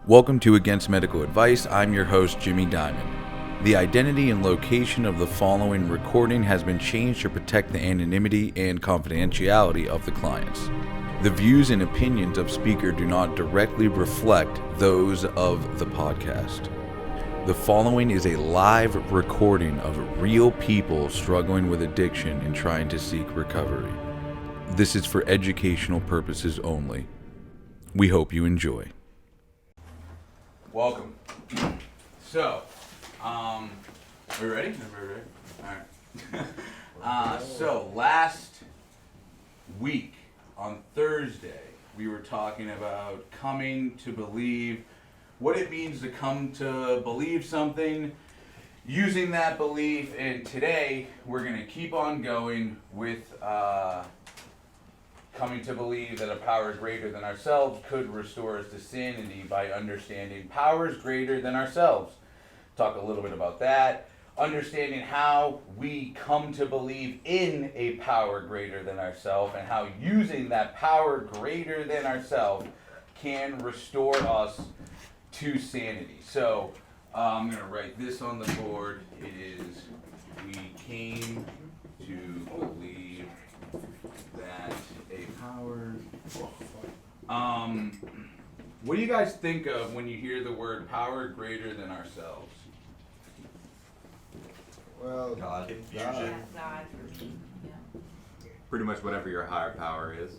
Welcome to Against Medical Advice. I'm your host, Jimmy Diamond. The identity and location of the following recording has been changed to protect the anonymity and confidentiality of the clients. The views and opinions of speaker do not directly reflect those of the podcast. The following is a live recording of real people struggling with addiction and trying to seek recovery. This is for educational purposes only. We hope you enjoy. Welcome. So, are we ready? Alright. So last week on Thursday, we were talking about coming to believe, what it means to come to believe something, using that belief, and today we're going to keep on going with coming to believe that a power greater than ourselves could restore us to sanity by understanding powers greater than ourselves. Talk a little bit about that. Understanding how we come to believe in a power greater than ourselves and how using that power greater than ourselves can restore us to sanity. So I'm going to write this on the board. It is, we came to believe that a power... what do you guys think of when you hear the word power greater than ourselves? Well, God. Confusion. God for me. Yeah. Pretty much whatever your higher power is.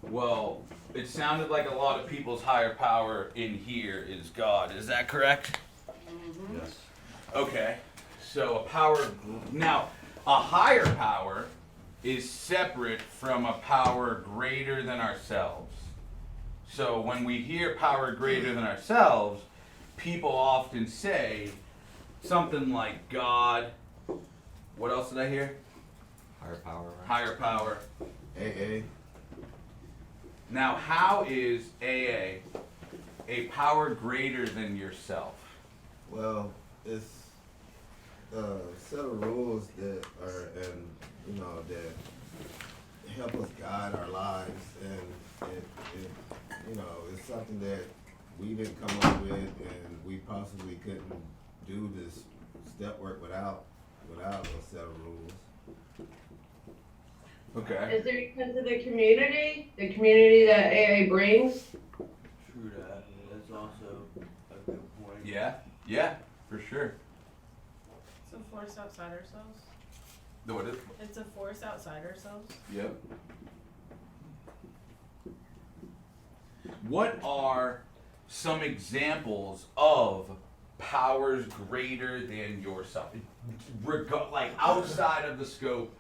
Well, it sounded like a lot of people's higher power in here is God. Is that correct? Mm-hmm. Yes. Okay. So a power... Now, a higher power is separate from a power greater than ourselves. So when we hear power greater than ourselves, people often say something like God. What else did I hear? Higher power, right? Higher power. AA. Now, how is AA a power greater than yourself? Well, it's a set of rules that are, and that help us guide our lives, and it it's something that we didn't come up with, and we possibly couldn't do this step work without a set of rules. Okay. Is it because of the community that AA brings? True that. That's also a good point. Yeah, for sure. It's a force outside ourselves. What is? It's a force outside ourselves. Yep. What are some examples of powers greater than yourself? Like outside of the scope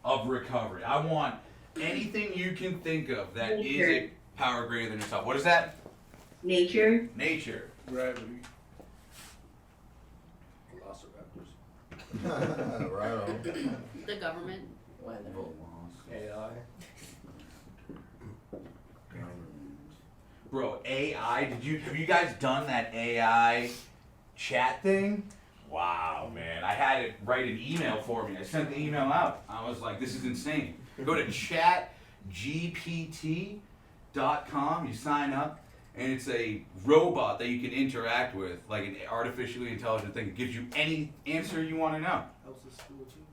of recovery. I want anything you can think of that is a power greater than yourself. What is that? Nature. Nature. Gravity. Velociraptors. Right on. The government. AI. Bro, AI, have you guys done that AI chat thing? Wow, man. I had it write an email for me. I sent the email out. I was like, this is insane. Go to chatgpt.com, you sign up, and it's a robot that you can interact with, like an artificially intelligent thing. It gives you any answer you want to know.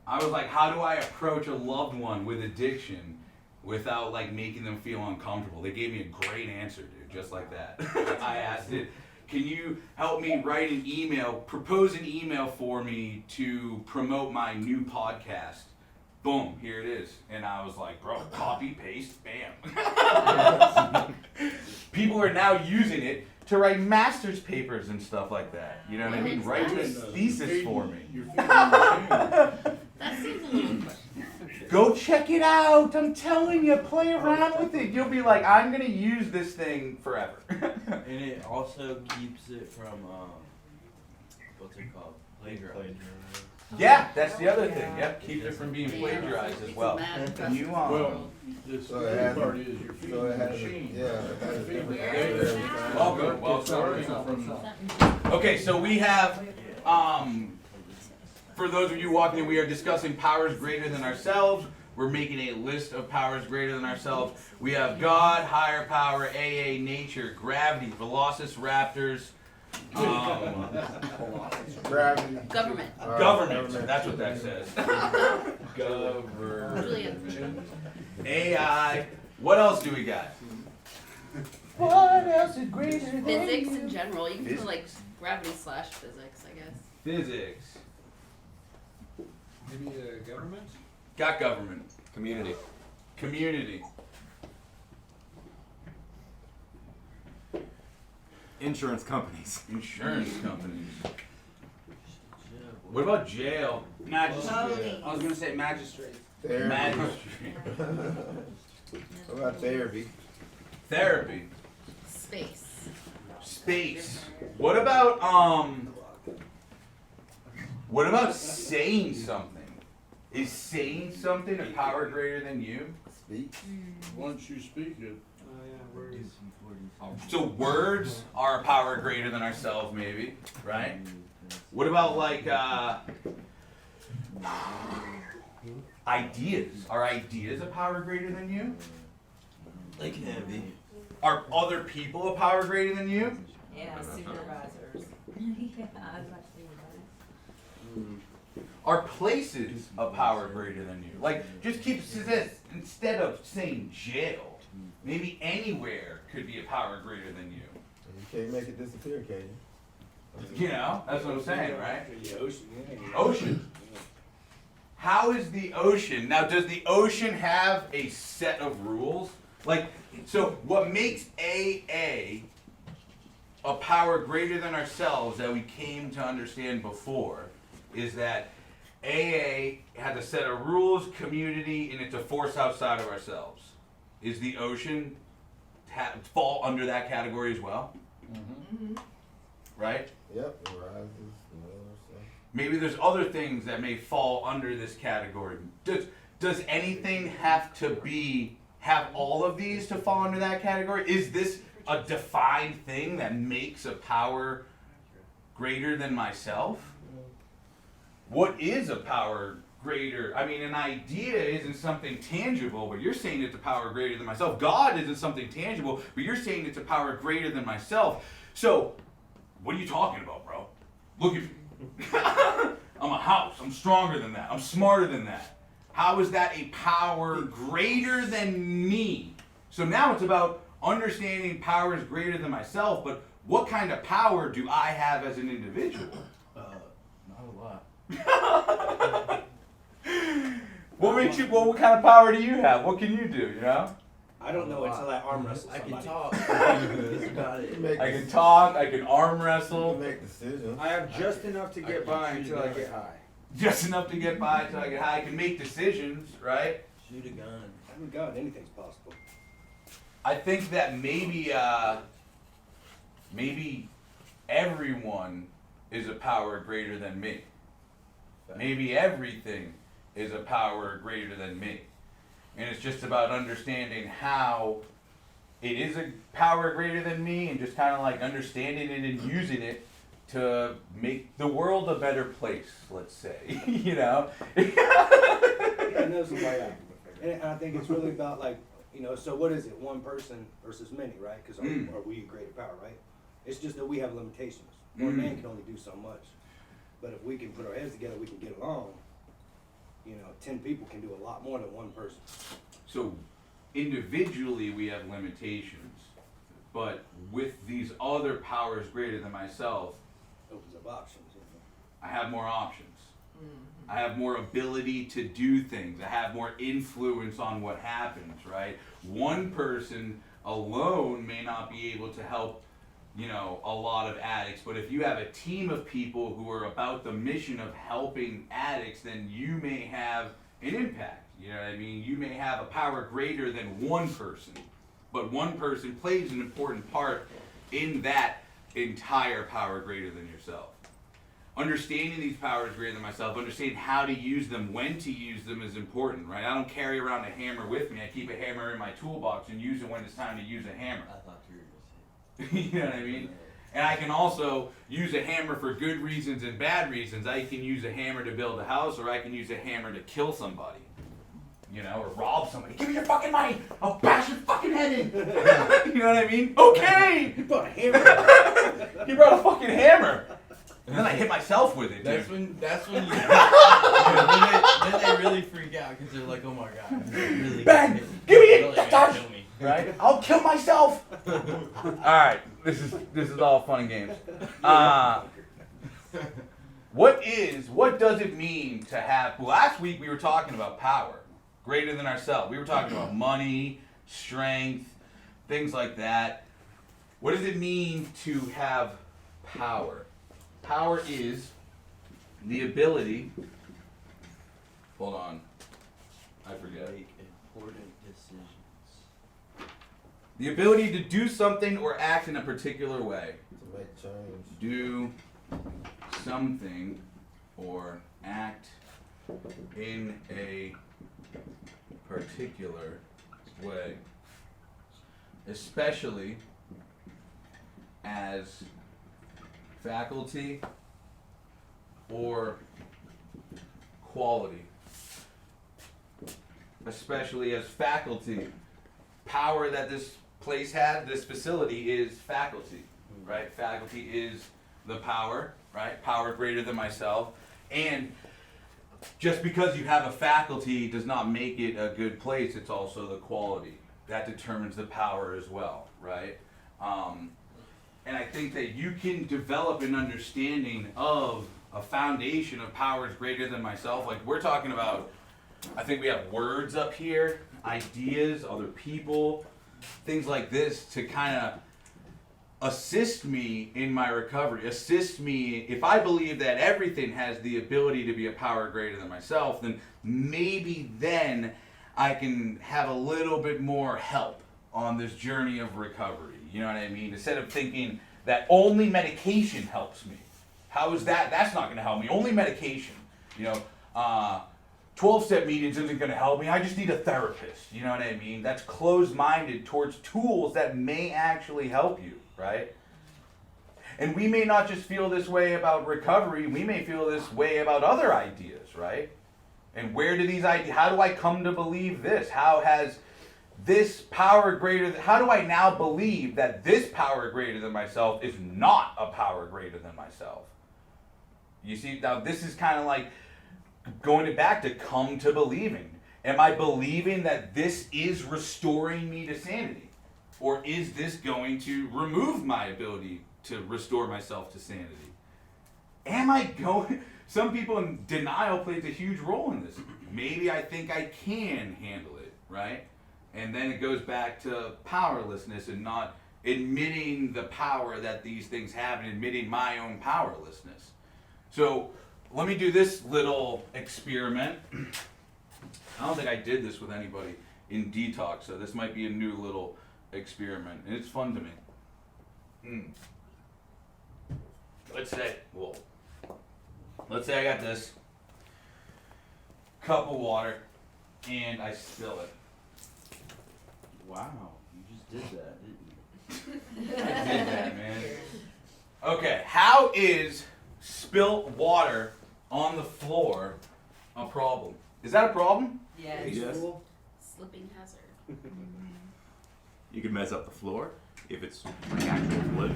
I was like, how do I approach a loved one with addiction without like making them feel uncomfortable? They gave me a great answer, dude, just like that. I asked it, can you help me write an email, propose an email for me to promote my new podcast? Boom, here it is. And I was like, bro, copy, paste, bam. People are now using it to write master's papers and stuff like that. You know what I mean? Write this thesis for me. That seems a little questionable. Go check it out. I'm telling you, play around with it. You'll be like, I'm going to use this thing forever. And it also keeps it from, what's it called? Plagiarizing. Yeah, that's the other thing. Yep, keeps it from being plagiarized as well. You Well, this So it has- part is you're So feeding it the has, machine. yeah, it has a different Yeah. Welcome, welcome. Okay, so we have, for those of you walking in, we are discussing powers greater than ourselves. we're making a list of powers greater than ourselves. We have God, higher power, AA, nature, gravity, velociraptors, Gravity. Government. government. That's what that says. Julian. AI. What else do we got? What else is greater than Physics you? in general. You can Physics. put like gravity / physics, I guess. Physics. Maybe government? Got government. Community. Community. Insurance companies. Insurance companies. What about jail? Magistrate. I was gonna say magistrate. Therapy. Magistrate. What about therapy? Therapy. Space. Space. What about saying something? Is saying something a power greater than you? Speak. Once you speak it. So words are a power greater than ourselves, maybe, right? What about like ideas? Are ideas a power greater than you? They can be. Are other people a power greater than you? Yeah, supervisors. Yeah, I was about to say that. Are places a power greater than you? Like, just keep this instead of saying jail. Maybe anywhere could be a power greater than you. You can't make it disappear, can you? You know, that's what I'm saying, right? The ocean, yeah. Ocean. How is the ocean? Now, does the ocean have a set of rules? Like, so what makes AA a power greater than ourselves that we came to understand before is that AA has a set of rules, community, and it's a force outside of ourselves. Is the ocean fall under that category as well? Right? Yep, it rises, lowers, so. Maybe there's other things that may fall under this category. Does anything have to have all of these to fall under that category? Is this a defined thing that makes a power greater than myself? What is a power greater? I mean, an idea isn't something tangible, but you're saying it's a power greater than myself. God isn't something tangible, but you're saying it's a power greater than myself. So, what are you talking about, bro? Look at me. I'm a house. I'm stronger than that. I'm smarter than that. How is that a power greater than me? So now it's about understanding power is greater than myself, but what kind of power do I have as an individual? Not a lot. What kind of power do you have? What can you do, you know? I don't know until I arm wrestle I can somebody. talk. That's about You it. make I can talk, I can arm wrestle, You make decisions. I have just enough to get by until I get high. just enough to get by till I get high. I can make decisions, right? Shoot a gun. Oh my God, anything's possible. I think that maybe everyone is a power greater than me. Maybe everything is a power greater than me. And it's just about understanding how it is a power greater than me and just kind of like understanding it and using it to make the world a better place, let's say. You know? Yeah, no, it's a way out. And I think it's really about like, you know, so what is it? One person versus many, right? Because are we a greater power, right? It's just that we have limitations. One man can only do so much. But if we can put our heads together, we can get along. You know, 10 people can do a lot more than one person. So individually we have limitations, but with these other powers greater than myself, Opens up options. You know? I have more options. I have more ability to do things. I have more influence on what happens, right? One person alone may not be able to help, you know, a lot of addicts, but if you have a team of people who are about the mission of helping addicts, then you may have an impact. You know what I mean? You may have a power greater than one person, but one person plays an important part in that entire power greater than yourself. Understanding these powers greater than myself, understanding how to use them, when to use them is important, right? I don't carry around a hammer with me. I keep a hammer in my toolbox and use it when it's time to use a hammer. I thought you were gonna say. You know what I mean? And I can also use a hammer for good reasons and bad reasons. I can use a hammer to build a house, or I can use a hammer to kill somebody. you know, or rob somebody. Give me your fucking money. I'll bash your fucking head in. You know what I mean? Okay. You brought a hammer. He brought a fucking hammer. And then I hit myself with it, That's dude. when you. then they really freak out because they're like, oh my god, they're really Ben, gonna hit- give me they're it. really gonna Touch. kill me. Right? I'll kill myself. All right, this is all fun and games. What does it mean to have? Last week we were talking about power, greater than ourselves. We were talking about money, strength, things like that. What does it mean to have power? Power is the ability. Hold on, I forget. Make important decisions. The ability to do something or act in a particular way. To make change. Do something or act in a particular way, especially as faculty or quality. Especially as faculty. Power that this place had, this facility is faculty, right? Faculty is the power, right? Power greater than myself. And just because you have a faculty does not make it a good place, it's also the quality. That determines the power as well, right? And I think that you can develop an understanding of a foundation of powers greater than myself. Like we're talking about, I think we have words up here, ideas, other people, things like this to kind of assist me in my recovery, assist me. If I believe that everything has the ability to be a power greater than myself, then maybe then I can have a little bit more help on this journey of recovery. You know what I mean? Instead of thinking that only medication helps me. How is that? That's not going to help me. Only medication. You know, 12-step meetings isn't going to help me. I just need a therapist. You know what I mean? That's closed-minded towards tools that may actually help you, right? And we may not just feel this way about recovery. We may feel this way about other ideas, right? And where do these ideas, how do I come to believe this? How has this power greater than, how do I now believe that this power greater than myself is not a power greater than myself? You see, now this is kind of like going back to come to believing. Am I believing that this is restoring me to sanity? Or is this going to remove my ability to restore myself to sanity? Am I going... Some people in denial plays a huge role in this. Maybe I think I can handle it, right? And then it goes back to powerlessness and not admitting the power that these things have and admitting my own powerlessness. So let me do this little experiment. I don't think I did this with anybody in detox, so this might be a new little experiment, and it's fun to me. Let's say I got this cup of water and I spill it. Wow, you just did that, didn't you? I did that, man. Okay, how is spilt water on the floor a problem? Is that a problem? Yeah. Yes. Slipping hazard. You could mess up the floor if it's like actual wood.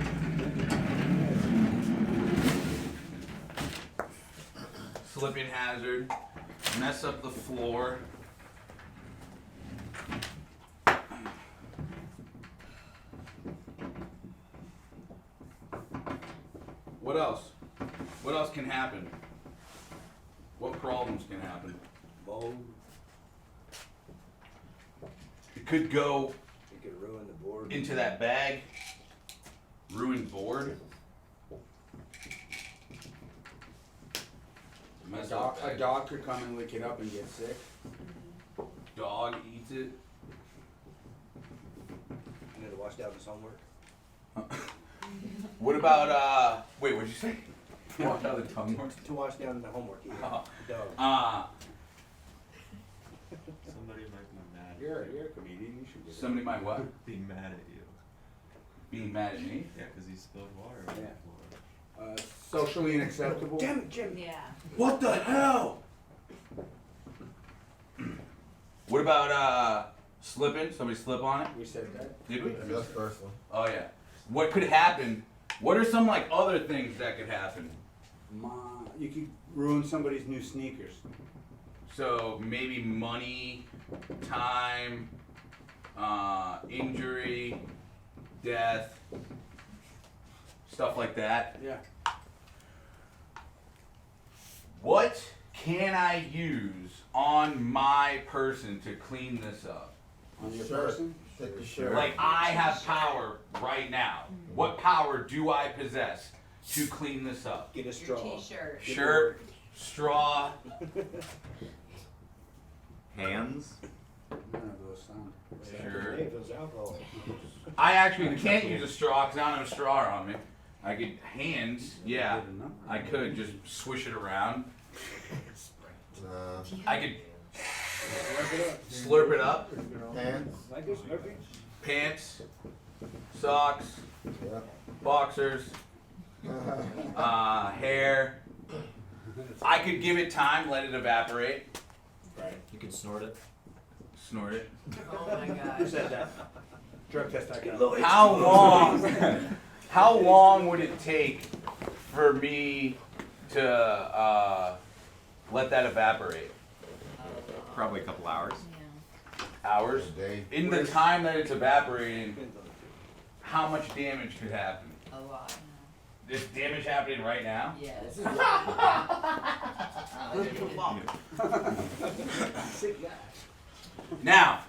Slipping hazard, mess up the floor. What else? What else can happen? What problems can happen? Mold. It could go It could ruin the board. into that bag, ruin board. Mess up A bag. dog could come and lick it up and get sick. Dog eats it. You need to wash down his homework. What about wait, what'd you say? Walk out the tongue work. To wash down the homework. Yeah. Oh. Dog. Somebody might be mad. You're a comedian. You should get Somebody might what? Be mad at you. Being mad at me? Yeah, because he spilled water on Yeah. the floor. Socially unacceptable. Damn it, Jim. Yeah. What the hell? What about slipping? Somebody slip on it? We said that. Did we? That's the first one. Oh yeah. What could happen? What are some like other things that could happen? You could ruin somebody's new sneakers. So maybe money, time, injury, death, stuff like that. Yeah. What can I use on my person to clean this up? On your Shirt. person. Take the shirt. Like I have power right now. What power do I possess to clean this up? Get a Your straw. t-shirt. Shirt, straw. Hands. None of those sound. Sure. Hey, if it was alcohol. I actually can't use a straw because I don't have a straw on me. I could hands, yeah. Good enough. I could just swish it around. Nah. I could Slurp it up. slurp it up. Pants. Like this, Slurpee? Pants, socks, Yeah. boxers, hair. I could give it time, let it evaporate, You can snort it. snort it. Oh my Who gosh. said that? Drug test I got. How long? How long would it take for me to let that evaporate? Probably a couple hours. Yeah. Hours. Day. In the time that it's evaporating, Depends on the how much damage could happen? A lot. Is damage happening right now? Yes. Sick guy. Now,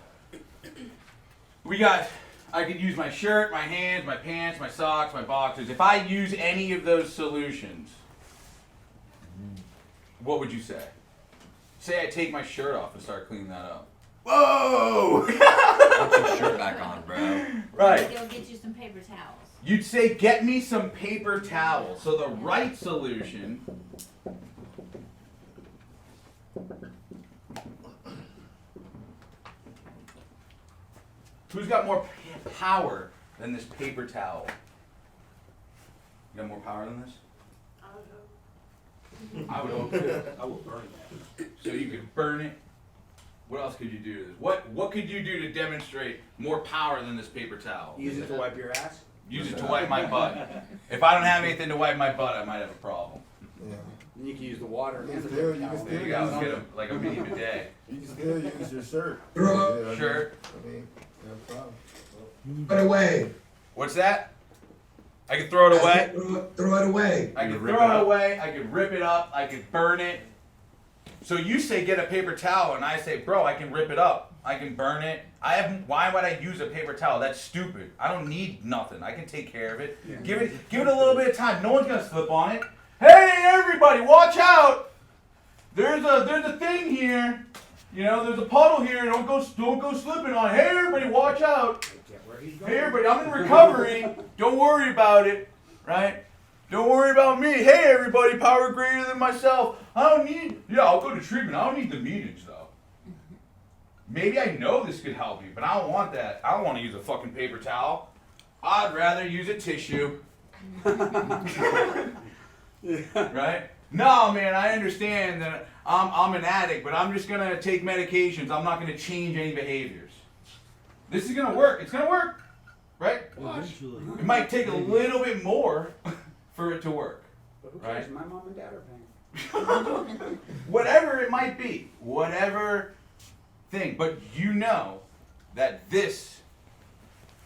I could use my shirt, my hands, my pants, my socks, my boxers. If I use any of those solutions, what would you say? Say I take my shirt off and start cleaning that up. Whoa! Put your shirt back on, bro. Right. Go get you some paper towels. You'd say, get me some paper towels. So the right solution who's got more power than this paper towel? You got more power than this? I would hope too. I will burn that. So you could burn it. What else could you do to this? What could you do to demonstrate more power than this paper towel? Use it to wipe your ass. Use it to wipe my butt. If I don't have anything to wipe my butt, I might have a problem. Yeah. And you can use the water. You and can the still- paper you can towel. There you go. Get a, like a mini bidet. You can still use your shirt. Shirt. I mean, no problem. Throw it away. What's that? I could throw it away. Throw it away. I could You rip throw it it up. away. I could rip it up. I could burn it. So you say get a paper towel, and I say, bro, I can rip it up. I can burn it. Why would I use a paper towel? That's stupid. I don't need nothing. I can take care of it. Yeah. Give it a little bit of time. No one's gonna slip on it. Hey, everybody, watch out! There's a thing here. You know, there's a puddle here. Don't go slipping on it. Hey, everybody, watch out! Get where he's going. Hey, everybody, I'm in recovery. Don't worry about it, right? Don't worry about me. Hey, everybody, power greater than myself. I don't need. Yeah, I'll go to treatment. I don't need the meetings though. Maybe I know this could help me, but I don't want that. I don't want to use a fucking paper towel. I'd rather use a tissue. Right? No, man, I understand that I'm an addict, but I'm just gonna take medications. I'm not gonna change any behaviors. This is gonna work. It's gonna work, right? Watch. It might take a little bit more for it to work. But who cares? Right. My mom and dad are paying. Whatever it might be, whatever thing, but you know that this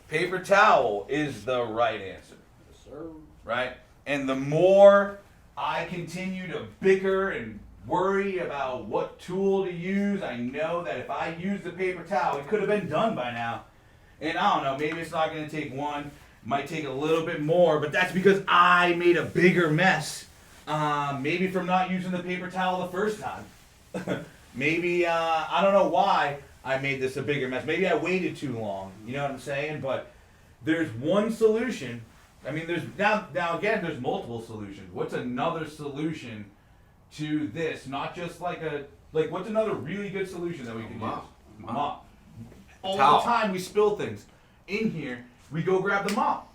paper towel is the right answer, Yes, sir. right? And the more I continue to bicker and worry about what tool to use, I know that if I use the paper towel, it could have been done by now. And I don't know, maybe it's not going to take one, might take a little bit more, but that's because I made a bigger mess. Maybe from not using the paper towel the first time. Maybe, I don't know why I made this a bigger mess. Maybe I waited too long, you know what I'm saying? But there's one solution. I mean, there's now again, there's multiple solutions. What's another solution to this? Not just like what's another really good solution that we can use? Mop. All Towel. the time we spill things. In here, we go grab the mop.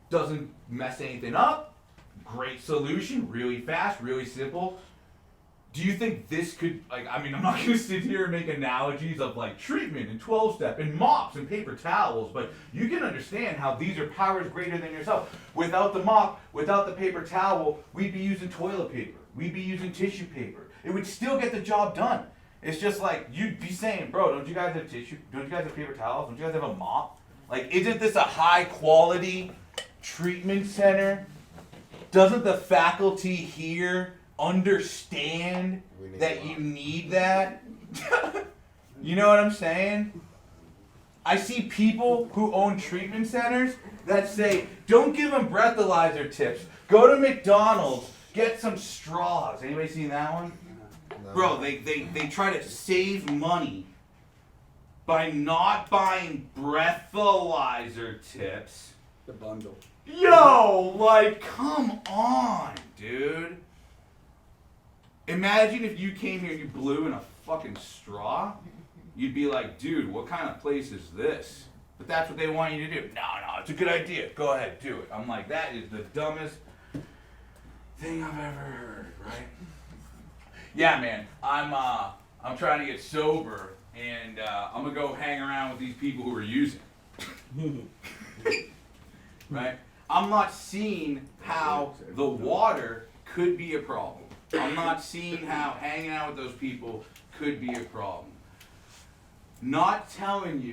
Doesn't mess anything up. Great solution, really fast, really simple. do you think this could, like, I mean, I'm not gonna sit here and make analogies of like treatment and 12-step and mops and paper towels, but you can understand how these are powers greater than yourself. Without the mop, without the paper towel, we'd be using toilet paper. We'd be using tissue paper. It would still get the job done. It's just like, you'd be saying, bro, don't you guys have tissue? Don't you guys have paper towels? Don't you guys have a mop? Like, isn't this a high quality treatment center? Doesn't the faculty here understand that you need that? You know what I'm saying? I see people who own treatment centers that say, don't give them breathalyzer tips. Go to McDonald's, get some straws. Anybody seen that one? No. Bro, they try to save money by not buying breathalyzer tips. The bundle. Yo, like, come on, dude. Imagine if you came here and you blew in a fucking straw. You'd be like, dude, what kind of place is this? But that's what they want you to do. No, it's a good idea. Go ahead, do it. I'm like, that is the dumbest thing I've ever heard, right? Yeah, man, I'm trying to get sober, and I'm gonna go hang around with these people who are using. Right? I'm not seeing how the water could be a problem. I'm not seeing how hanging out with those people could be a problem. Not telling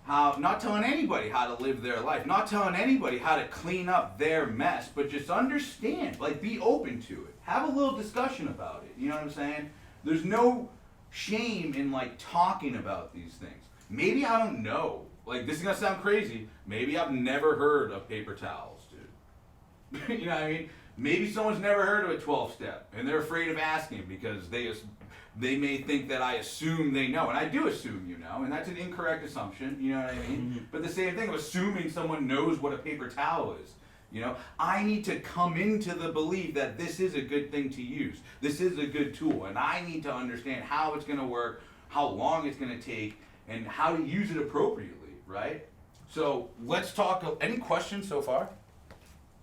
anybody how to live their life, not telling anybody how to clean up their mess, but just understand, like, be open to it. Have a little discussion about it. You know what I'm saying? There's no shame in, like, talking about these things. Maybe I don't know. Like, this is gonna sound crazy. Maybe I've never heard of paper towels, dude. You know what I mean? Maybe someone's never heard of a 12-step, and they're afraid of asking because they may think that I assume they know, and I do assume you know, and that's an incorrect assumption, you know what I mean? But the same thing of assuming someone knows what a paper towel is, you know? I need to come into the belief that this is a good thing to use. This is a good tool, and I need to understand how it's gonna work, how long it's gonna take, and how to use it appropriately, right? So let's talk, any questions so far?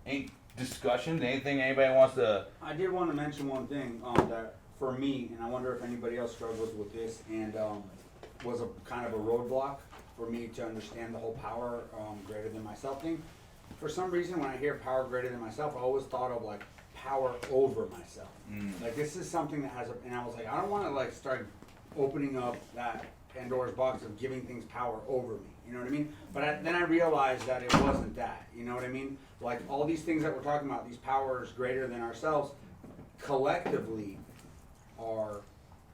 Any discussions, anything anybody wants to? I did want to mention one thing that for me, and I wonder if anybody else struggles with this, and was a kind of a roadblock for me to understand the whole power greater than myself thing. For some reason, when I hear power greater than myself, I always thought of like power over myself. Like this is something that has and I was like, I don't want to like start opening up that Pandora's box of giving things power over me. You know what I mean? But then I realized that it wasn't that. You know what I mean? Like all these things that we're talking about, these powers greater than ourselves, collectively are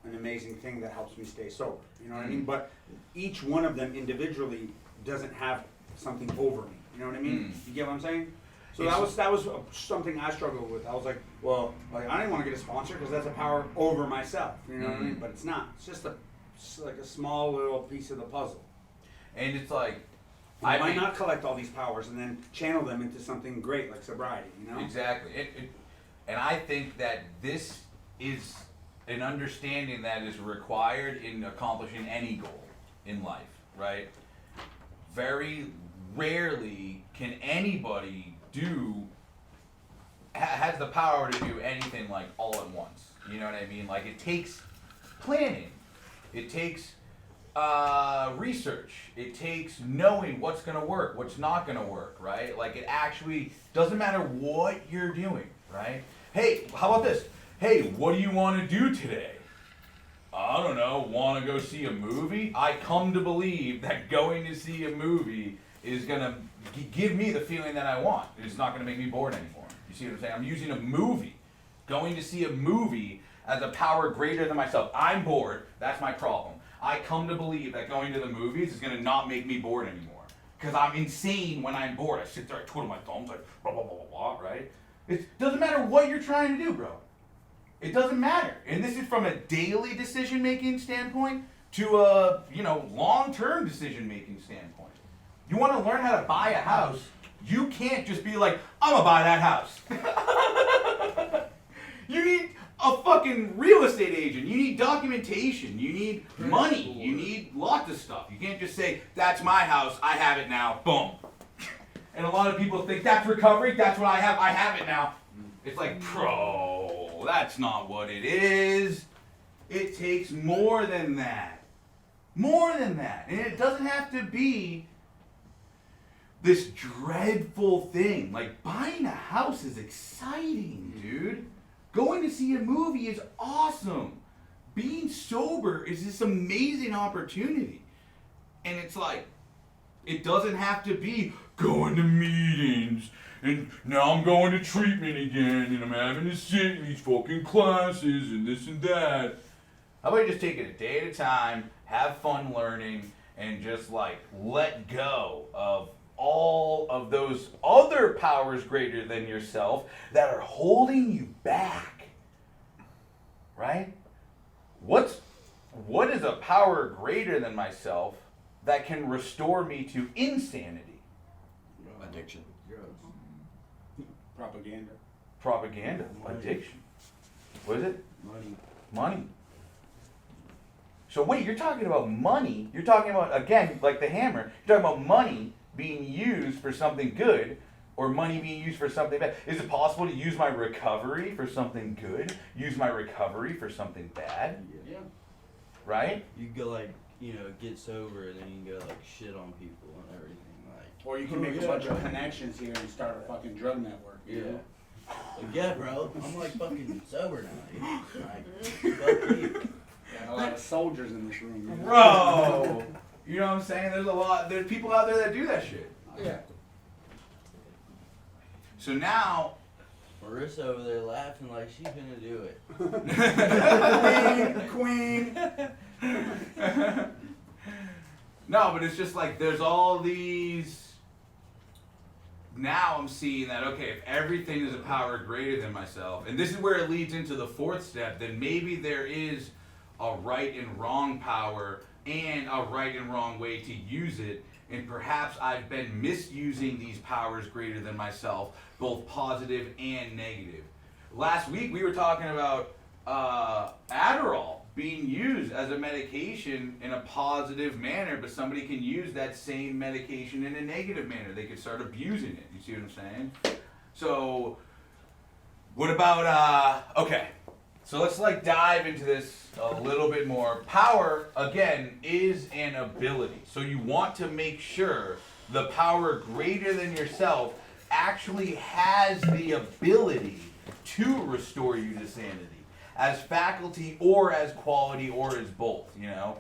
an amazing thing that helps me stay sober. You know what I mean? But each one of them individually doesn't have something over me. You know what I mean? You get what I'm saying? So that was something I struggled with. I was like, well, like I didn't want to get a sponsor because that's a power over myself. You know what I mean? But it's not. It's just like a small little piece of the puzzle. And it's like, Why not collect all these powers and then channel them into something great like sobriety, you know? Exactly. And I think that this is an understanding that is required in accomplishing any goal in life, right? Very rarely can anybody has the power to do anything like all at once. You know what I mean? Like it takes planning. It takes research. It takes knowing what's gonna work, what's not gonna work, right? Like it actually doesn't matter what you're doing, right? Hey, how about this? Hey, what do you want to do today? I don't know, want to go see a movie? I come to believe that going to see a movie is gonna give me the feeling that I want. It's not gonna make me bored anymore. You see what I'm saying? I'm using a movie, going to see a movie as a power greater than myself. I'm bored, that's my problem. I come to believe that going to the movies is gonna not make me bored anymore. Because I'm insane when I'm bored. I sit there, I twiddle my thumbs, like blah, blah, blah, blah, blah, right? It doesn't matter what you're trying to do, bro. It doesn't matter. And this is from a daily decision-making standpoint to a, long-term decision-making standpoint. You want to learn how to buy a house, you can't just be like, I'm gonna buy that house. You need a fucking real estate agent. You need documentation. You need money. You need lots of stuff. You can't just say, that's my house, I have it now, boom. And a lot of people think, that's recovery, that's what I have it now. It's like, bro, no, that's not what it is. It takes more than that. More than that. And it doesn't have to be this dreadful thing. Like, buying a house is exciting, dude. Going to see a movie is awesome. Being sober is this amazing opportunity. And it's like, it doesn't have to be going to meetings and now I'm going to treatment again and I'm having to sit in these fucking classes and this and that. How about you just take it a day at a time, have fun learning, and just like let go of all of those other powers greater than yourself that are holding you back. Right? What is a power greater than myself that can restore me to insanity? Addiction. Propaganda. Propaganda. Money. Addiction. What is it? Money. Money. So wait, you're talking about money. You're talking about, again, like the hammer. You're talking about money being used for something good or money being used for something bad. Is it possible to use my recovery for something good? Use my recovery for something bad? Yeah. Right? You go like, get sober and then you can go like shit on people and everything. Like, Or you can make a bunch of connections here and start a fucking drug network. You know? Like, yeah, bro. I'm like fucking sober now. Like, fuck you. Got a lot of soldiers in this room. You know? Bro! You know what I'm saying? There's people out there that do that shit. Yeah. So now, Marissa over there laughing like she's gonna do it. Queen. No, but it's just like there's all these. Now I'm seeing that, okay, if everything is a power greater than myself, and this is where it leads into the fourth step, then maybe there is a right and wrong power and a right and wrong way to use it, and perhaps I've been misusing these powers greater than myself, both positive and negative. Last week we were talking about Adderall being used as a medication in a positive manner, but somebody can use that same medication in a negative manner. They could start abusing it. You see what I'm saying? So, what about, okay, so let's like dive into this a little bit more. Power, again, is an ability. So you want to make sure the power greater than yourself actually has the ability to restore you to sanity. As faculty or as quality or as both, you know.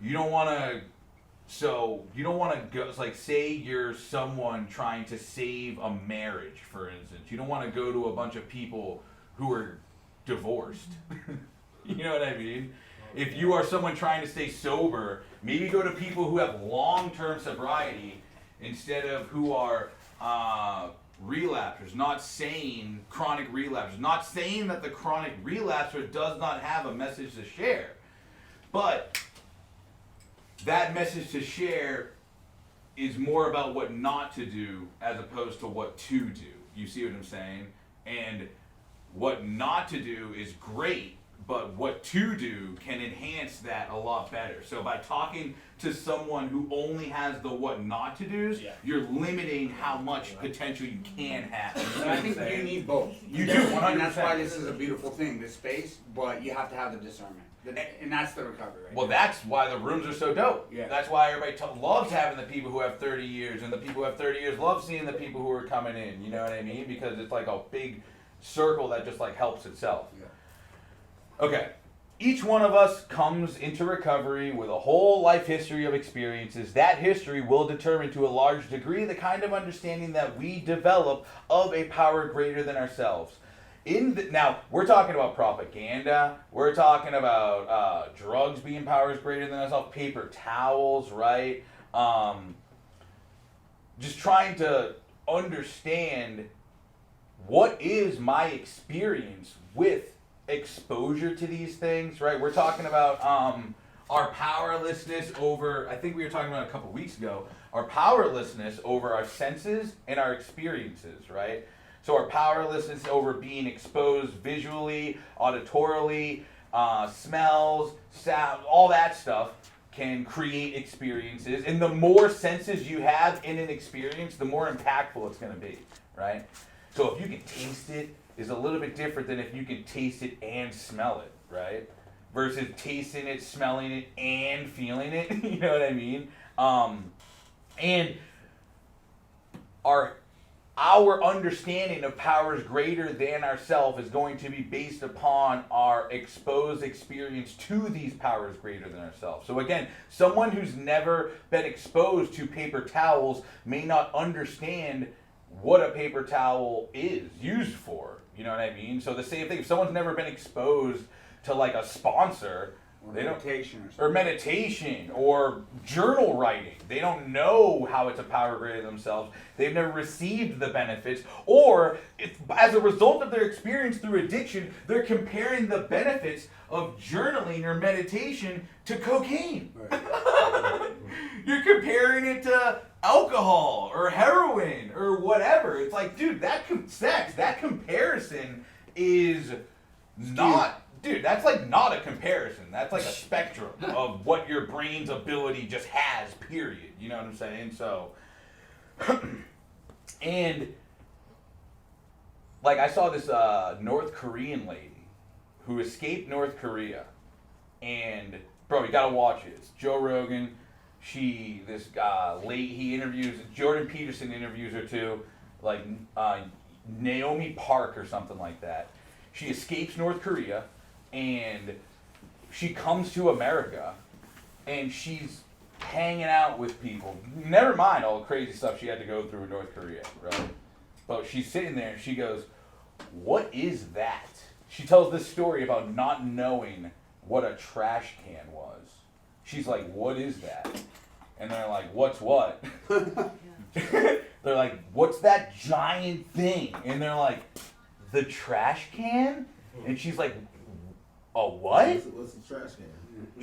You don't want to, go, it's like say you're someone trying to save a marriage, for instance. You don't want to go to a bunch of people who are divorced. You know what I mean? If you are someone trying to stay sober, maybe go to people who have long-term sobriety instead of who are relapsers, not saying chronic relapsers, not saying that the chronic relapser does not have a message to share, but that message to share is more about what not to do as opposed to what to do. You see what I'm saying? And what not to do is great, but what to do can enhance that a lot better. So by talking to someone who only has the what not to do's, you're limiting how much potential you can have. And I think you need both. You do, And 100%. that's why this is a beautiful thing, this space, but you have to have the discernment. And that's the recovery, right? Well, that's why the rooms are so dope. Yeah. That's why everybody loves having the people who have 30 years, and the people who have 30 years love seeing the people who are coming in. You know what I mean? Because it's like a big circle that just like helps itself. Yeah. Okay. Each one of us comes into recovery with a whole life history of experiences. That history will determine to a large degree the kind of understanding that we develop of a power greater than ourselves. Now, we're talking about propaganda. We're talking about drugs being powers greater than ourselves. Paper towels, right? Just trying to understand what is my experience with exposure to these things, right? We're talking about our powerlessness over, I think we were talking about a couple weeks ago, our powerlessness over our senses and our experiences, right? So our powerlessness over being exposed visually, auditorily, smells, sound, all that stuff can create experiences. And the more senses you have in an experience, the more impactful it's going to be, right? So if you can taste it, is a little bit different than if you can taste it and smell it, right? Versus tasting it, smelling it, and feeling it. You know what I mean? And our understanding of powers greater than ourselves is going to be based upon our exposed experience to these powers greater than ourselves. So again, someone who's never been exposed to paper towels may not understand what a paper towel is used for. You know what I mean? So the same thing, if someone's never been exposed to like a sponsor, they don't, or meditation or journal writing. They don't know how it's a power greater than themselves. They've never received the benefits, or if, as a result of their experience through addiction, they're comparing the benefits of journaling or meditation to cocaine. Right. You're comparing it to alcohol or heroin or whatever. It's like, dude, that comparison is not. Dude, that's like not a comparison. That's like a spectrum of what your brain's ability just has, period. You know what I'm saying? So, and like I saw this North Korean lady who escaped North Korea. And, bro, you gotta watch it. It's Joe Rogan. He interviews, Jordan Peterson interviews her too. Like Naomi Park or something like that. She escapes North Korea. And she comes to America, and she's hanging out with people. Never mind all the crazy stuff she had to go through in North Korea, right? But she's sitting there, and she goes, "What is that?" She tells this story about not knowing what a trash can was. She's like, "What is that?" And they're like, "What's what?" They're like, "What's that giant thing?" And they're like, "The trash can?" And she's like, "A what?" What's a trash can?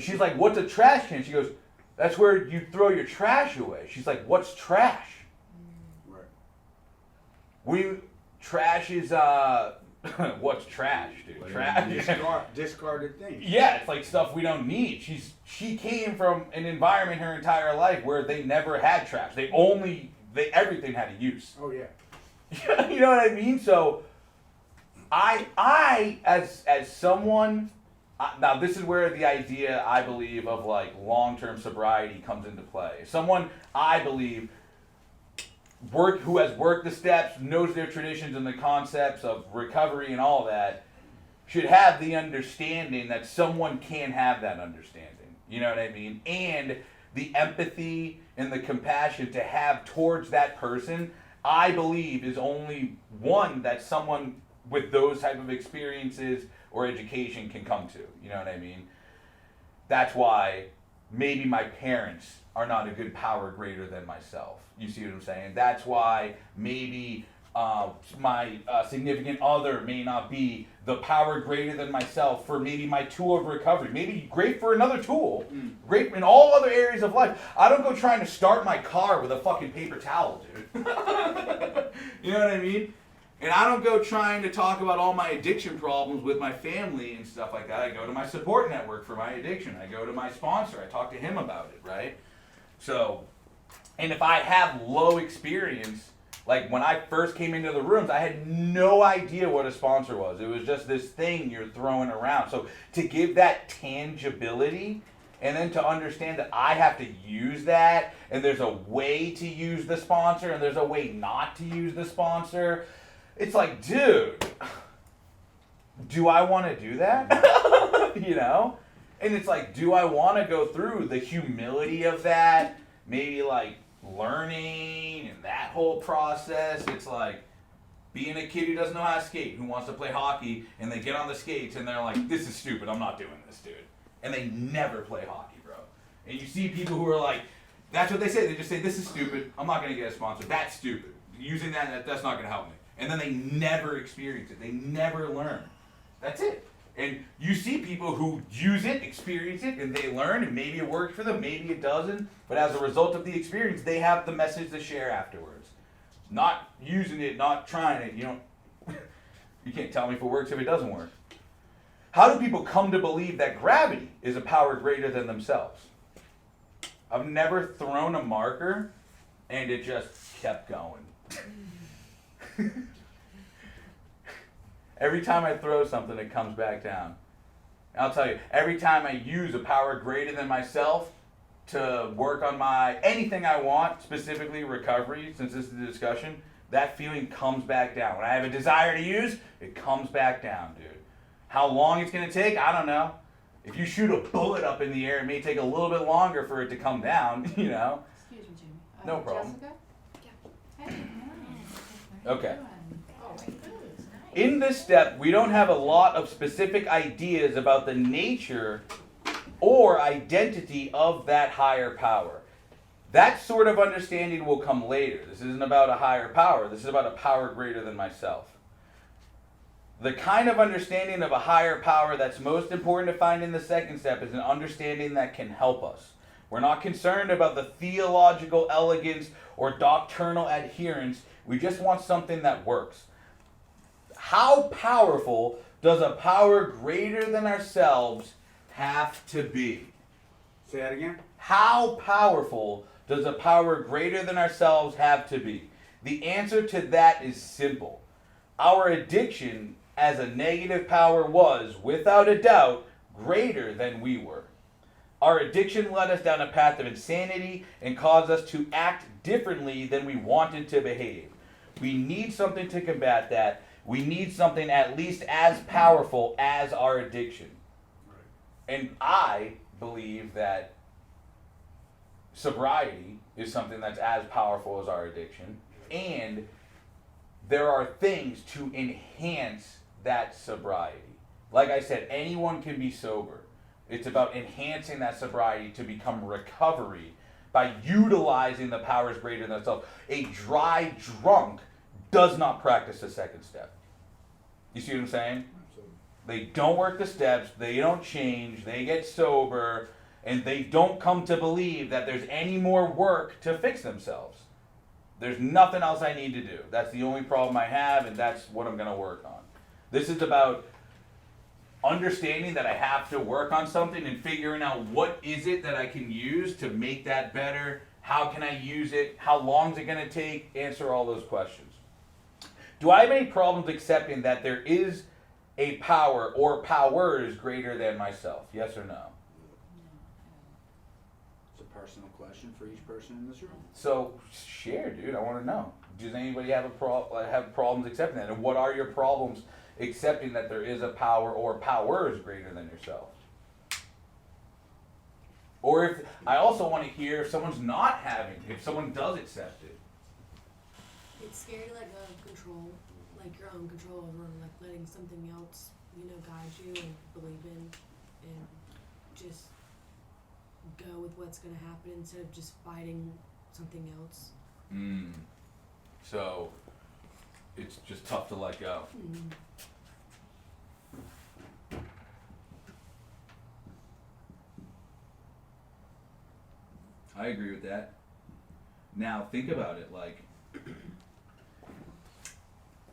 She's like, "What's a trash can?" She goes, "That's where you throw your trash away." She's like, "What's trash?" Right. Trash is what's trash, dude? Trash. Discarded things. Yeah, it's like stuff we don't need. She came from an environment her entire life where they never had trash. Everything had a use. Oh yeah. You know what I mean? So I as someone, now this is where the idea, I believe, of like long-term sobriety comes into play. Someone, I believe, who has worked the steps, knows their traditions and the concepts of recovery and all that, should have the understanding that someone can have that understanding. You know what I mean? And the empathy and the compassion to have towards that person, I believe, is only one that someone with those type of experiences or education can come to. You know what I mean? That's why maybe my parents are not a good power greater than myself. You see what I'm saying? That's why maybe my significant other may not be the power greater than myself for maybe my tool of recovery. Maybe great for another tool. Great in all other areas of life. I don't go trying to start my car with a fucking paper towel, dude. You know what I mean? And I don't go trying to talk about all my addiction problems with my family and stuff like that. I go to my support network for my addiction. I go to my sponsor. I talk to him about it, right? So, and if I have low experience, like when I first came into the rooms, I had no idea what a sponsor was. It was just this thing you're throwing around. So to give that tangibility, and then to understand that I have to use that, and there's a way to use the sponsor, and there's a way not to use the sponsor. It's like, dude, do I want to do that? You know? And it's like, do I want to go through the humility of that? Maybe like learning and that whole process. It's like being a kid who doesn't know how to skate, who wants to play hockey, and they get on the skates and they're like, this is stupid, I'm not doing this, dude. And they never play hockey, bro. And you see people who are like, that's what they say. They just say, this is stupid, I'm not going to get a sponsor. That's stupid. Using that's not going to help me. And then they never experience it. They never learn. That's it. And you see people who use it, experience it, and they learn, and maybe it works for them, maybe it doesn't. But as a result of the experience, they have the message to share afterwards. Not using it, not trying it. You can't tell me if it works if it doesn't work. How do people come to believe that gravity is a power greater than themselves? I've never thrown a marker and it just kept going. Every time I throw something, it comes back down. I'll tell you, every time I use a power greater than myself to work on my anything I want, specifically recovery, since this is the discussion, that feeling comes back down. When I have a desire to use, it comes back down, dude. How long it's going to take, I don't know. If you shoot a bullet up in the air, it may take a little bit longer for it to come down, you know? Excuse me, Jimmy. No problem. Jessica? Yeah. Hey, Okay. Oh, In this step, we don't have a lot of specific ideas about the nature or identity of that higher power. That sort of understanding will come later. This isn't about a higher power. This is about a power greater than myself. The kind of understanding of a higher power that's most important to find in the second step is an understanding that can help us. We're not concerned about the theological elegance or doctrinal adherence. We just want something that works. How powerful does a power greater than ourselves have to be? Say that again? How powerful does a power greater than ourselves have to be? The answer to that is simple. Our addiction as a negative power was, without a doubt, greater than we were. Our addiction led us down a path of insanity and caused us to act differently than we wanted to behave. We need something to combat that. We need something at least as powerful as our addiction. And I believe that sobriety is something that's as powerful as our addiction. And there are things to enhance that sobriety. Like I said, anyone can be sober. It's about enhancing that sobriety to become recovery by utilizing the powers greater than itself. A dry drunk does not practice the second step. You see what I'm saying? They don't work the steps, they don't change, they get sober, and they don't come to believe that there's any more work to fix themselves. There's nothing else I need to do. That's the only problem I have, and that's what I'm going to work on. This is about understanding that I have to work on something and figuring out what is it that I can use to make that better, how can I use it, how long is it going to take, answer all those questions. Do I have any problems accepting that there is a power or powers greater than myself? Yes or no? It's a personal question for each person in this room. So share, dude. I want to know. Does anybody have have problems accepting that? And what are your problems accepting that there is a power or powers greater than yourself? Or if I also want to hear if someone's not having, if someone does accept it. It's scary to let go of control, like your own control over, like letting something else, guide you and believe in, and just go with what's gonna happen instead of just fighting something else. So it's just tough to let go. I agree with that. Now think about it, like,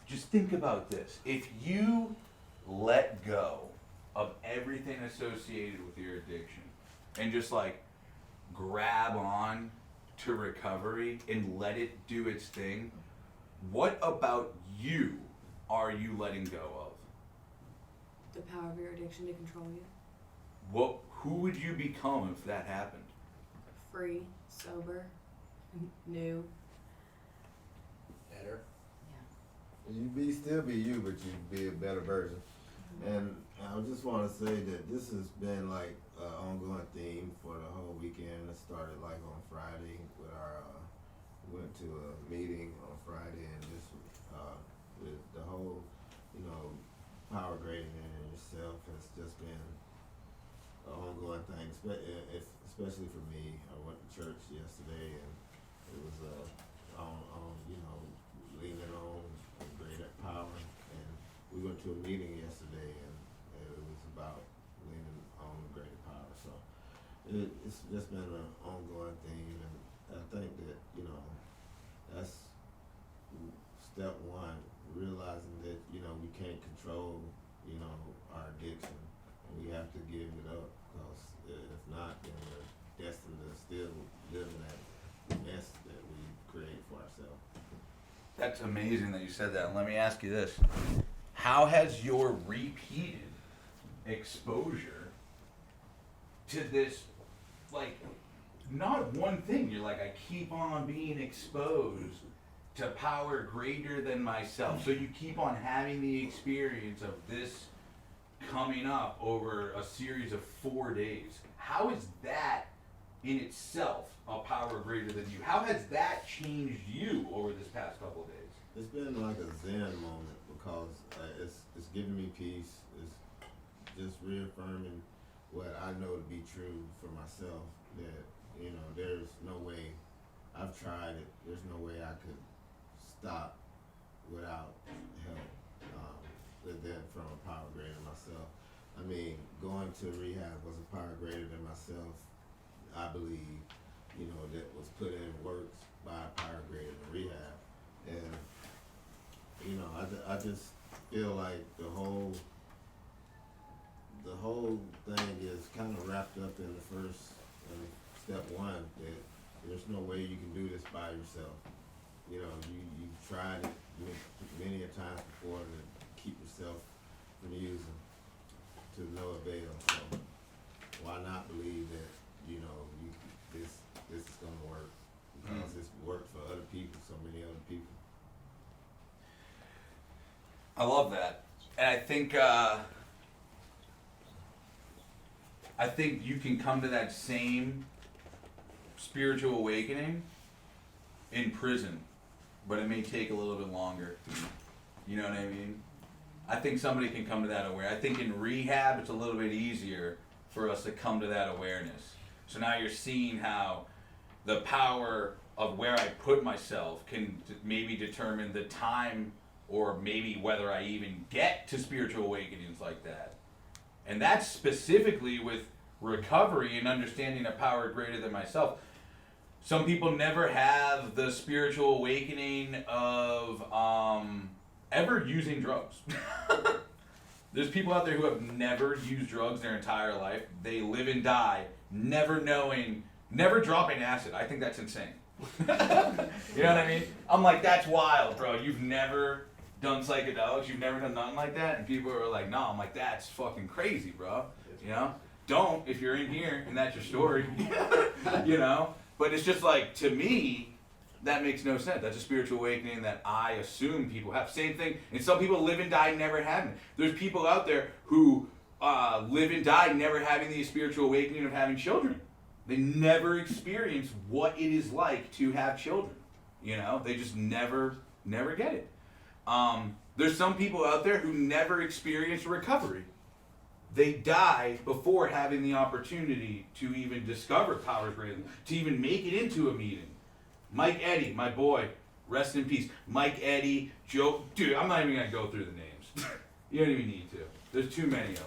just think about this. If you let go of everything associated with your addiction and just like grab on to recovery and let it do its thing, what about you are you letting go of? The power of your addiction to control you. Who would you become if that happened? Free, sober, new. Better. You still be you, but you be a better version. And I just want to say that this has been like an ongoing theme for the whole weekend. It started like on Friday with our, we went to a meeting on Friday, and this, with the whole, power grading in yourself has just been an ongoing thing, especially for me. I went to church yesterday, and it was leaning on greater power. And we went to a meeting yesterday, and it was about leaning on greater power. So it's just been an ongoing theme, and I think that that's step one, realizing that we can't control our addiction, and we have to give it up, because if not, then we're destined to still live in that mess that we create for ourselves. That's amazing that you said that. And let me ask you this. how has your repeated exposure to this, like, not one thing, you're like, I keep on being exposed to power greater than myself. So you keep on having the experience of this coming up over a series of 4 days. How is that in itself a power greater than you? How has that changed you over this past couple of days? It's been like a zen moment because it's giving me peace. It's just reaffirming what I know to be true for myself, that, you know, there's no way, I've tried it, there's no way I could stop without help, that from a power greater than myself. I mean, going to rehab was a power greater than myself, I believe, you know, that was put in works by a power greater than rehab. And, you know, I just feel like the whole thing is kind of wrapped up in the first step one, that there's no way you can do this by yourself. You know, you've tried it many a times before to keep yourself from using, to no avail. So why not believe that, you know, this is gonna work, because it's worked for other people, so many other people. I love that. And I think you can come to that same spiritual awakening in prison, but it may take a little bit longer. You know what I mean? I think somebody can come to that awareness. I think in rehab it's a little bit easier for us to come to that awareness. So now you're seeing how the power of where I put myself can maybe determine the time, or maybe whether I even get to spiritual awakenings like that. And that's specifically with recovery and understanding a power greater than myself. Some people never have the spiritual awakening of ever using drugs. There's people out there who have never used drugs their entire life. They live and die never knowing, never dropping acid. I think that's insane. You know what I mean? I'm like, that's wild, bro. You've never done psychedelics, you've never done nothing like that? And people are like, no. I'm like, that's fucking crazy, bro. You know? Don't, if you're in here and that's your story. You know? But it's just like, to me, that makes no sense. That's a spiritual awakening that I assume people have. Same thing, and some people live and die never having it. There's people out there who live and die never having the spiritual awakening of having children. They never experience what it is like to have children. You know? They just never get it. There's some people out there who never experience recovery. They die before having the opportunity to even discover powers greater than, to even make it into a meeting. Mike Eddy, my boy, rest in peace. Mike Eddy, Joe, dude, I'm not even gonna go through the names. You don't even need to. There's too many of them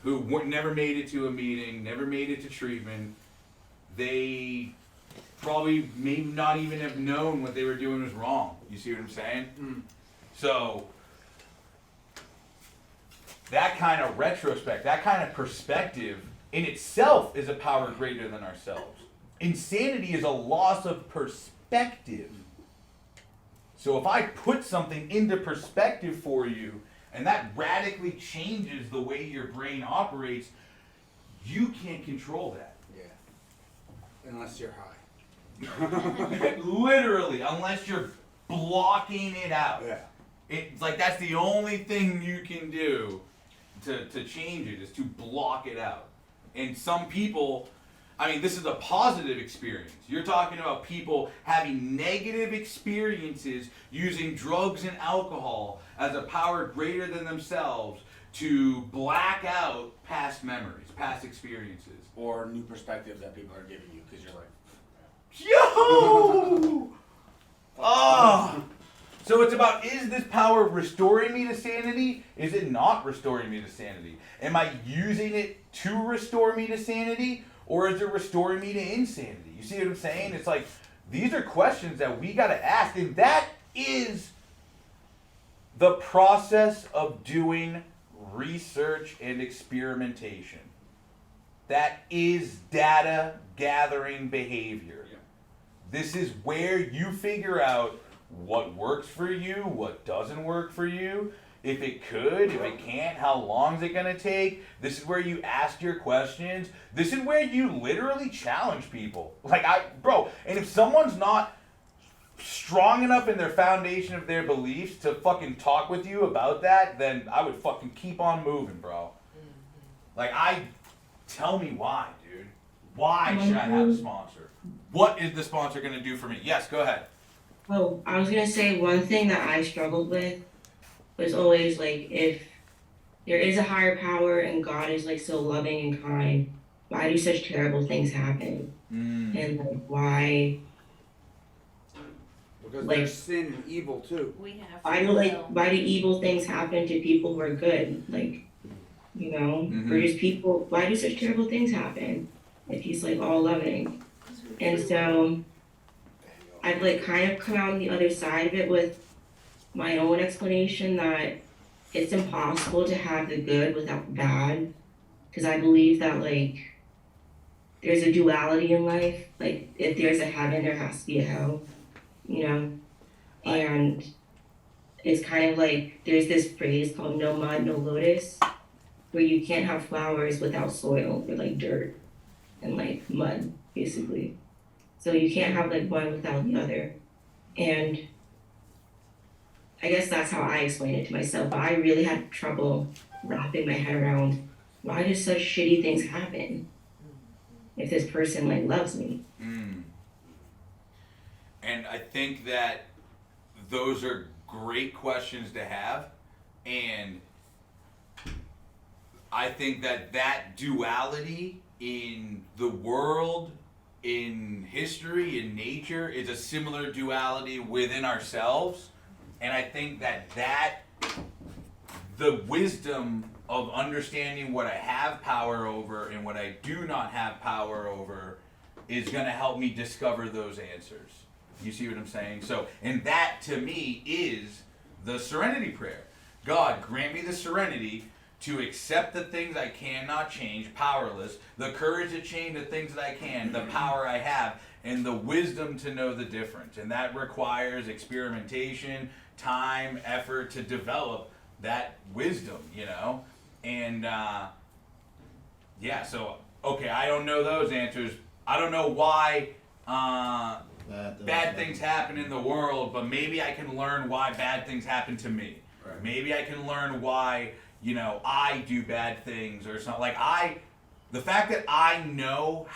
who never made it to a meeting, never made it to treatment. They probably may not even have known what they were doing was wrong. You see what I'm saying? So that kind of retrospect, that kind of perspective in itself is a power greater than ourselves. Insanity is a loss of perspective. So if I put something into perspective for you, and that radically changes the way your brain operates, you can't control that. Yeah. Unless you're high. Literally, unless you're blocking it out. Yeah. It's like that's the only thing you can do to change it, is to block it out. And some people, I mean, this is a positive experience. You're talking about people having negative experiences using drugs and alcohol as a power greater than themselves to black out past memories, past experiences. Or new perspectives that people are giving you, because you're like, yo! Oh! So it's about, is this power restoring me to sanity? Is it not restoring me to sanity? Am I using it to restore me to sanity? Or is it restoring me to insanity? You see what I'm saying? It's like, these are questions that we got to ask. And that is the process of doing research and experimentation. That is data gathering behavior. Yeah. This is where you figure out what works for you, what doesn't work for you. if it could, if it can't, how long is it gonna take? This is where you ask your questions. This is where you literally challenge people. Like and if someone's not strong enough in their foundation of their beliefs to fucking talk with you about that, then I would fucking keep on moving, bro. Like, tell me why, dude. Why should I have a sponsor? What is the sponsor gonna do for me? Yes, go ahead. Oh, I was gonna say one thing that I struggled with was always like, if there is a higher power and God is like so loving and kind, why do such terrible things happen? And like, why? Because Like- there's sin and evil too. We have Why do evil things happen to people who are good? Like, you know, or just people, why do such terrible things happen if he's like all loving? And so I've like kind of come out on the other side of it with my own explanation that it's impossible to have the good without the bad, because I believe that like there's a duality in life. Like if there's a heaven, there has to be a hell, you know? And it's kind of like there's this phrase called no mud, no lotus, where you can't have flowers without soil or like dirt and like mud, basically. So you can't have like one without the other. And I guess that's how I explain it to myself. But I really had trouble wrapping my head around, why do such shitty things happen if this person like loves me? And I think that those are great questions to have, and I think that duality in the world, in history, in nature, is a similar duality within ourselves. And I think that the wisdom of understanding what I have power over and what I do not have power over is going to help me discover those answers. You see what I'm saying? So, and that to me is the serenity prayer. God, grant me the serenity to accept the things I cannot change, powerless, the courage to change the things that I can, the power I have, and the wisdom to know the difference. And that requires experimentation, time, effort to develop that wisdom, you know? And so, okay, I don't know those answers. I don't know why bad things happen in the world, but maybe I can learn why bad things happen to me. Right. Maybe I can learn why, you know, I do bad things or something. Like the fact that I know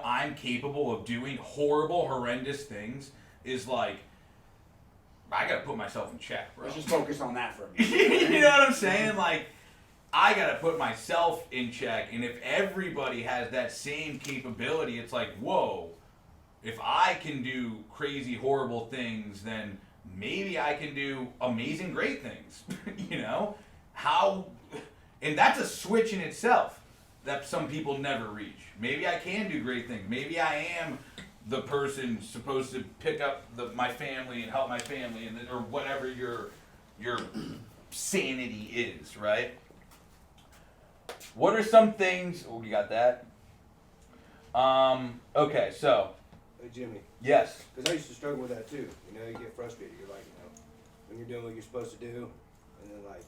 I'm capable of doing horrible, horrendous things is like, I gotta put myself in check, bro. Let's just focus on that for a minute. You know what I'm saying? Like, I gotta put myself in check, and if everybody has that same capability, it's like, whoa, if I can do crazy, horrible things, then maybe I can do amazing, great things. You know? And that's a switch in itself that some people never reach. Maybe I can do great things. Maybe I am the person supposed to pick up my family and help my family, or whatever your sanity is, right? What are some things? Oh, you got that? Okay, so. Hey Jimmy, Yes. because I used to struggle with that too. You know, you get frustrated. You're like, you know, when you're doing what you're supposed to do, and then like,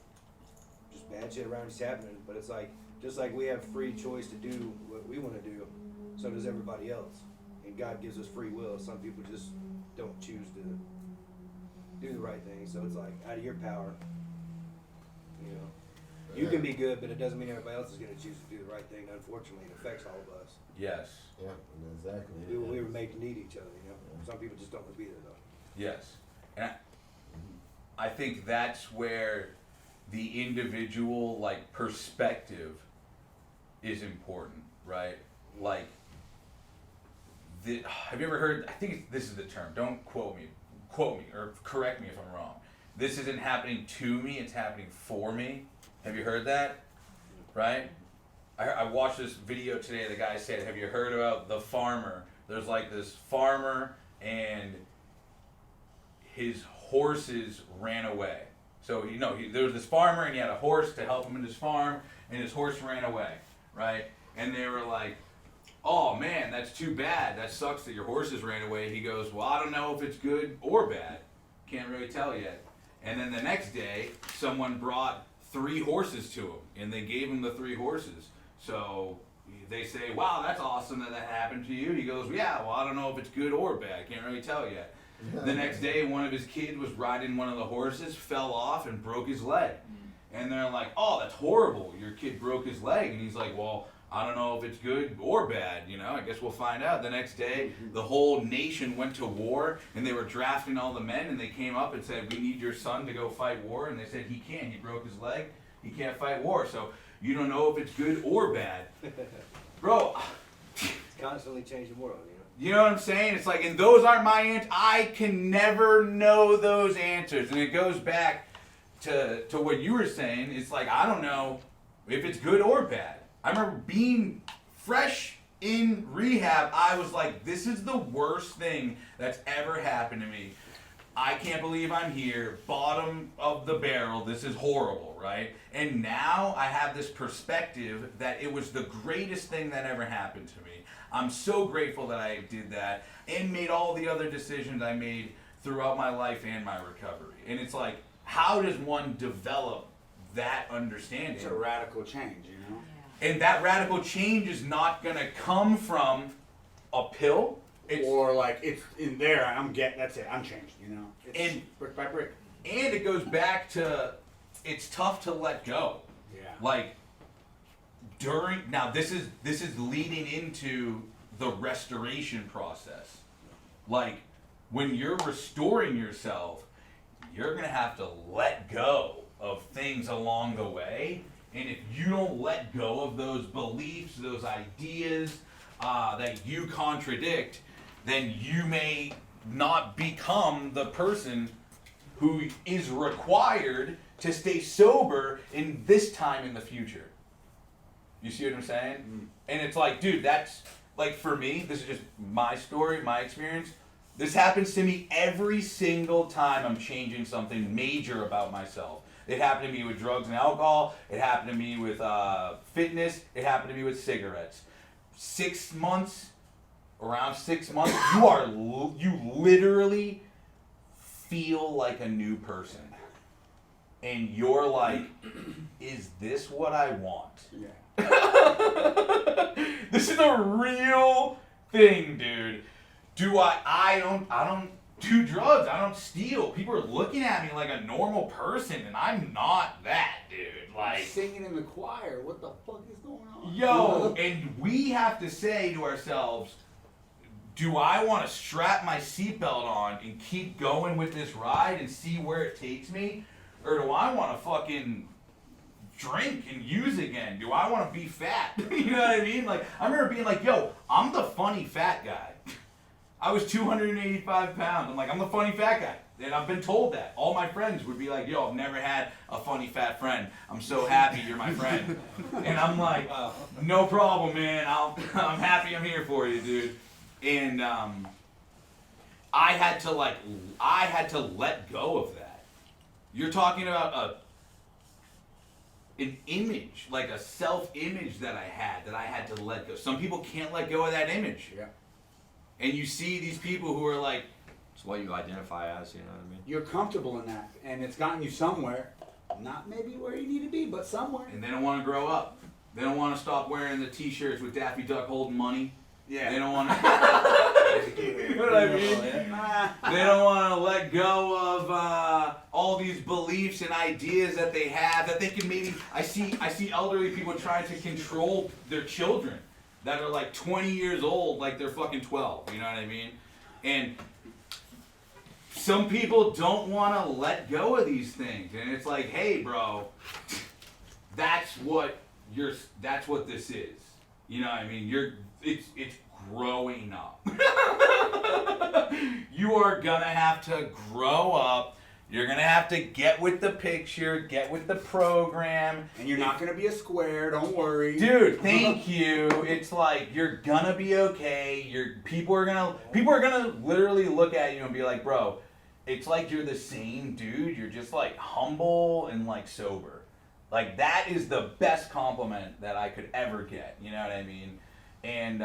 just bad shit around you's happening. But it's like, just like we have free choice to do what we want to do, so does everybody else. And God gives us free will. Some people just don't choose to do the right thing. So it's like, out of your power, you know. You can be good, but it doesn't mean everybody else is going to choose to do the right thing. Unfortunately, it affects all of us. Yes. Yeah, exactly. We were made to need each other, you know. Some people just don't want to be there though. Yes. And I think that's where the individual, like, perspective is important, right? Like, have you ever heard, I think this is the term, don't quote me, or correct me if I'm wrong. This isn't happening to me, it's happening for me. Have you heard that? Right? I watched this video today, the guy said, have you heard about the farmer? There's like this farmer and his horses ran away. So, you know, there was this farmer and he had a horse to help him in his farm, and his horse ran away, right? And they were like, oh man, that's too bad. That sucks that your horses ran away. He goes, well, I don't know if it's good or bad. Can't really tell yet. And then the next day, someone brought 3 horses to him, and they gave him the 3 horses. So they say, wow, that's awesome that happened to you. He goes, yeah, well, I don't know if it's good or bad. I can't really tell yet. The next day, one of his kids was riding one of the horses, fell off, and broke his leg. And they're like, oh, that's horrible. Your kid broke his leg. And he's like, well, I don't know if it's good or bad. You know, I guess we'll find out. The next day, the whole nation went to war, and they were drafting all the men, and they came up and said, we need your son to go fight war. And they said, he can't. He broke his leg. He can't fight war. So you don't know if it's good or bad. Bro. It's constantly changing the world, you know? You know what I'm saying? It's like, and those aren't my answers. I can never know those answers. And it goes back to what you were saying. It's like, I don't know if it's good or bad. I remember being fresh in rehab. I was like, this is the worst thing that's ever happened to me. I can't believe I'm here. Bottom of the barrel. This is horrible, right? And now I have this perspective that it was the greatest thing that ever happened to me. I'm so grateful that I did that and made all the other decisions I made throughout my life and my recovery. And it's like, how does one develop that understanding? It's a radical change, you know? And that radical change is not going to come from a pill. Or like, it's in there, that's it, I'm changed, you know? It's And- brick by brick. And it goes back to, it's tough to let go. Yeah. Like, now this is leading into the restoration process. Like, when you're restoring yourself, you're gonna have to let go of things along the way. And if you don't let go of those beliefs, those ideas that you contradict, then you may not become the person who is required to stay sober in this time in the future. You see what I'm saying? And it's like, dude, that's like, for me, this is just my story, my experience. This happens to me every single time I'm changing something major about myself. It happened to me with drugs and alcohol. It happened to me with fitness. It happened to me with cigarettes. 6 months, around 6 months, you literally feel like a new person. And you're like, is this what I want? Yeah. This is a real thing, dude. I don't do drugs. I don't steal. People are looking at me like a normal person, and I'm not that, dude. Like, singing in the choir, what the fuck is going on? yo, and we have to say to ourselves, do I want to strap my seatbelt on and keep going with this ride and see where it takes me? Or do I want to fucking drink and use again? Do I want to be fat? You know what I mean? Like, I remember being like, yo, I'm the funny fat guy. I was 285 pounds. I'm like, I'm the funny fat guy. And I've been told that. All my friends would be like, yo, I've never had a funny fat friend. I'm so happy you're my friend. And I'm like, no problem, man. I'm happy I'm here for you, dude. And I had to let go of that. You're talking about an image, like a self-image that I had to let go. Some people can't let go of that image. Yeah. And you see these people who are like, It's what you identify as, you know what I mean? You're comfortable in that, and it's gotten you somewhere. Not maybe where you need to be, but somewhere. and they don't want to grow up. They don't want to stop wearing the t-shirts with Daffy Duck holding money. Yeah. They don't want to. You know what I mean? They don't want to let go of all these beliefs and ideas that they have that they can maybe. I see elderly people trying to control their children that are like 20 years old, like they're fucking 12. You know what I mean? And some people don't want to let go of these things, and it's like, hey, bro, that's what this is. You know what I mean? It's growing up. You are gonna have to grow up. You're gonna have to get with the picture, get with the program. And you're not gonna be a square, don't worry. Dude, thank you. It's like, you're gonna be okay. People are gonna literally look at you and be like, bro, it's like you're the same dude. You're just like humble and like sober. Like, that is the best compliment that I could ever get. You know what I mean? And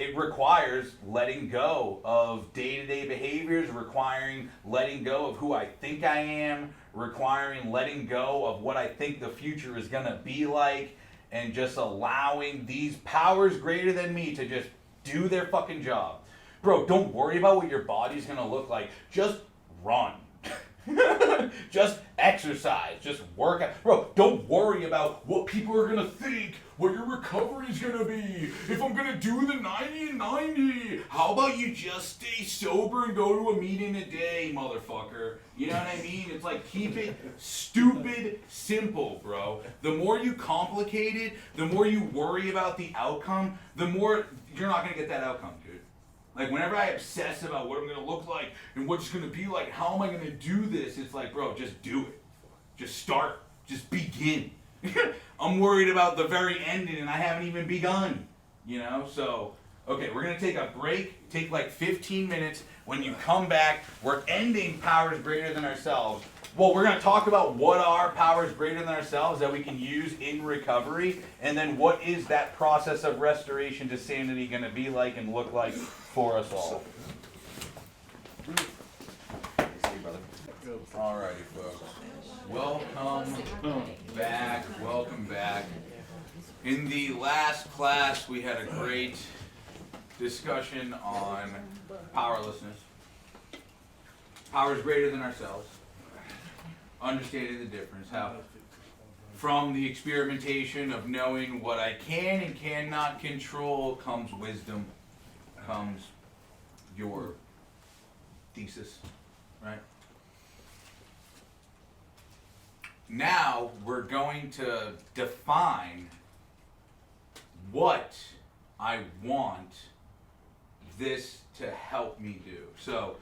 it requires letting go of day-to-day behaviors, requiring letting go of who I think I am, requiring letting go of what I think the future is gonna be like, and just allowing these powers greater than me to just do their fucking job. Bro, don't worry about what your body's gonna look like. Just run. Just exercise. Just work out. Bro, don't worry about what people are gonna think, what your recovery's gonna be, if I'm gonna do the 90 and 90. How about you just stay sober and go to a meeting a day, motherfucker? You know what I mean? It's like, keep it stupid simple, bro. The more you complicate it, the more you worry about the outcome, the more you're not gonna get that outcome, dude. Like, whenever I obsess about what I'm gonna look like and what it's gonna be like, how am I gonna do this? It's like, bro, just do it. Just start. Just begin. I'm worried about the very ending and I haven't even begun. You know? So, okay, we're gonna take a break. Take like 15 minutes. When you come back, we're ending powers greater than ourselves. Well, we're gonna talk about what are powers greater than ourselves that we can use in recovery, and then what is that process of restoration to sanity gonna be like and look like for us all. Alrighty, folks. Welcome back. In the last class, we had a great discussion on powerlessness. Powers greater than ourselves. Understanding the difference. How from the experimentation of knowing what I can and cannot control comes wisdom, comes your thesis, right? Now we're going to define what I want this to help me do. So,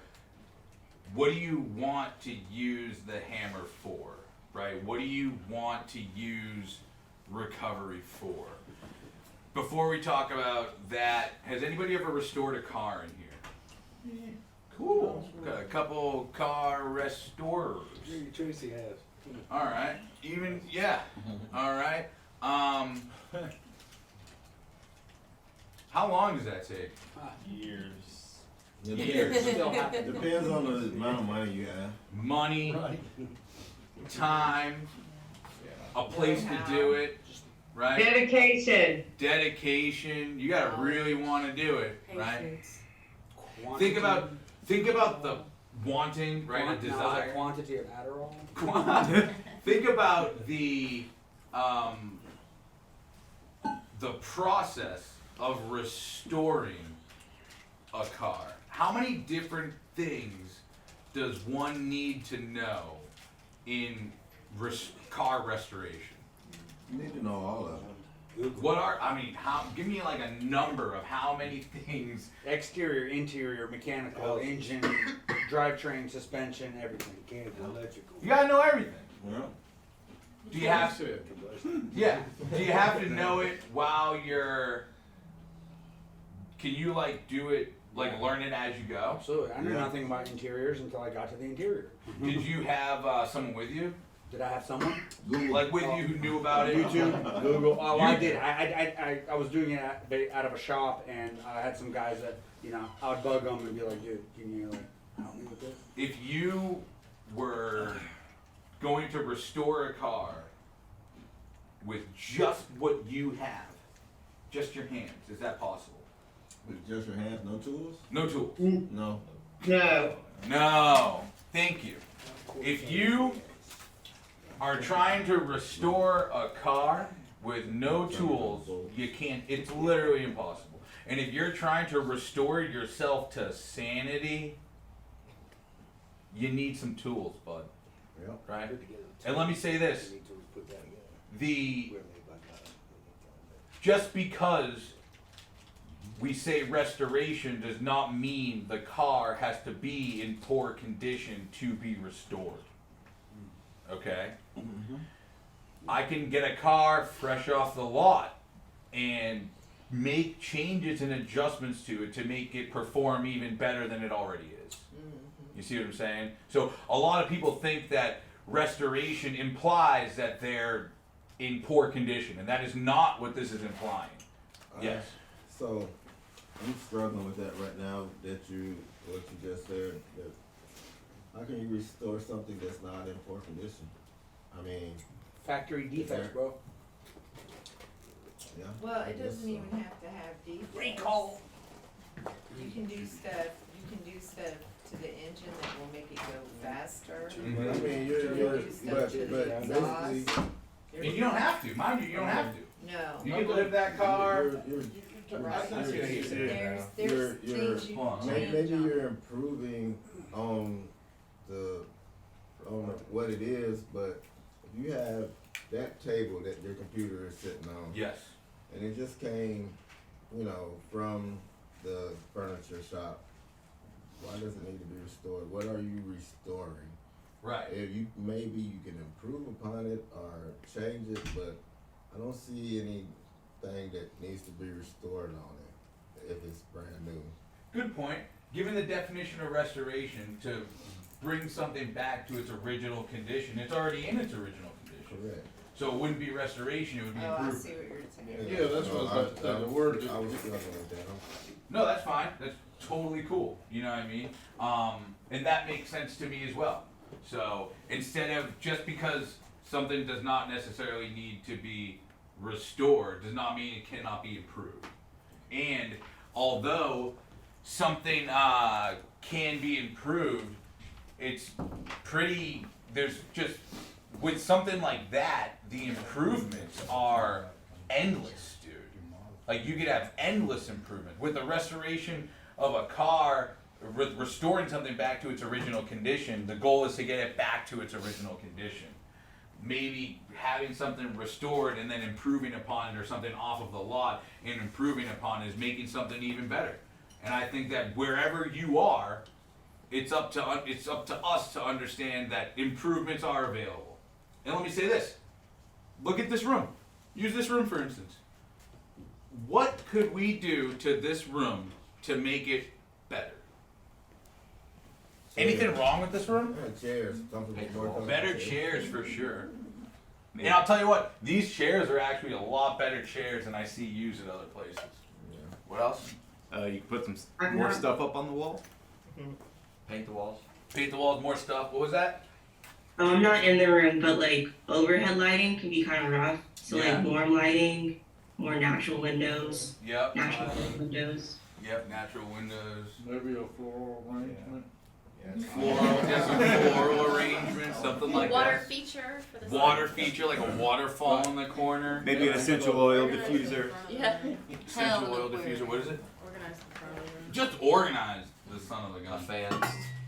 what do you want to use the hammer for, right? What do you want to use recovery for? Before we talk about that, has anybody ever restored a car in here? Yeah. Cool. Got a couple car restorers. Tracy has. All right. Even, yeah. All right. How long does that take? Years. Depends on the amount of money you have. Money, time, a place to do it, right? Dedication. Dedication. You gotta really want to do it, right? Patience. Think about the wanting, right? A desire. Quantity of Adderall. Think about the process of restoring a car. How many different things does one need to know in car restoration? You need to know all of them. Give me like a number of how many things. Exterior, interior, mechanical, engine, drivetrain, suspension, everything. Mechanical, electrical. You gotta know everything. Yeah. Do you have to? Yeah. Do you have to know it while you're? Can you like do it, like learn it as you go? Absolutely. I knew Yeah. nothing about interiors until I got to the interior. Did you have someone with you? Did I have someone? Like with you who knew about it? YouTube, Google. Oh, I did. I was doing it out of a shop, and I had some guys that, I would bug them and be like, dude, can you help me with this? If you were going to restore a car with just what you have, just your hands, is that possible? With just your hands, no tools? No tools. No. No. No. Thank you. If you are trying to restore a car with no tools, you can't. It's literally impossible. And if you're trying to restore yourself to sanity, you need some tools, bud. Yep. Right? And let me say this. Just because we say restoration does not mean the car has to be in poor condition to be restored. Okay? I can get a car fresh off the lot and make changes and adjustments to it to make it perform even better than it already is. You see what I'm saying? So a lot of people think that restoration implies that they're in poor condition, and that is not what this is implying. Yes. So, I'm struggling with that right now, what you just said, that how can you restore something that's not in poor condition? I mean, Factory defects, bro. yeah. Well, I it guess doesn't so. even have to have defects. Recall. You can do stuff to the engine that will make it go faster. I mean, You can do stuff to the exhaust. basically, And you don't have to, mind you don't have to. No. You can live that car. Right. I see what you're saying. There's you're- things you Hold on. can maybe change on. you're improving on what it is, but if you have that table that your computer is sitting on, Yes. and it just came, from the furniture shop, why does it need to be restored? What are you restoring? Right. If maybe you can improve upon it or change it, but I don't see anything that needs to be restored on it if it's brand new. Good point. Given the definition of restoration, to bring something back to its original condition, it's already in its original condition. Correct. So it wouldn't be restoration, it would be Oh, I improvement. see what you're saying. Yeah, that's what I was about to say, the word I was struggling with that. No, that's fine. That's totally cool. You know what I mean? And that makes sense to me as well. So instead of just because something does not necessarily need to be restored, does not mean it cannot be improved. And although something can be improved, it's pretty, there's just, with something like that, the improvements are endless, dude. Like, you could have endless improvement. With the restoration of a car, restoring something back to its original condition, the goal is to get it back to its original condition. Maybe having something restored and then improving upon it, or something off of the lot and improving upon it, is making something even better. And I think that wherever you are, it's up to us to understand that improvements are available. And let me say this. Look at this room. Use this room for instance. What could we do to this room to make it better? Anything wrong with this room? Chairs, something more comfortable. Better chairs for sure. And I'll tell you what, these chairs are actually a lot better chairs than I see used at other places. Yeah. What else? You can put some more stuff up on the wall. Paint the walls. Paint the walls, more stuff. What was that? I'm not in the room, but like overhead lighting can be kind of rough. So Yeah. like warm lighting, more natural windows, Yep. natural windows. Yep, natural windows. Maybe a floral arrangement. Floral arrangement, something like Water that. feature for the Water feature, like a waterfall in the corner. Maybe an essential oil diffuser. Yeah. Essential oil diffuser. What is it? Organize the front of the room. Just organize the son of a A gun. fan.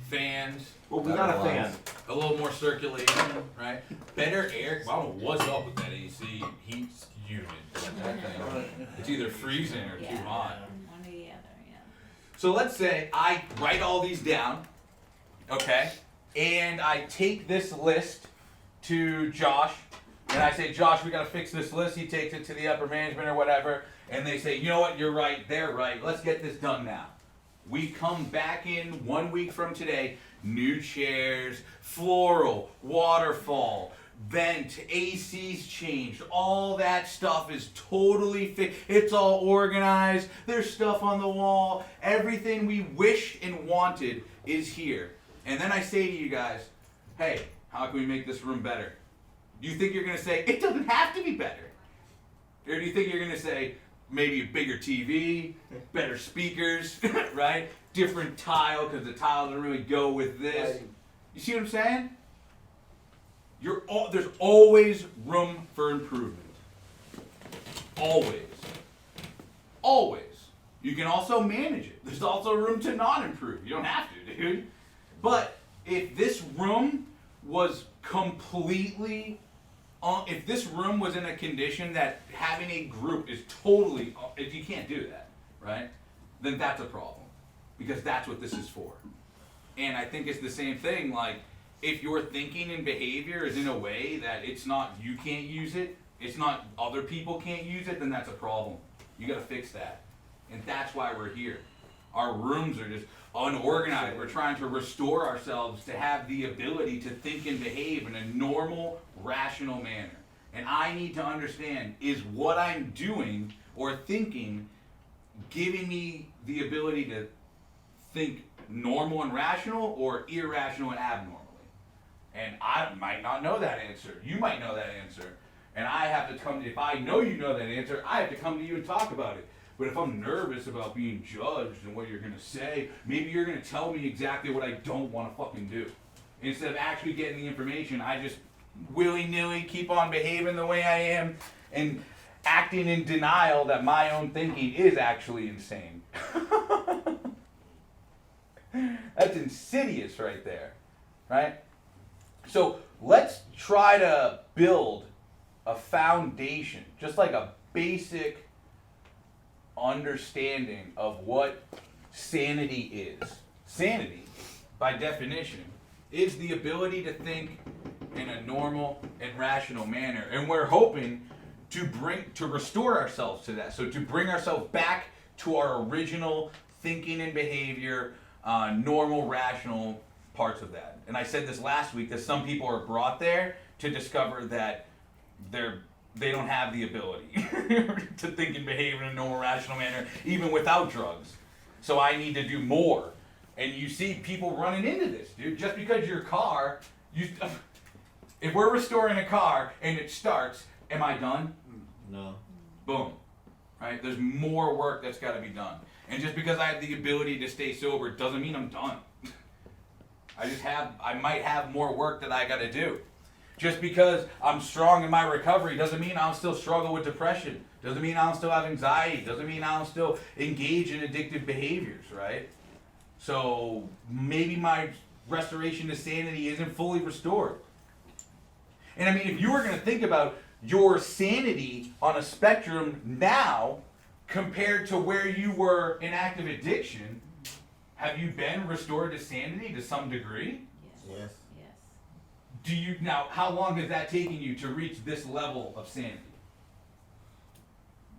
Fans, Well, we got a fan. a little more circulation, right? Better air. I don't know what's up with that AC heat unit. That thing. It's either freezing or too Yeah. hot. One or the other, yeah. So let's say I write all these down, okay? And I take this list to Josh, and I say, Josh, we gotta fix this list. He takes it to the upper management or whatever, and they say, you know what, you're right, they're right, let's get this done now. We come back in 1 week from today, new chairs, floral, waterfall, vent, AC's changed, all that stuff is totally fixed. It's all organized, there's stuff on the wall, everything we wish and wanted is here. And then I say to you guys, hey, how can we make this room better? Do you think you're gonna say, it doesn't have to be better? Or do you think you're gonna say, maybe a bigger TV, better speakers, right? Different tile, because the tile doesn't really go with this. You see what I'm saying? There's always room for improvement. Always. Always. You can also manage it. There's also room to not improve. You don't have to, dude. But if this room was completely if this room was in a condition that having a group is totally, if you can't do that, right, then that's a problem. Because that's what this is for. And I think it's the same thing, like, if your thinking and behavior is in a way that it's not, you can't use it, it's not other people can't use it, then that's a problem. You gotta fix that. And that's why we're here. Our rooms are just unorganized. We're trying to restore ourselves to have the ability to think and behave in a normal, rational manner. And I need to understand, is what I'm doing or thinking giving me the ability to think normal and rational or irrational and abnormally. And I might not know that answer. You might know that answer. And I have to come to, if I know you know that answer, I have to come to you and talk about it. But if I'm nervous about being judged and what you're going to say, maybe you're going to tell me exactly what I don't want to fucking do. Instead of actually getting the information, I just willy-nilly keep on behaving the way I am and acting in denial that my own thinking is actually insane. That's insidious right there, right? So let's try to build a foundation, just like a basic understanding of what sanity is. Sanity, by definition, is the ability to think in a normal and rational manner. And we're hoping to restore ourselves to that. So to bring ourselves back to our original thinking and behavior, normal, rational parts of that. And I said this last week, that some people are brought there to discover that they don't have the ability to think and behave in a normal, rational manner, even without drugs. So I need to do more. And you see people running into this, dude. Just because your car, if we're restoring a car and it starts, am I done? No. Boom. Right? There's more work that's got to be done. And just because I have the ability to stay sober doesn't mean I'm done. I might have more work that I got to do. Just because I'm strong in my recovery doesn't mean I'll still struggle with depression. Doesn't mean I'll still have anxiety. Doesn't mean I'll still engage in addictive behaviors, right? So maybe my restoration to sanity isn't fully restored. And I mean, if you were going to think about your sanity on a spectrum now compared to where you were in active addiction, have you been restored to sanity to some degree? Yes. Yes. Now, how long has that taken you to reach this level of sanity?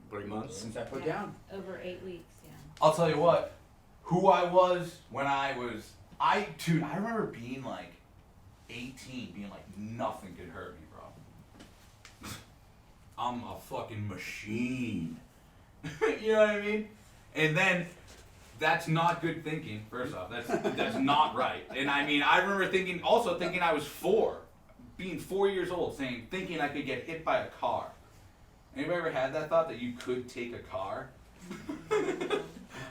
3 months. Since I put Yeah. down. Over 8 weeks, yeah. I'll tell you what, who I was when I remember being like 18, being like, nothing could hurt me, bro. I'm a fucking machine. You know what I mean? And then, that's not good thinking, first off. That's not right. And I mean, I remember thinking I was 4, being 4 years old, thinking I could get hit by a car. Anybody ever had that thought that you could take a car?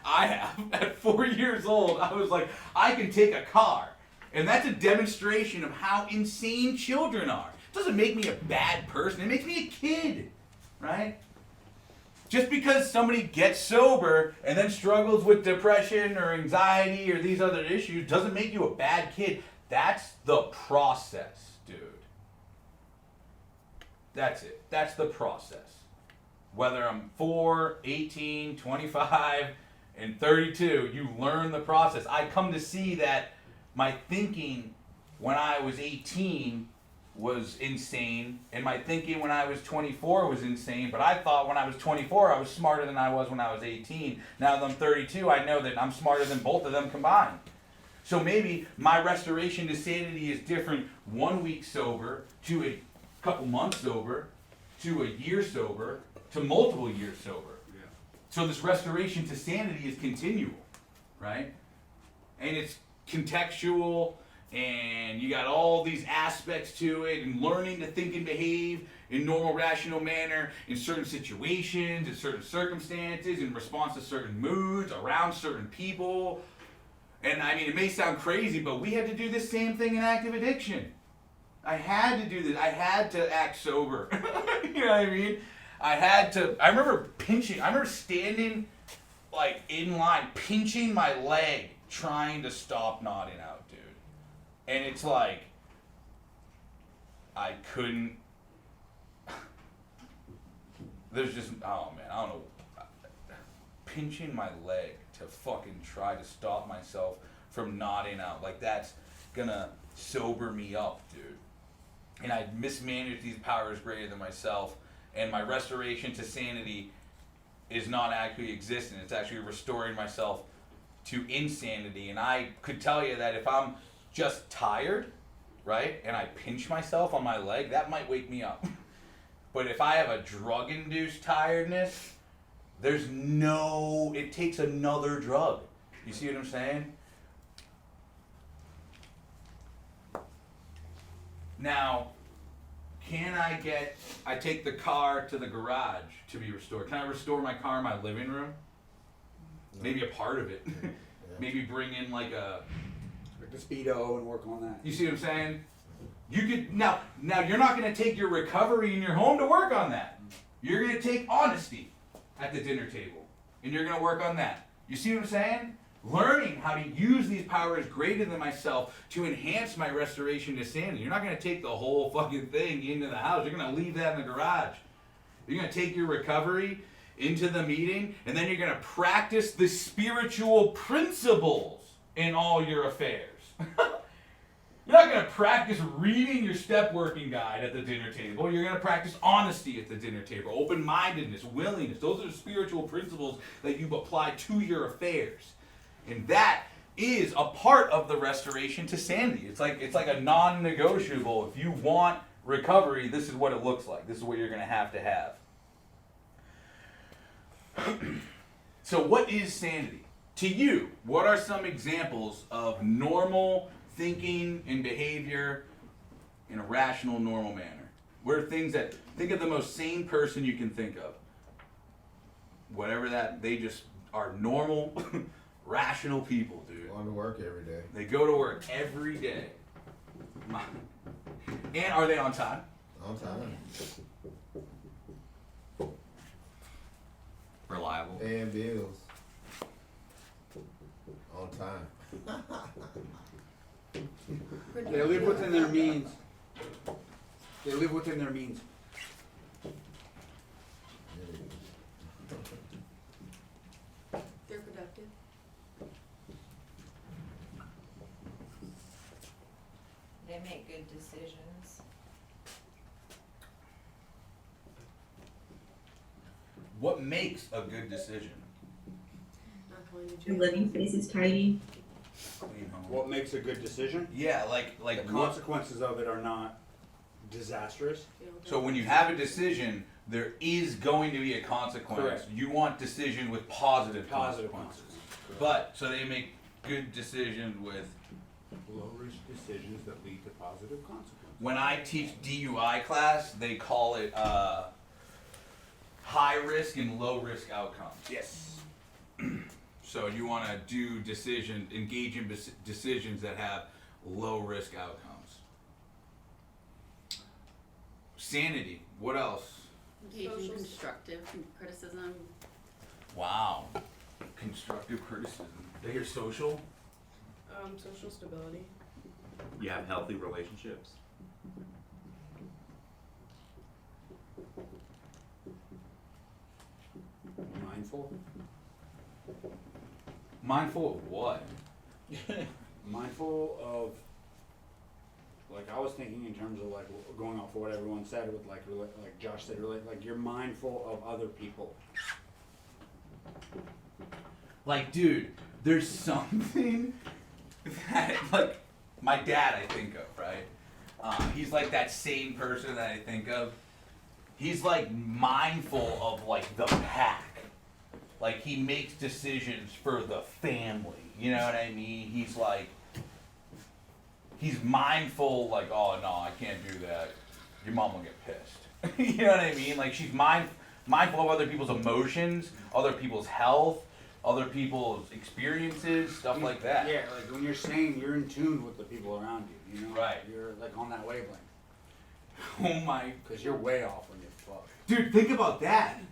I have. At 4 years old, I was like, I can take a car. And that's a demonstration of how insane children are. It doesn't make me a bad person. It makes me a kid, right? Just because somebody gets sober and then struggles with depression or anxiety or these other issues doesn't make you a bad kid. That's the process, dude. That's it. That's the process. Whether I'm 4, 18, 25, and 32, you learn the process. I come to see that my thinking when I was 18 was insane, and my thinking when I was 24 was insane, but I thought when I was 24 I was smarter than I was when I was 18. Now that I'm 32, I know that I'm smarter than both of them combined. So maybe my restoration to sanity is different 1 week sober, to a couple months sober, to a year sober, to multiple years sober. Yeah. So this restoration to sanity is continual, right? And it's contextual, and you got all these aspects to it, and learning to think and behave in normal, rational manner in certain situations, in certain circumstances, in response to certain moods, around certain people. And I mean, it may sound crazy, but we had to do the same thing in active addiction. I had to do this. I had to act sober. You know what I mean? I remember standing like in line, pinching my leg, trying to stop nodding out, dude. And it's like, I couldn't, there's just, oh man, I don't know, pinching my leg to fucking try to stop myself from nodding out, like that's gonna sober me up, dude. And I mismanaged these powers greater than myself, and my restoration to sanity is not actually existent, it's actually restoring myself to insanity. And I could tell you that if I'm just tired, right, and I pinch myself on my leg, that might wake me up. But if I have a drug-induced tiredness, it takes another drug. You see what I'm saying? Now, I take the car to the garage to be restored. Can I restore my car in my living room? Maybe a part of it. Maybe bring in like the Speedo and work on that. You see what I'm saying? You could, now you're not gonna take your recovery in your home to work on that. You're gonna take honesty at the dinner table. And you're gonna work on that. You see what I'm saying? Learning how to use these powers greater than myself to enhance my restoration to sanity. You're not going to take the whole fucking thing into the house. You're going to leave that in the garage. You're going to take your recovery into the meeting, and then you're going to practice the spiritual principles in all your affairs. You're not going to practice reading your step working guide at the dinner table. You're going to practice honesty at the dinner table, open-mindedness, willingness. Those are the spiritual principles that you apply to your affairs. And that is a part of the restoration to sanity. It's like a non-negotiable. If you want recovery, this is what it looks like. This is what you're going to have. So what is sanity? To you, what are some examples of normal thinking and behavior in a rational, normal manner? What are things that, think of the most sane person you can think of. Whatever that, they just are normal, rational people, dude. Going to work every day. They go to work every day. And are they on time? On time. Reliable. Paying bills. On time. They live within their means. They live within their means. They're productive. They make good decisions. What makes a good decision? Not going to Your jail. living space is tidy. Clean home. What makes a good decision? Yeah, like The what? consequences of it are not disastrous. So when you have a decision, there is going to be a consequence. Correct. You want decision with positive Positive consequences. But so they make good decisions with. Low risk decisions that lead to positive consequences. When I teach DUI class, they call it high risk and low risk outcomes. Yes. So you want to do engage in decisions that have low risk outcomes. Sanity. What else? Engaging constructive criticism. Wow. Constructive criticism. They hear social. Social stability. You have healthy relationships. Mindful. Mindful of what? Mindful of, like I was thinking in terms of like going off of what everyone said with like Josh said earlier, like you're mindful of other people. Like, dude, there's something that, like, my dad I think of, right? He's like that same person that I think of. He's like mindful of like the pack. Like he makes decisions for the family. You know what I mean? He's like, he's mindful like, oh no, I can't do that. Your mom will get pissed. You know what I mean? Like she's mindful of other people's emotions, other people's health, other people's experiences, stuff like that. Yeah, like when you're saying you're in tune with the people around you, you know? Right. You're like on that wavelength. Oh my. Because you're way off when you're fucked. Dude, think about that.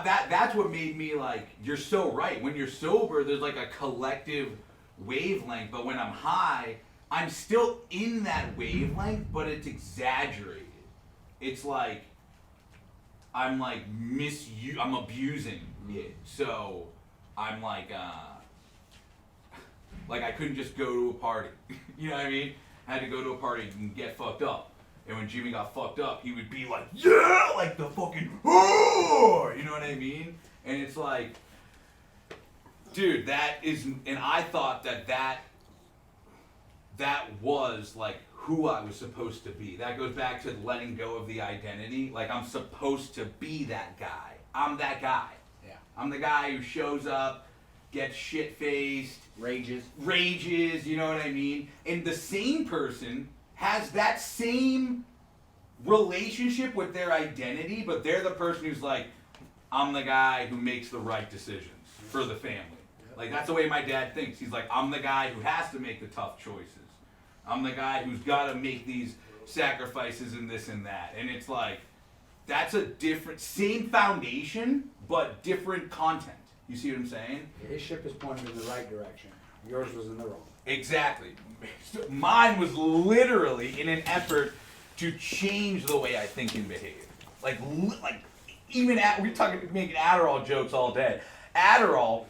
That's what made me like, you're so right. When you're sober, there's like a collective wavelength, but when I'm high, I'm still in that wavelength, but it's exaggerated. It's like, I'm like I'm abusing it. So I'm like I couldn't just go to a party. You know what I mean? I had to go to a party and get fucked up. And when Jimmy got fucked up, he would be like, yeah, like the fucking, oh, you know what I mean? And it's like, dude, that is, and I thought that was like who I was supposed to be. That goes back to letting go of the identity. Like I'm supposed to be that guy. I'm that guy. Yeah. I'm the guy who shows up, gets shit-faced, Rages. you know what I mean? And the sane person has that same relationship with their identity, but they're the person who's like, I'm the guy who makes the right decisions for the family. Like, that's the way my dad thinks. He's like, I'm the guy who has to make the tough choices. I'm the guy who's got to make these sacrifices and this and that. And it's like, that's a different, same foundation, but different content. You see what I'm saying? His ship is pointed in the right direction. Yours was in the wrong. Exactly. Mine was literally in an effort to change the way I think and behave. Like even we're talking making Adderall jokes all day. Adderall,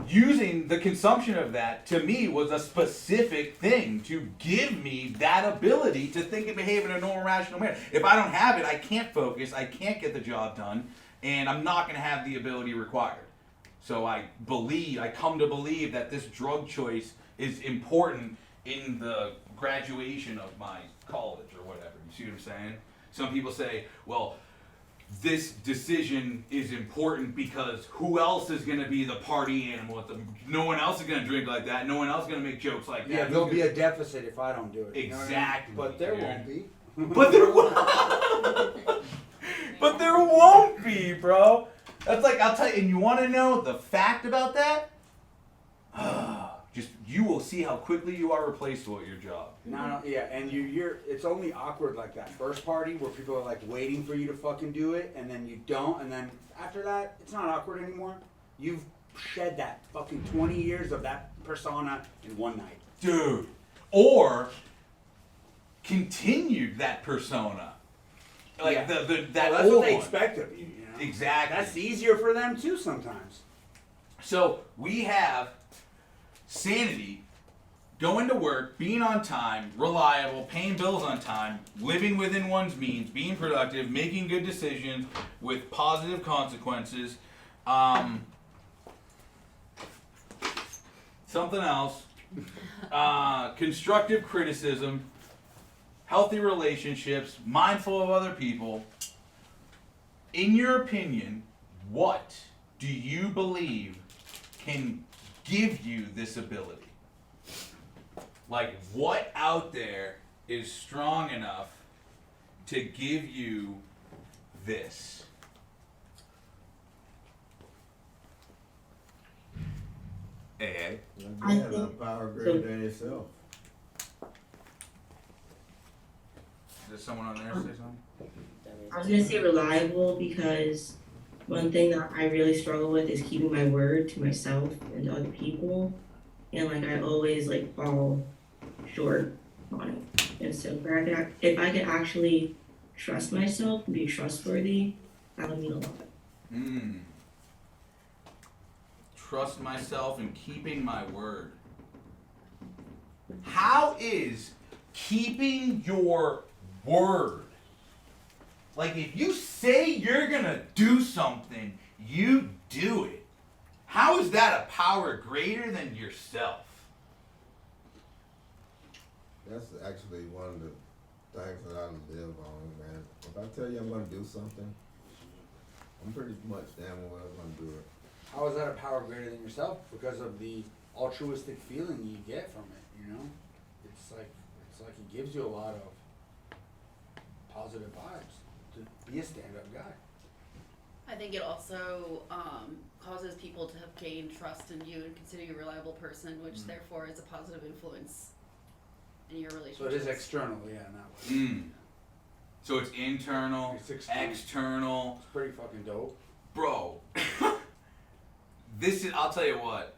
using the consumption of that, to me was a specific thing to give me that ability to think and behave in a normal, rational manner. If I don't have it, I can't focus, I can't get the job done, and I'm not going to have the ability required. So I come to believe that this drug choice is important in the graduation of my college or whatever. You see what I'm saying? Some people say, well, this decision is important because who else is going to be the party animal? No one else is going to drink like that. No one else is going to make jokes like that. Yeah, there'll be a deficit if I don't do it. Exactly. You know what I mean? But there won't be. But there won't. But there won't be, bro. That's like, I'll tell you, and you want to know the fact about that? Just, you will see how quickly you are replaceable at your job. No, yeah, and you're it's only awkward like that first party where people are like waiting for you to fucking do it, and then you don't, and then after that, it's not awkward anymore. You've shed that fucking 20 years of that persona in one night. Dude. Or continued that persona. Like, Yeah. that that's old what they one. expect of you, you know? Exactly. That's easier for them too sometimes. So we have Sanity, going to work, being on time, reliable, paying bills on time, living within one's means, being productive, making good decisions with positive consequences. Something else. Constructive criticism, healthy relationships, mindful of other people. In your opinion, what do you believe can give you this ability? Like, what out there is strong enough to give you this? AA. You have a power greater than yourself. Does someone on there say something? I was gonna say reliable because one thing that I really struggle with is keeping my word to myself and to other people, and like I always like fall short on it. And so if I could actually trust myself and be trustworthy, that would mean a lot. Trust myself and keeping my word. How is keeping your word? Like, if you say you're gonna do something, you do it. How is that a power greater than yourself? That's actually one of the things that I live on, man. If I tell you I'm gonna do something, I'm pretty much damn well gonna do it. How is that a power greater than yourself? Because of the altruistic feeling you get from it, you know? It's like it gives you a lot of positive vibes to be a stand-up guy. I think it also causes people to have gained trust in you and consider you a reliable person, which therefore is a positive influence in your relationship. So it is external, yeah, in that way. So it's internal, It's external. external. It's pretty fucking dope. Bro, this is, I'll tell you what.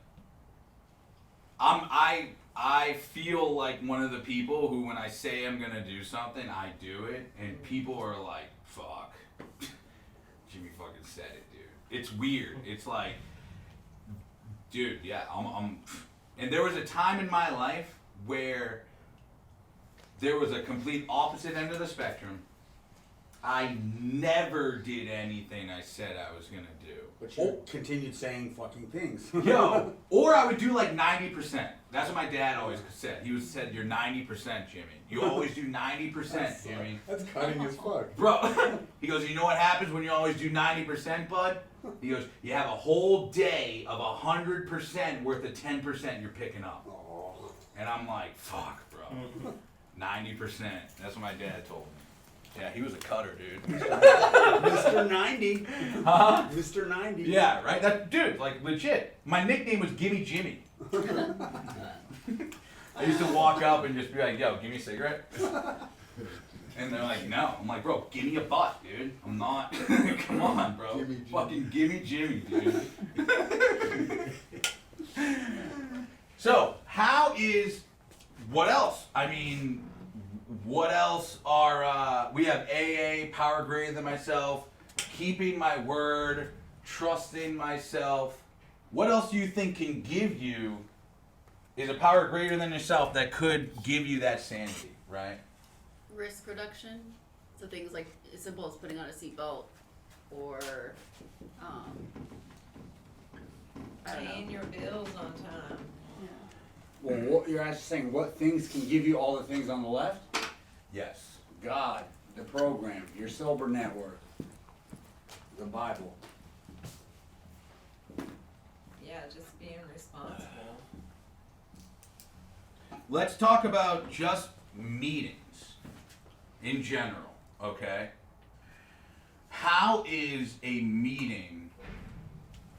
I feel like one of the people who, when I say I'm gonna do something, I do it, and people are like, fuck. Jimmy fucking said it, dude. It's weird. It's like, dude, yeah, I'm and there was a time in my life where there was a complete opposite end of the spectrum, I never did anything I said I was gonna do. But you continued saying fucking things. Yo, or I would do like 90%. That's what my dad always said. He said, "You're 90%, Jimmy. You always do 90%, Jimmy." That's cutting as fuck. Bro, he goes, "You know what happens when you always do 90%, bud?" He goes, "You have a whole day of 100% worth of 10% you're picking up." Oh. And I'm like, "Fuck, bro. 90%." That's what my dad told me. Yeah, he was a cutter, dude. Mr. 90. Huh? Mr. 90. Yeah, right? That dude, like legit. My nickname was Gimme Jimmy. I used to walk up and just be like, "Yo, give me a cigarette." And they're like, "No." I'm like, "Bro, give me a butt, dude. I'm not." Come on, bro. Gimme Jimmy. Fucking gimme Jimmy, dude. So, what else? I mean, what else are, we have AA, power greater than myself, keeping my word, trusting myself. What else do you think can give you, is a power greater than yourself that could give you that sanity, right? Risk reduction. So things like as simple as putting on a seatbelt or I don't know. Paying your bills on time. Yeah. Well, what, you're actually saying what things can give you all the things on the left? Yes. God, the program, your sober network, the Bible. Yeah, just being responsible. Let's talk about just meetings in general, okay? How is a meeting,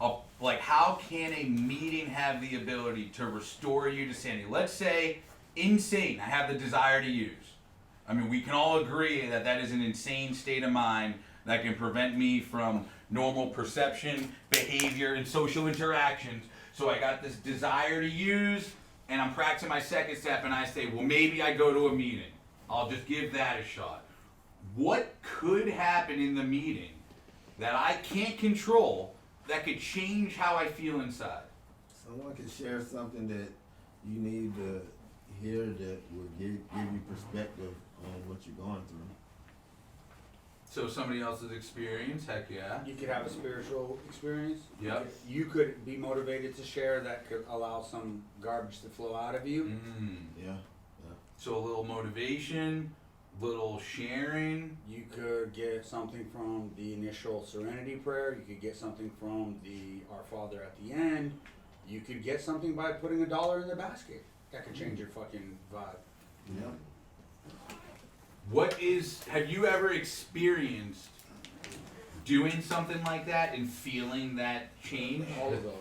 how can a meeting have the ability to restore you to sanity? Let's say, insane, I have the desire to use. I mean, we can all agree that that is an insane state of mind that can prevent me from normal perception, behavior, and social interactions. So I got this desire to use, and I'm practicing my second step, and I say, well, maybe I go to a meeting. I'll just give that a shot. What could happen in the meeting that I can't control that could change how I feel inside? Someone can share something that you need to hear that will give you perspective on what you're going through. So somebody else's experience, heck yeah. You could have a spiritual experience. Yep. You could be motivated to share that could allow some garbage to flow out of you. Yeah. So a little motivation, little sharing. You could get something from the initial serenity prayer. You could get something from the Our Father at the end. You could get something by putting $1 in the basket. That could change your fucking vibe. Yeah. Have you ever experienced doing something like that and feeling that change? All of those.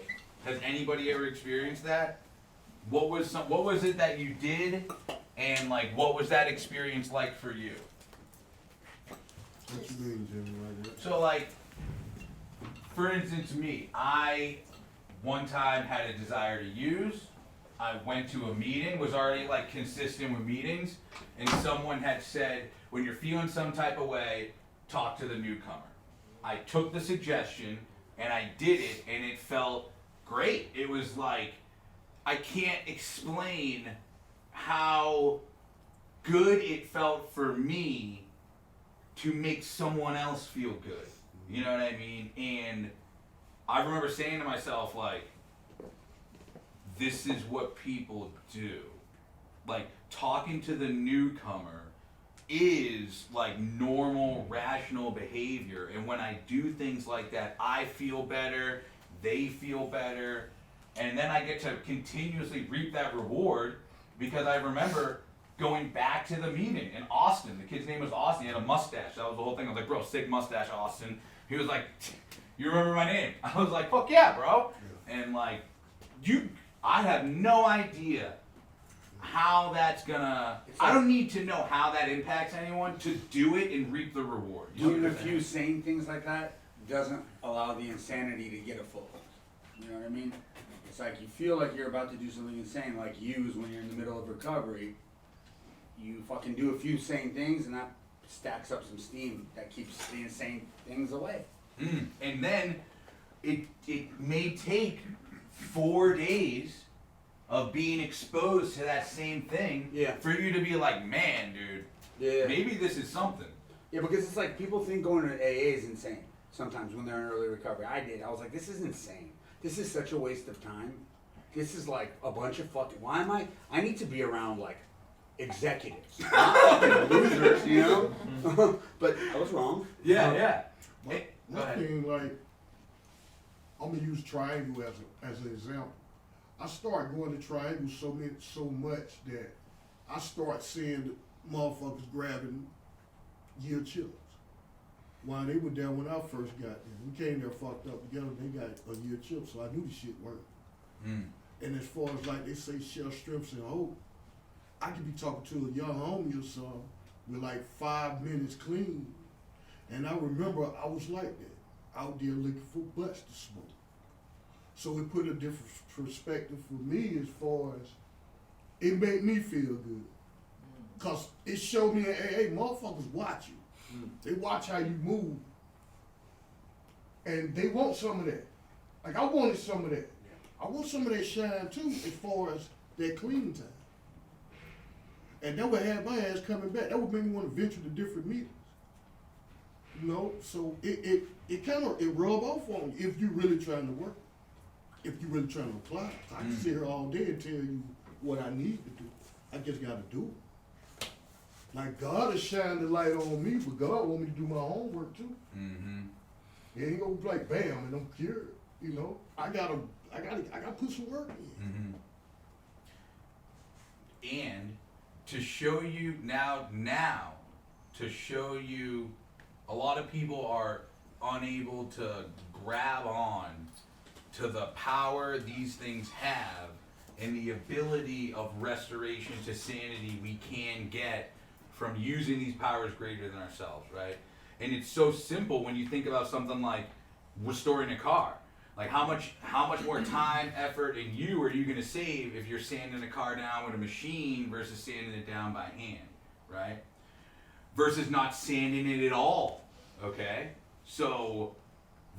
Has anybody ever experienced that? What was it that you did, and what was that experience like for you? What you mean, Jimmy, right there? So for instance, me, I one time had a desire to use. I went to a meeting, was already consistent with meetings, and someone had said, when you're feeling some type of way, talk to the newcomer. I took the suggestion and I did it, and it felt great. It was I can't explain how good it felt for me to make someone else feel good. You know what I mean? And I remember saying to myself, this is what people do. Talking to the newcomer is normal, rational behavior. And when I do things like that, I feel better, they feel better, and then I get to continuously reap that reward, because I remember going back to the meeting in Austin. The kid's name was Austin. He had a mustache. That was the whole thing. I was like, "Bro, sick mustache, Austin." He was like, "You remember my name?" I was like, "Fuck yeah, bro." Yeah. And I have no idea how that's gonna. I don't need to know how that impacts anyone to do it and reap the reward. Even if you saying things like that doesn't allow the insanity to get a foothold. You know what I mean? It's you feel like you're about to do something insane, like use when you're in the middle of recovery. You fucking do a few sane things, and that stacks up some steam that keeps the insane things away. And then it may take 4 days of being exposed to that same thing for you to be like, man, dude, maybe this is something. Yeah, because it's like people think going to AA is insane sometimes when they're in early recovery. I did. I was like, this is insane. This is such a waste of time. This is like a bunch of fucking. Why am I need to be around like executives, not fucking losers, you know? But I was wrong. Yeah. My thing, like, I'm gonna use Triangle as an example. I start going to Triangle so much that I start seeing the motherfuckers grabbing year chills. While they were there when I first got there. We came there fucked up together, they got a year chip, so I knew the shit worked. And as far as like they say share strips and hope, I could be talking to a young homie or something with like 5 minutes clean. And I remember I was like that, out there looking for butts to smoke. So it put a different perspective for me as far as it made me feel good. Cause it showed me, hey, motherfuckers watch you. They watch how you move. And they want some of that. Like I wanted some of that. I want some of that shine too as far as that clean time. And that would have my ass coming back. That would make me want to venture to different meetings. You know, so it kind of rub off on you if you're really trying to work. If you're really trying to apply. I can sit here all day and tell you what I need to do. I just gotta do it. Like God has shined the light on me, but God want me to do my homework too. It ain't gonna be like bam and I'm cured. You know, I gotta put some work in. And to show you now to show you a lot of people are unable to grab on to the power these things have and the ability of restoration to sanity we can get from using these powers greater than ourselves, right? And it's so simple when you think about something like restoring a car. Like how much more time, effort, and you are you gonna save if you're sanding a car down with a machine versus sanding it down by hand, right? Versus not sanding it at all, okay? So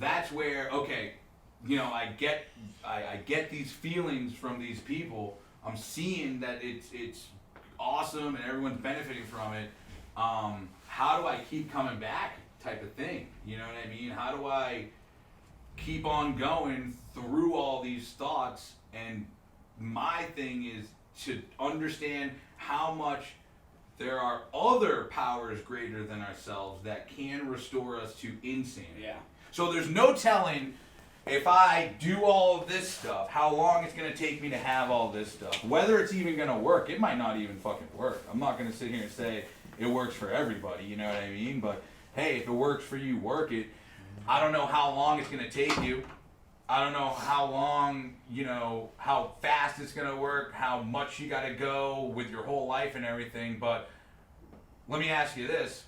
that's where, okay, you know, I get these feelings from these people. I'm seeing that it's awesome and everyone's benefiting from it. How do I keep coming back type of thing? You know what I mean? How do I keep on going through all these thoughts? And my thing is to understand how much there are other powers greater than ourselves that can restore us to insanity. Yeah. So there's no telling if I do all of this stuff, how long it's going to take me to have all this stuff. Whether it's even going to work. It might not even fucking work. I'm not going to sit here and say it works for everybody, you know what I mean? But hey, if it works for you, work it. I don't know how long it's going to take you. I don't know how long, you know, how fast it's going to work, how much you got to go with your whole life and everything. But let me ask you this.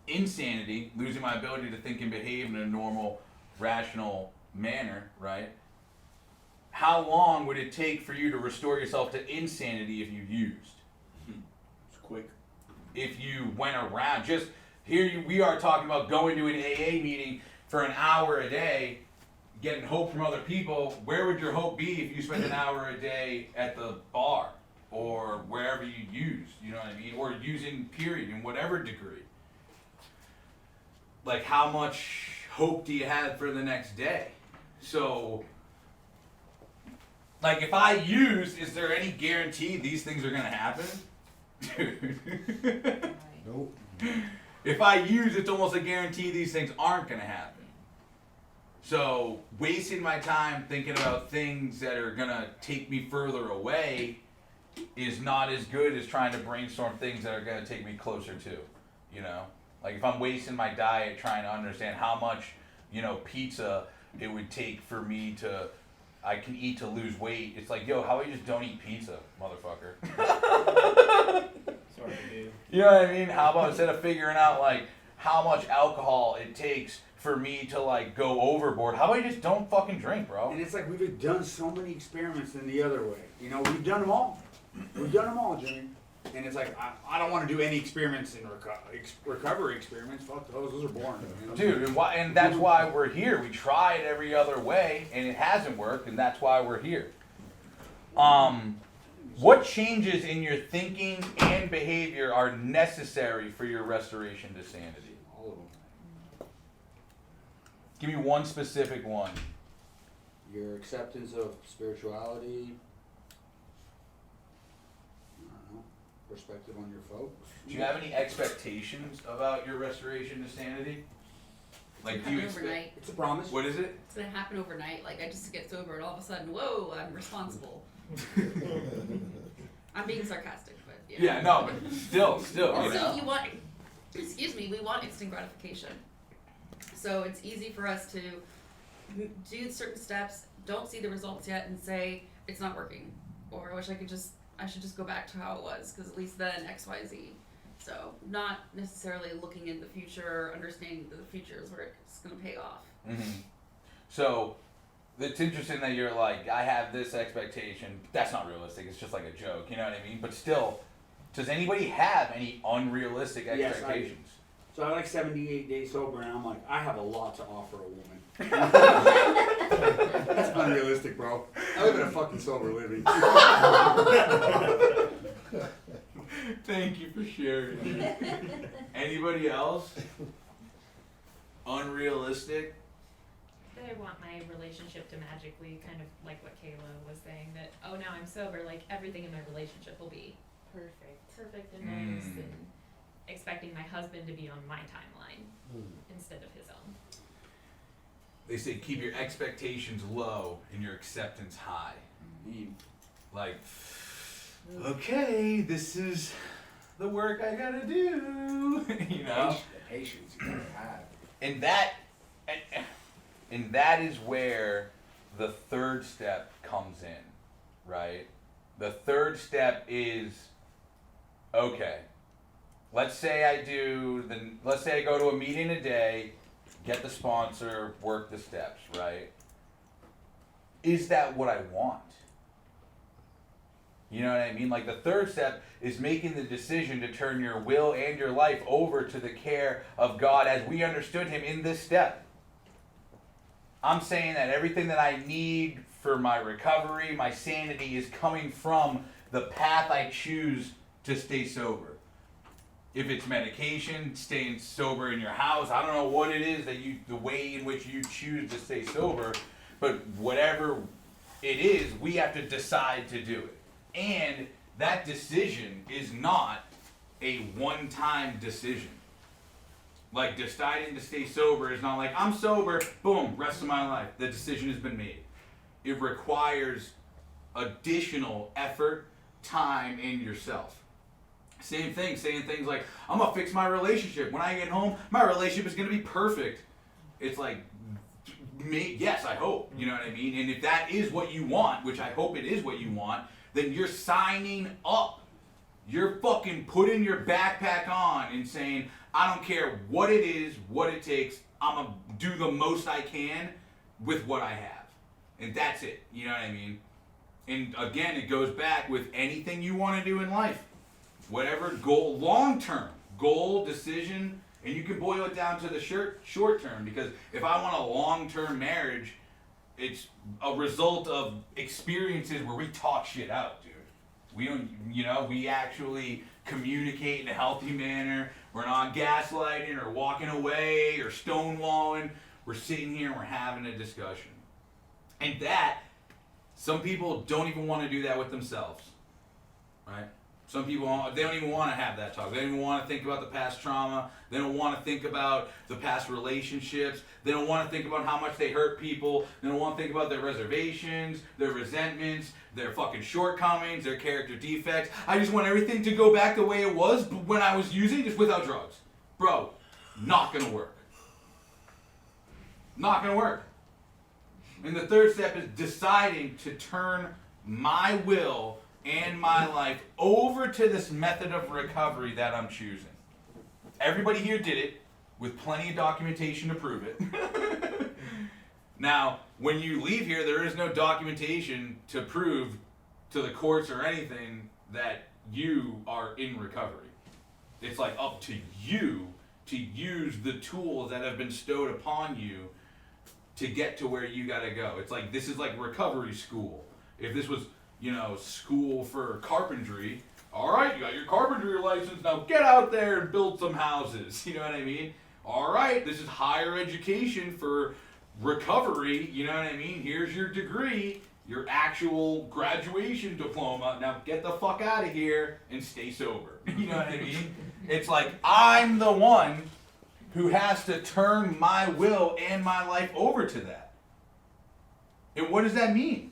Insanity, losing my ability to think and behave in a normal, rational manner, right? How long would it take for you to restore yourself to insanity if you used? It's quick. If you went around, just here we are talking about going to an AA meeting for an hour a day, getting hope from other people. Where would your hope be if you spent an hour a day at the bar or wherever you used, you know what I mean? Or using period in whatever degree. Like how much hope do you have for the next day? So, like if I use, is there any guarantee these things are gonna happen? Dude. Nope. If I use, it's almost a guarantee these things aren't gonna happen. So, wasting my time thinking about things that are gonna take me further away is not as good as trying to brainstorm things that are gonna take me closer to, you know? Like if I'm wasting my diet trying to understand how much, you know, pizza it would take for me to, I can eat to lose weight. It's like, yo, how about you just don't eat pizza, motherfucker? Sorry, dude. You know what I mean? How about instead of figuring out like how much alcohol it takes for me to like go overboard, how about you just don't fucking drink, bro? And it's like we've done so many experiments in the other way. You know, we've done them all. We've done them all, Jimmy. And it's like, I don't want to do any experiments in recovery experiments. Fuck those are boring. You know? Dude, and that's why we're here. We tried every other way, and it hasn't worked, and that's why we're here. What changes in your thinking and behavior are necessary for your restoration to sanity? All of them. Give me one specific one. Your acceptance of spirituality. I don't know. Perspective on your folks. Do you have any expectations about your restoration to sanity? Like, do you expect? Overnight. It's a promise. What is it? It's gonna happen overnight. Like I just get sober and all of a sudden, whoa, I'm responsible. I'm being sarcastic, but Yeah, no, but still, you So know. you want, excuse me, we want instant gratification. So it's easy for us to do certain steps, don't see the results yet, and say it's not working, or I wish I should just go back to how it was, because at least then X, Y, Z. So not necessarily looking in the future, understanding that the future is where it's going to pay off. Mm-hmm. So it's interesting that you're like, I have this expectation. That's not realistic. It's just like a joke. You know what I mean? But still, does anybody have any unrealistic Yes, expectations? So I like 78 days sober, and I'm like, I have a lot to offer a woman. That's unrealistic, bro. I live in a fucking sober living. Thank you for sharing. Anybody else? Unrealistic? That I want my relationship to magically, kind of like what Kayla was saying, that, oh, now I'm sober, like everything in my relationship will be perfect and nice, and expecting my husband to be on my timeline instead of his own. They say keep your expectations low and your acceptance high. Like, okay, this is the work I gotta do. You know? The patience you gotta have. And that is where the third step comes in, right? The third step is, okay, let's say I go to a meeting a day, get the sponsor, work the steps, right? Is that what I want? You know what I mean? Like the third step is making the decision to turn your will and your life over to the care of God as we understood Him in this step. I'm saying that everything that I need for my recovery, my sanity, is coming from the path I choose to stay sober. If it's medication, staying sober in your house, I don't know what it is the way in which you choose to stay sober, but whatever it is, we have to decide to do it. And that decision is not a one-time decision. Like deciding to stay sober is not like, I'm sober, boom, rest of my life. The decision has been made. It requires additional effort, time, and yourself. Same thing, saying things like, I'm gonna fix my relationship. When I get home, my relationship is gonna be perfect. It's like, yes, I hope, you know what I mean? And if that is what you want, which I hope it is what you want, then you're signing up. You're fucking putting your backpack on and saying, I don't care what it is, what it takes, I'm gonna do the most I can with what I have. And that's it, you know what I mean? And again, it goes back with anything you wanna do in life. Whatever goal, long-term goal, decision, and you can boil it down to the short term, because if I want a long-term marriage, it's a result of experiences where we talk shit out, dude. We don't, we actually communicate in a healthy manner. We're not gaslighting or walking away or stonewalling. We're sitting here and we're having a discussion. And that, some people don't even want to do that with themselves, right? Some people, they don't even want to have that talk. They don't even want to think about the past trauma. They don't want to think about the past relationships. They don't want to think about how much they hurt people. They don't want to think about their reservations, their resentments, their fucking shortcomings, their character defects. I just want everything to go back the way it was when I was using, just without drugs. Bro, not gonna work. Not gonna work. And the third step is deciding to turn my will and my life over to this method of recovery that I'm choosing. Everybody here did it with plenty of documentation to prove it. Now, when you leave here, there is no documentation to prove to the courts or anything that you are in recovery. It's like up to you to use the tools that have been bestowed upon you to get to where you gotta go. It's like, this is like recovery school. If this was school for carpentry. All right, you got your carpentry license, now get out there and build some houses. You know what I mean? All right, this is higher education for recovery. You know what I mean? Here's your degree, your actual graduation diploma. Now get the fuck out of here and stay sober. You know what I mean? It's like I'm the one who has to turn my will and my life over to that. And what does that mean?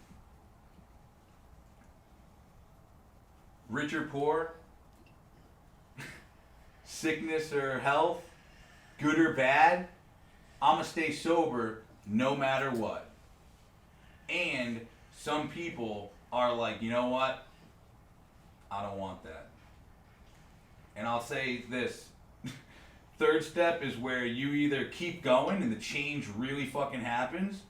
Rich or poor, sickness or health, good or bad, I'm gonna stay sober no matter what. And some people are like, you know what? I don't want that. And I'll say this. Third step is where you either keep going and the change really fucking happens,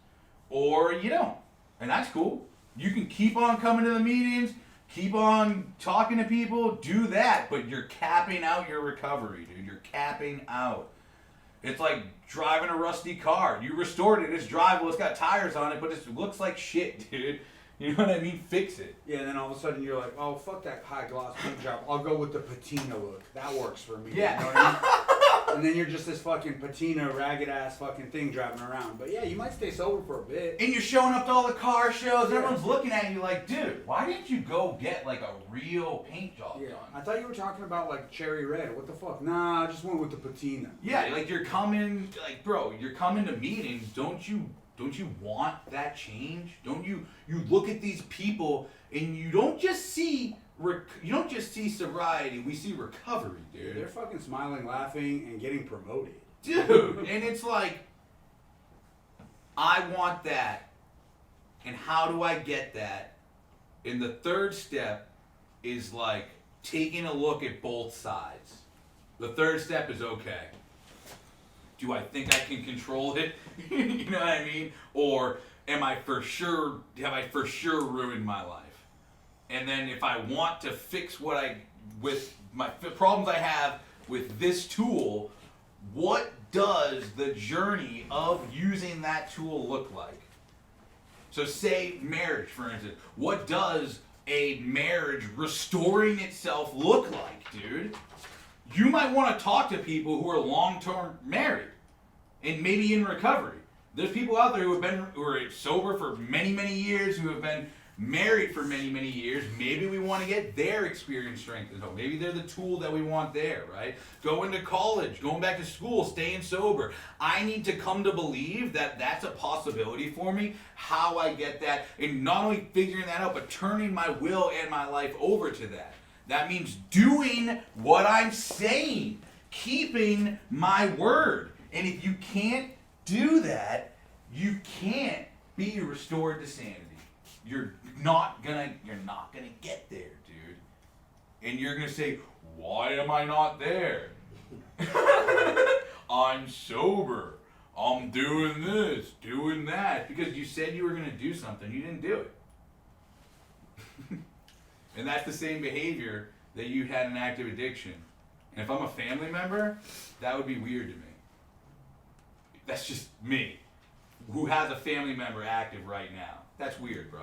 or you don't. And that's cool. You can keep on coming to the meetings, keep on talking to people, do that, but you're capping out your recovery, dude. You're capping out. It's like driving a rusty car. You restored it, it's drivable, it's got tires on it, but it looks like shit, dude. You know what I mean? Fix it. Yeah, and then all of a sudden you're like, oh, fuck that high gloss paint job. I'll go with the patina look. That works for me. Yeah. You know what I mean? And then you're just this fucking patina, ragged ass fucking thing driving around. But yeah, you might stay sober for a bit. And you're showing up to all the car shows, and everyone's looking at you like, dude, why didn't you go get like a real paint job done? I thought you were talking about like cherry red. What the fuck? Nah, I just went with the patina. Yeah, like you're coming, like bro, you're coming to meetings. Don't you want that change? Don't you look at these people and you don't just see sobriety. We see recovery, dude. They're fucking smiling, laughing, and getting promoted, dude. And it's like, I want that, and how do I get that? And the third step is like taking a look at both sides. The third step is, okay, do I think I can control it? You know what I mean? Or have I for sure ruined my life? And then if I want to fix with my problems I have with this tool, what does the journey of using that tool look like? So say marriage, for instance. What does a marriage restoring itself look like, dude? You might want to talk to people who are long-term married and maybe in recovery. There's people out there who are sober for many, many years, who have been married for many, many years. Maybe we want to get their experience strengthened. Maybe they're the tool that we want there, right? Going to college, going back to school, staying sober. I need to come to believe that that's a possibility for me. How I get that, and not only figuring that out, but turning my will and my life over to that. That means doing what I'm saying, keeping my word. And if you can't do that, you can't be restored to sanity. You're not gonna get there, dude. And you're gonna say, why am I not there? I'm sober. I'm doing this, doing that. Because you said you were gonna do something, you didn't do it. And that's the same behavior that you had an active addiction. And if I'm a family member, that would be weird to me. That's just me, who has a family member active right now. That's weird, bro.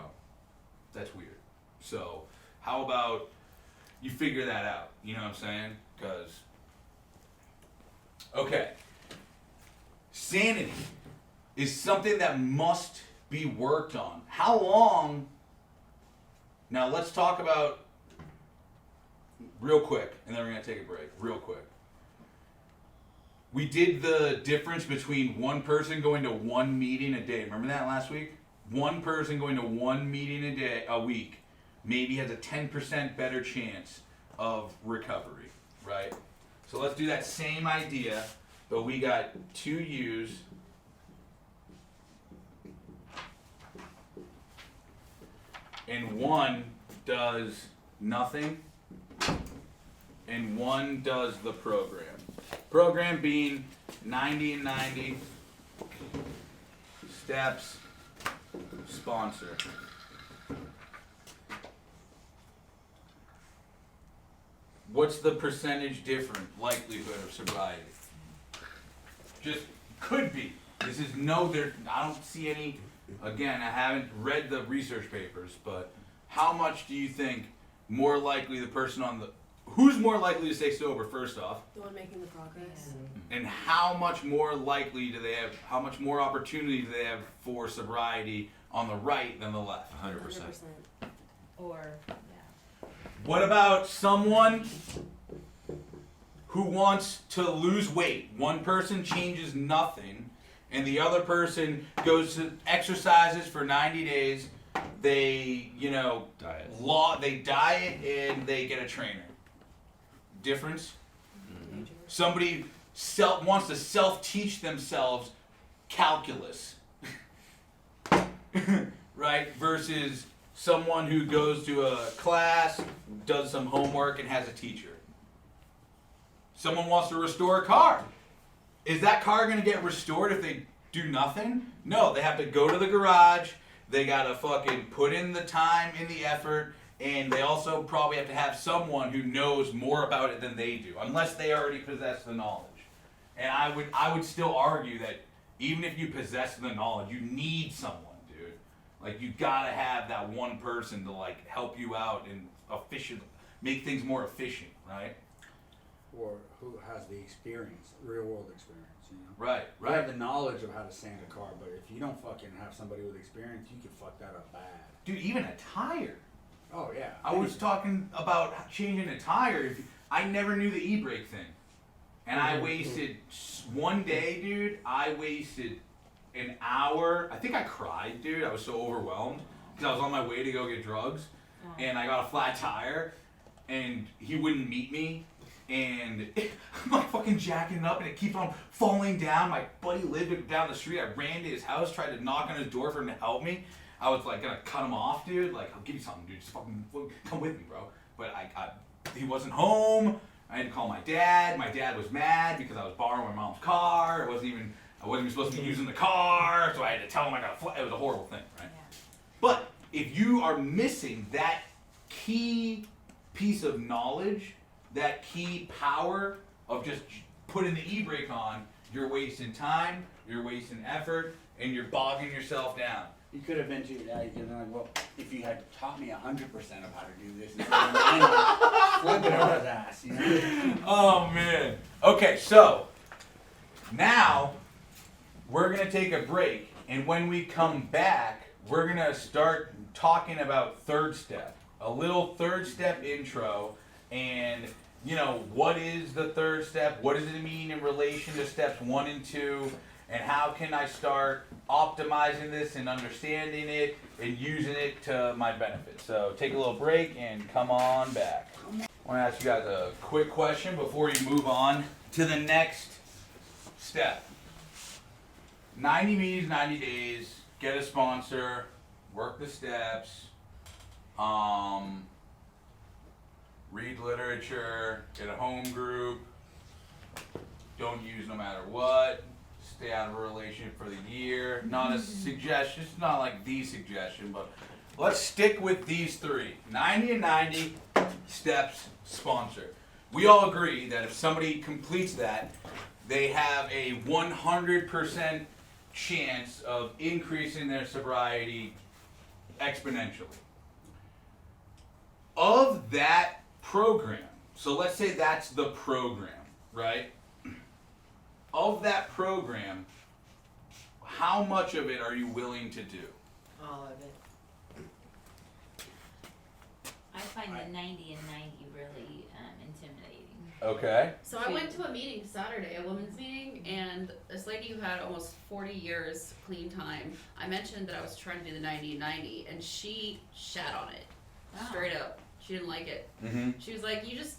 That's weird. So how about you figure that out? You know what I'm saying? Because, okay, sanity is something that must be worked on. How long? Now let's talk about, real quick, and then we're going to take a break, real quick. We did the difference between one person going to one meeting a day. Remember that last week? One person going to one meeting a week maybe has a 10% better chance of recovery, right? So let's do that same idea, but we got 2 U's. And one does nothing, and one does the program. Program being 90 and 90, steps, sponsor. What's the percentage different likelihood of sobriety? Just could be. This is I don't see any, again, I haven't read the research papers, but how much do you think more likely the person on the who's more likely to stay sober first off, The one making the progress. and how much more likely do they have? How much more opportunity do they have for sobriety on the right than the left? 100%. Or, yeah. What about someone who wants to lose weight? One person changes nothing, and the other person goes to exercises for 90 days. They, they diet and they get a trainer. Difference? Major. Somebody wants to self-teach themselves calculus, right? Versus someone who goes to a class, does some homework, and has a teacher. Someone wants to restore a car. Is that car going to get restored if they do nothing? No, they have to go to the garage. They got to fucking put in the time and the effort. And they also probably have to have someone who knows more about it than they do, unless they already possess the knowledge. And I would still argue that even if you possess the knowledge, you need someone, dude. Like, you gotta have that one person to like help you out and make things more efficient, right? Or who has the experience, real world experience, you know? Right. You have the knowledge of how to sand a car, but if you don't fucking have somebody with experience, you can fuck that up bad. Dude, even a tire. Oh yeah. I was talking about changing a tire. I never knew the e-brake thing. And I wasted one day, dude. I wasted an hour. I think I cried, dude. I was so overwhelmed because I was on my way to go get drugs. And I got a flat tire. And he wouldn't meet me. And I'm like fucking jacking it up and it keeps on falling down. My buddy lived down the street. I ran to his house, tried to knock on his door for him to help me. I was like gonna cut him off, dude. Like, I'll give you something, dude. Just fucking come with me, bro. But he wasn't home. I had to call my dad. My dad was mad because I was borrowing my mom's car. I wasn't even supposed to be using the car, so I had to tell him I got a flat. It was a horrible thing, right? Yeah. But if you are missing that key piece of knowledge, that key power of just putting the e-brake on, you're wasting time, you're wasting effort, and you're bogging yourself down. You could have been to that, well, if you had taught me 100% of how to do this, instead of 90, flip it on his ass, you know? Oh man. Okay, so now we're gonna take a break, and when we come back, we're gonna start talking about third step. A little third step intro, and what is the third step? What does it mean in relation to steps 1 and 2? And how can I start optimizing this and understanding it and using it to my benefit? So take a little break and come on back. I want to ask you guys a quick question before you move on to the next step. 90 meetings, 90 days, get a sponsor, work the steps, read literature, get a home group, don't use no matter what, stay out of a relationship for the year. Not a suggestion, it's not like the suggestion, but let's stick with these 3. 90 and 90 steps sponsor. We all agree that if somebody completes that, they have a 100% chance of increasing their sobriety exponentially. Of that program, so let's say that's the program, right? Of that program, how much of it are you willing to do? All of it. I find the 90 and 90 really intimidating. Okay. So I went to a meeting Saturday, a women's meeting, and this lady who had almost 40 years clean time, I mentioned that I was trying to do the 90 and 90, and she shat on it. Straight up. She didn't like it. Mm-hmm. She was like, you just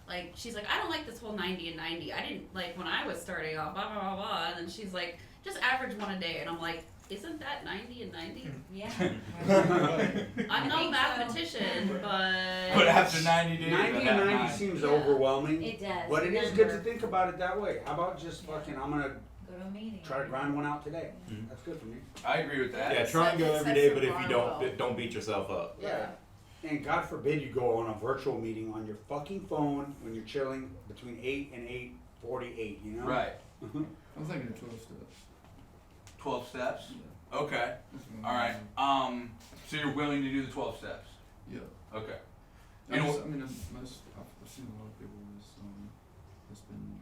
like, she's like, I don't like this whole 90 and 90. I didn't like when I was starting off, blah, blah, blah, blah. And then she's like, just average one a day. And I'm like, isn't that 90 and 90? Yeah. I'm no mathematician, but. But after 90 days, 90 and 90 seems overwhelming. It does. But it is good to think about it that way. How about just fucking, I'm gonna Go to a meeting. try to grind one out today. Mhm. That's good for me. I agree with that. Yeah, try and go It every sets day, the but if bar you well. don't beat yourself up. Yeah. And God forbid you go on a virtual meeting on your fucking phone when you're chilling between 8 and 8:48, you know? Right. I'm thinking 12 steps. 12 steps? Yeah. Okay. That's All right. So you're willing to do the 12 steps? Yeah. Okay. I And mean, I've seen a lot of people that's been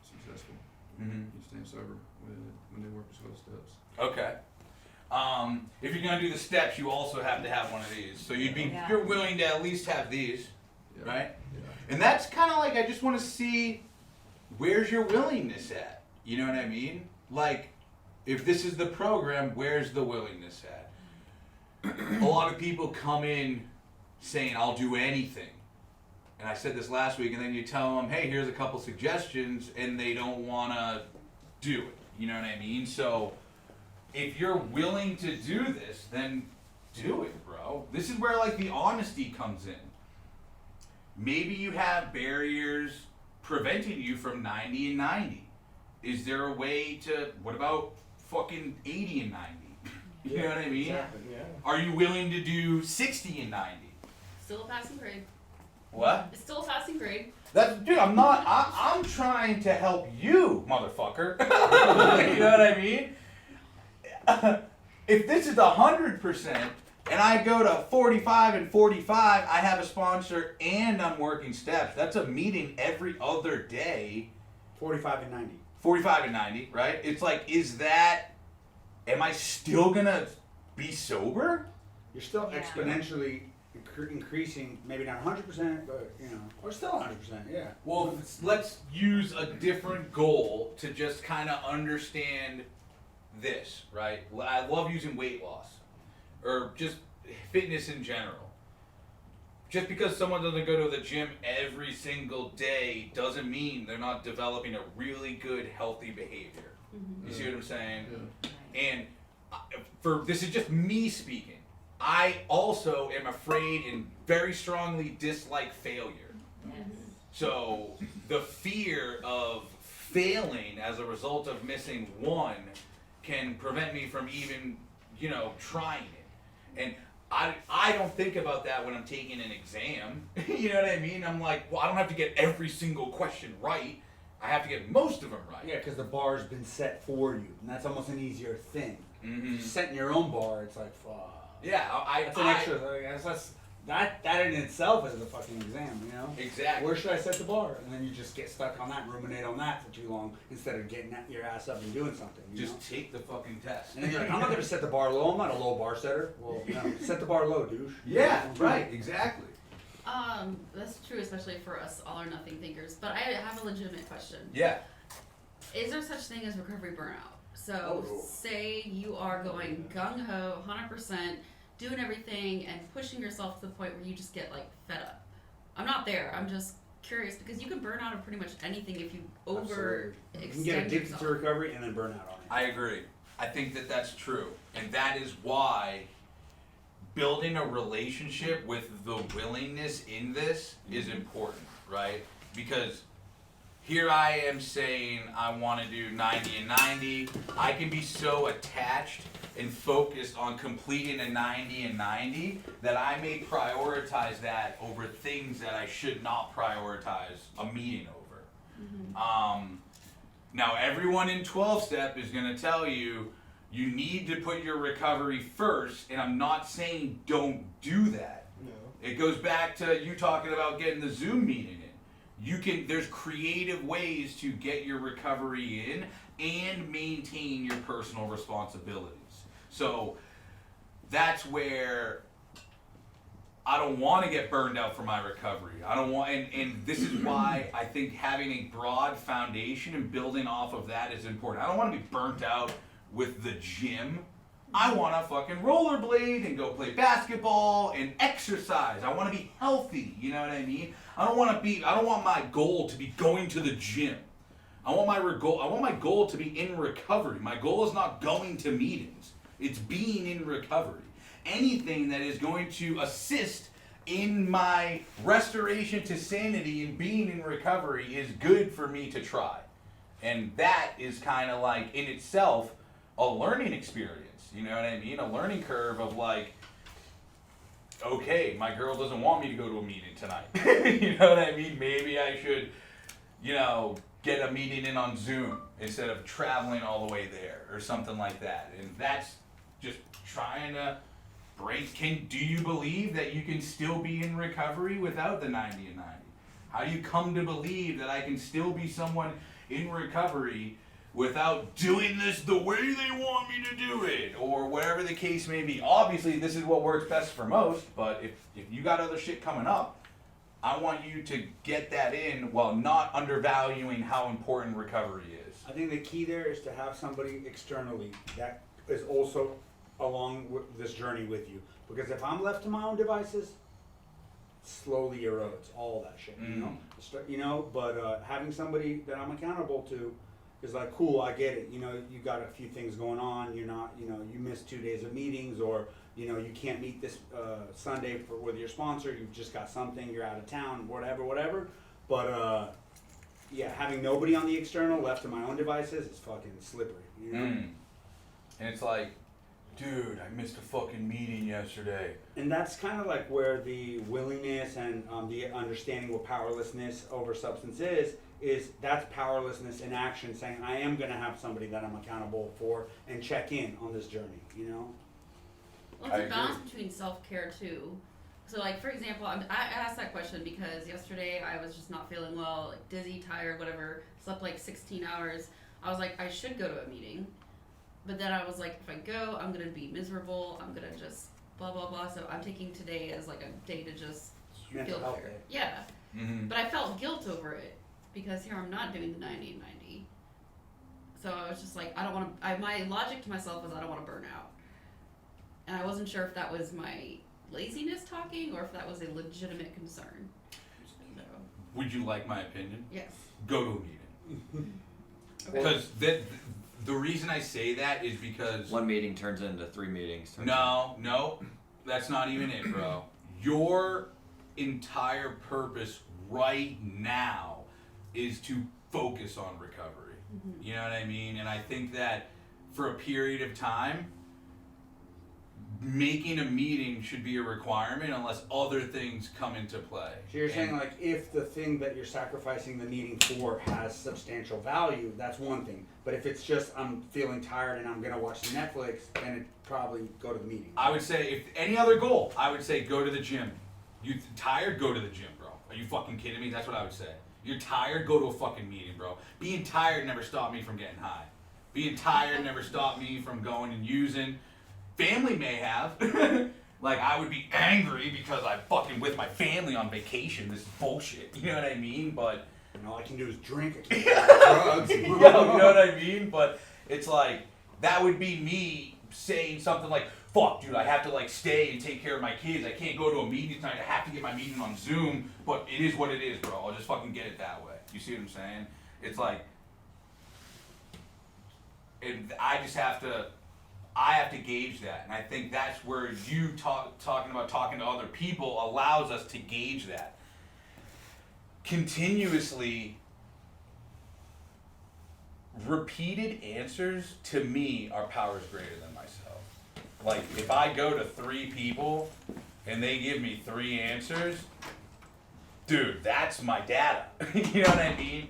successful. Mhm. You staying sober when they work the 12 steps. Okay. If you're gonna do the steps, you also have to have one of these. So Yeah. you're willing to at least have these, Yeah. right? Yeah. And that's kind of like, I just want to see where's your willingness at. You know what I mean? Like, if this is the program, where's the willingness at? A lot of people come in saying, I'll do anything. And I said this last week, and then you tell them, hey, here's a couple suggestions, and they don't want to do it. You know what I mean? So, if you're willing to do this, then do it, bro. This is where, like, the honesty comes in. Maybe you have barriers preventing you from 90 and 90. Is there a way to, what about fucking 80 and 90? You know what I mean? Exactly, yeah. Are you willing to do 60 and 90? Still a passing grade. What? It's still a passing grade. Dude, I'm trying to help you, motherfucker. You know what I mean? If this is 100%, and I go to 45 and 45, I have a sponsor and I'm working steps. That's a meeting every other day. 45 and 90. 45 and 90, right? It's like, am I still gonna be sober? You're still Yeah. exponentially increasing, maybe not 100%, but, or still 100%, yeah. Well, let's use a different goal to just kind of understand this, right? I love using weight loss or just fitness in general. Just because someone doesn't go to the gym every single day doesn't mean they're not developing a really good, healthy behavior. You see what I'm saying? Yeah. And this is just me speaking. I also am afraid and very strongly dislike failure. Yes. So the fear of failing as a result of missing one can prevent me from even, trying it. And I don't think about that when I'm taking an exam. You know what I mean? I'm like, well, I don't have to get every single question right. I have to get most of them right. Yeah, because the bar's been set for you, and that's almost an easier thing. Mhm. Setting your own bar, it's like, fuck. Yeah, That's an extra. That in itself is a fucking exam, Exactly. Where should I set the bar? And then you just get stuck on that and ruminate on that for too long instead of getting your ass up and doing something. Just take the fucking test. And then you're like, I'm not going to set the bar low. I'm not a low bar setter. Well, no, set the bar low, douche. Yeah, right, exactly. That's true, especially for us all or nothing thinkers. But I have a legitimate question. Yeah. Is there such thing as recovery burnout? So, say you are going gung ho, 100%, doing everything and pushing yourself to the point where you just get fed up. I'm not there. I'm just curious because you can burn out of pretty much anything if you overextend You can get addicted yourself. to recovery and then burn out on it. I agree. I think that that's true. And that is why building a relationship with the willingness in this is important, right? Because here I am saying I want to do 90 and 90. I can be so attached and focused on completing a 90 and 90 that I may prioritize that over things that I should not prioritize a meeting over. Now everyone in 12-step is going to tell you need to put your recovery first, and I'm not saying don't do that. No. It goes back to you talking about getting the Zoom meeting in. There's creative ways to get your recovery in and maintain your personal responsibilities. So that's where I don't want to get burned out for my recovery. I don't want, and this is why I think having a broad foundation and building off of that is important. I don't want to be burnt out with the gym. I want to fucking rollerblade and go play basketball and exercise. I want to be healthy. You know what I mean? I don't want my goal to be going to the gym. I want my goal to be in recovery. My goal is not going to meetings. It's being in recovery. Anything that is going to assist in my restoration to sanity and being in recovery is good for me to try. And that is kind of like in itself a learning experience. You know what I mean? A learning curve of okay, my girl doesn't want me to go to a meeting tonight. You know what I mean? Maybe I should, get a meeting in on Zoom instead of traveling all the way there or something like that. And that's just trying to do you believe that you can still be in recovery without the 90 and 90? How do you come to believe that I can still be someone in recovery without doing this the way they want me to do it, or whatever the case may be? Obviously, this is what works best for most, but if you got other shit coming up, I want you to get that in while not undervaluing how important recovery is. I think the key there is to have somebody externally that is also along with this journey with you. Because if I'm left to my own devices, slowly erodes all that shit, you know. But having somebody that I'm accountable to is like, cool, I get it. You know, you got a few things going on. You're not, you know, you missed 2 days of meetings, or you know, you can't meet this Sunday with your sponsor. You've just got something. You're out of town, whatever. But yeah, having nobody on the external, left to my own devices, is fucking slippery. You know? And it's like, dude, I missed a fucking meeting yesterday. And that's kind of like where the willingness and the understanding what powerlessness over substance is that's powerlessness in action, saying I am going to have somebody that I'm accountable for and check in on this journey, you know? Well, it's a balance between self-care too. So like, for example, I asked that question because yesterday I was just not feeling well, like dizzy, tired, whatever, slept like 16 hours. I was like, I should go to a meeting. But then I was like, if I go, I'm going to be miserable. I'm going to just blah, blah, blah. So I'm taking today as like a day to just feel better. Yeah. Mm-hmm. But I felt guilt over it because here I'm not doing the 90 and 90. So I was just like, I don't want to, my logic to myself was I don't want to burn out. And I wasn't sure if that was my laziness talking or if that was a legitimate concern. So. Would you like my opinion? Yes. Go to a meeting. Because the reason I say that is because... One meeting turns into 3 meetings. No, that's not even it, bro. Your entire purpose right now is to focus on recovery. Mm-hmm. You know what I mean? And I think that for a period of time, making a meeting should be a requirement unless other things come into play. So you're saying like if the thing that you're sacrificing the meeting for has substantial value, that's one thing. But if it's just I'm feeling tired and I'm gonna watch Netflix, then it probably go to the meeting. I would say if any other goal, I would say go to the gym. You tired? Go to the gym, bro. Are you fucking kidding me? That's what I would say. You're tired? Go to a fucking meeting, bro. Being tired never stopped me from getting high. Being tired never stopped me from going and using. Family may have. Like, I would be angry because I'm fucking with my family on vacation. This is bullshit. You know what I mean? But... And all I can do is drink. I can't do drugs. You know what I mean? But it's like, that would be me saying something like, fuck, dude, I have to, like, stay and take care of my kids. I can't go to a meeting tonight. I have to get my meeting on Zoom. But it is what it is, bro. I'll just fucking get it that way. You see what I'm saying? It's like... And I just have to... I have to gauge that, and I think that's where you talking about talking to other people allows us to gauge that. Continuously, repeated answers to me are powers greater than myself. Like, if I go to 3 people and they give me 3 answers, dude, that's my data. You know what I mean?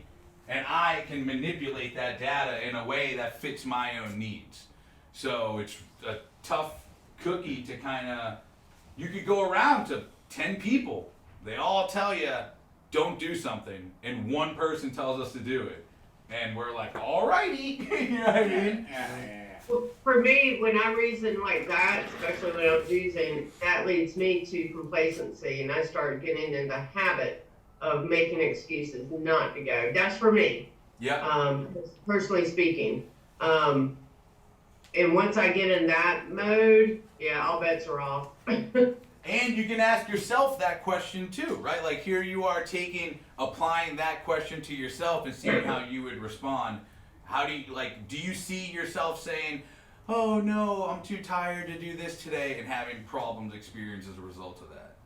And I can manipulate that data in a way that fits my own needs. So it's a tough cookie to kind of, you could go around to 10 people. They all tell you, don't do something. And one person tells us to do it. And we're like, alrighty. You know what I mean? Well, for me, when I reason like that, especially when I'm using, that leads me to complacency. And I start getting in the habit of making excuses not to go. That's for me. Yeah. Personally speaking. And once I get in that mode, yeah, all bets are off. And you can ask yourself that question too, right? Like here you are applying that question to yourself and seeing how you would respond. How do you see yourself saying, oh no, I'm too tired to do this today, and having problems experienced as a result of that?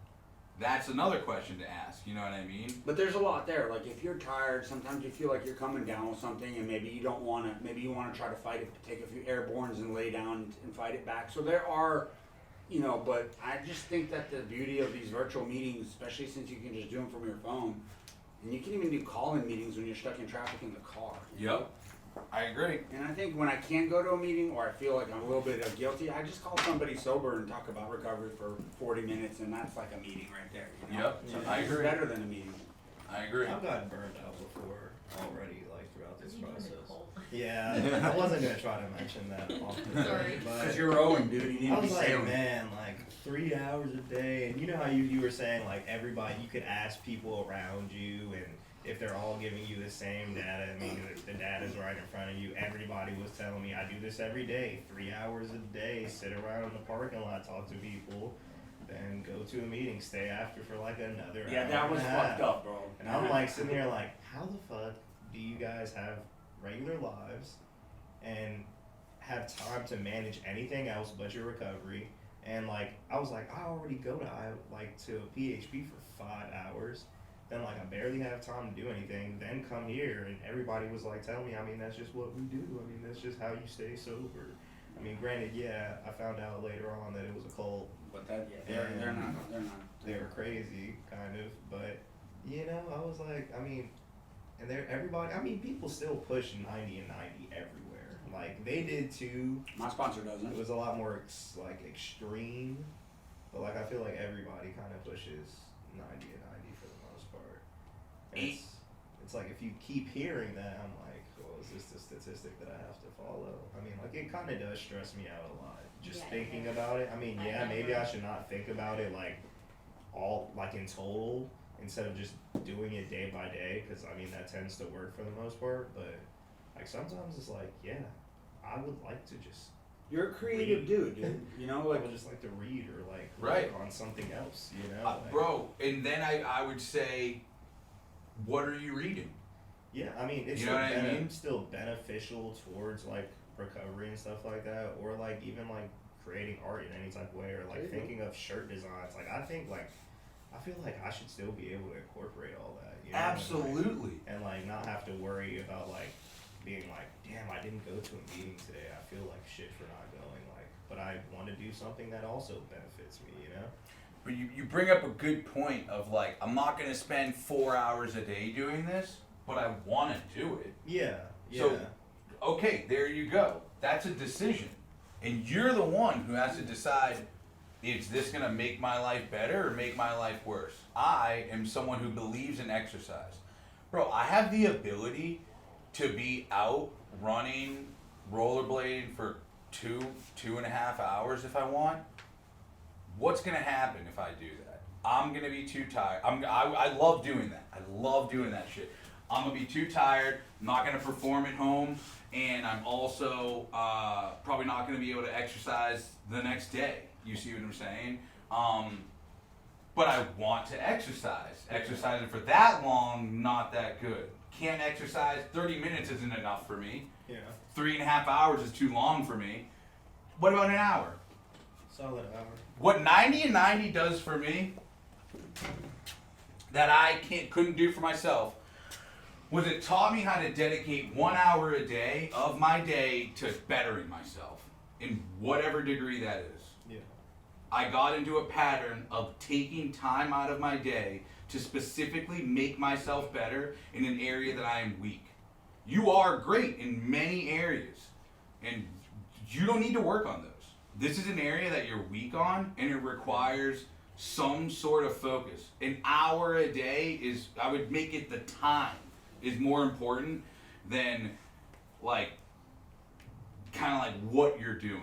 That's another question to ask, you know what I mean? But there's a lot there. Like if you're tired, sometimes you feel like you're coming down with something and maybe you don't want to, maybe you want to try to fight it, take a few airbornes and lay down and fight it back. So there are, you know, but I just think that the beauty of these virtual meetings, especially since you can just do them from your phone, And you can even do call-in meetings when you're stuck in traffic in the car. Yep. I agree. And I think when I can't go to a meeting or I feel like I'm a little bit guilty, I just call somebody sober and talk about recovery for 40 minutes, and that's like a meeting right there. You know? Yep. So I it's agree. better than a meeting. I agree. I've gotten burned out before already, like throughout this You doing process. it cold. Yeah, I wasn't gonna try to mention that often. Sorry. Because But you're rowing, dude. You need I to be was like, sailing. man, like 3 hours a day, and you know how you were saying like everybody, you could ask people around you, and if they're all giving you the same data, I mean the data's right in front of you. Everybody was telling me I do this every day, 3 hours a day, sit around in the parking lot, talk to people, then go to a meeting, stay after for like another Yeah, hour that was and a half. fucked up, bro. And I'm like sitting there like, how the fuck do you guys have regular lives and have time to manage anything else but your recovery? And like I was like, I already go to to a PHP for 5 hours. Then like I barely have time to do anything. Then come here and everybody was like telling me, I mean that's just what we do. I mean that's just how you stay sober. I mean granted, yeah, I found out later on that it was a cult. But that, Yeah. they're not. They were crazy, kind of, but you know, I was like, I mean, and everybody, I mean, people still push 90 and 90 everywhere. Like they did too. My sponsor doesn't. It was a lot more extreme, but like I feel like everybody kind of pushes 90 and 90 for the most part. And it's like if you keep hearing that, I'm like, well, is this the statistic that I have to follow? I mean, like it kind of does stress me out a lot. Just Yeah, thinking about it. I mean, yeah, maybe I should not think about it like all like in total instead of just doing it day by day, because I mean that tends to work for the most part. But like sometimes it's like, yeah, I would like to just. You're a creative dude. You know, like I would just like to read or like Right. work on something else. You know, Bro, and then I would say, what are you reading? Yeah, I mean, it's You know what I mean? still beneficial towards like recovery and stuff like that, or like even like creating art in any type of way, or like thinking of shirt designs. Like I think like I feel like I should still be able to incorporate all that. You know? Absolutely. And like not have to worry about like being like, damn, I didn't go to a meeting today. I feel like shit for not going. Like, but I want to do something that also benefits me. You know. But you bring up a good point of like, I'm not going to spend 4 hours a day doing this, but I want to do it. Yeah. So, okay, there you go. That's a decision. And you're the one who has to decide, is this going to make my life better or make my life worse? I am someone who believes in exercise. Bro, I have the ability to be out running, rollerblading for 2.5 hours if I want. What's going to happen if I do that? I'm going to be too tired. I love doing that. I love doing that shit. I'm going to be too tired. I'm not going to perform at home. And I'm also probably not going to be able to exercise the next day. You see what I'm saying? But I want to exercise. Exercising for that long, not that good. Can't exercise. 30 minutes isn't enough for me. Yeah. 3.5 hours is too long for me. What about an hour? Solid hour. What 90 and 90 does for me that I couldn't do for myself was it taught me how to dedicate 1 hour a day of my day to bettering myself in whatever degree that is. Yeah. I got into a pattern of taking time out of my day to specifically make myself better in an area that I am weak. You are great in many areas, and you don't need to work on those. This is an area that you're weak on, and it requires some sort of focus. An hour a day is, I would make it the time, is more important than like, kind of like what you're doing.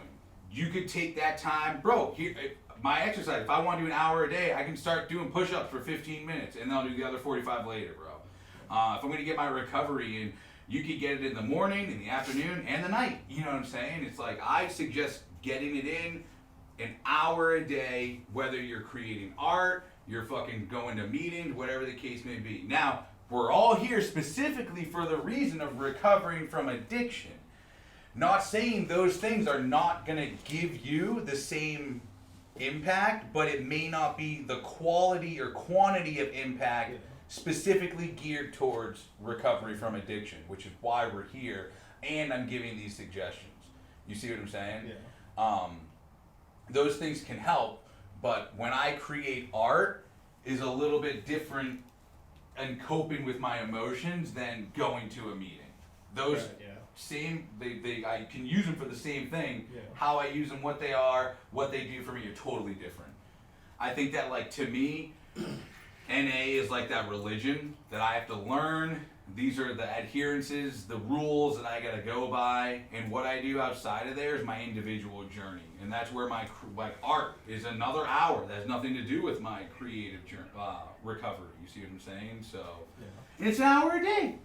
You could take that time, bro, here, my exercise, if I want to do an hour a day, I can start doing push-ups for 15 minutes, and then I'll do the other 45 later, bro. If I'm going to get my recovery in, you could get it in the morning, in the afternoon, and the night. You know what I'm saying? It's like, I suggest getting it in an hour a day, whether you're creating art, you're fucking going to meetings, whatever the case may be. Now, we're all here specifically for the reason of recovering from addiction. Not saying those things are not going to give you the same impact, but it may not be the quality or quantity of impact specifically geared towards recovery from addiction, which is why we're here, and I'm giving these suggestions. You see what I'm saying? Yeah. Those things can help, but when I create art is a little bit different and coping with my emotions than going to a meeting. Those Right, yeah. I can use them for the same thing. Yeah. How I use them, what they are, what they do for me are totally different. I think that, like, to me, NA is like that religion that I have to learn. These are the adherences, the rules that I gotta go by, and what I do outside of there is my individual journey, and that's where my art is another hour. That has nothing to do with my creative recovery. You see what I'm saying? So, and it's an hour a day.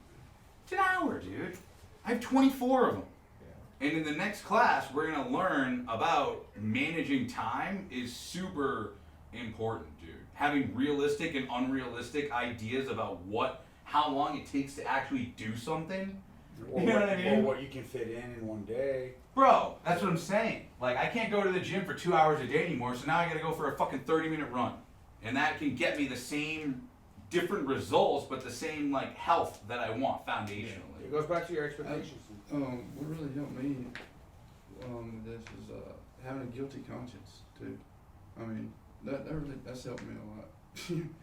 It's an hour, dude. I have 24 of them. And in the next class, we're gonna learn about managing time is super important, dude. Having realistic and unrealistic ideas about how long it takes to actually do something. Or You know what I mean? Or what you can fit in one day. Bro, that's what I'm saying. Like, I can't go to the gym for 2 hours a day anymore, so now I gotta go for a fucking 30-minute run. And that can get me the same different results, but the same, like, health that I want foundationally. It goes back to your expectations. What really helped me with this is having a guilty conscience too. I mean, that's helped me a lot.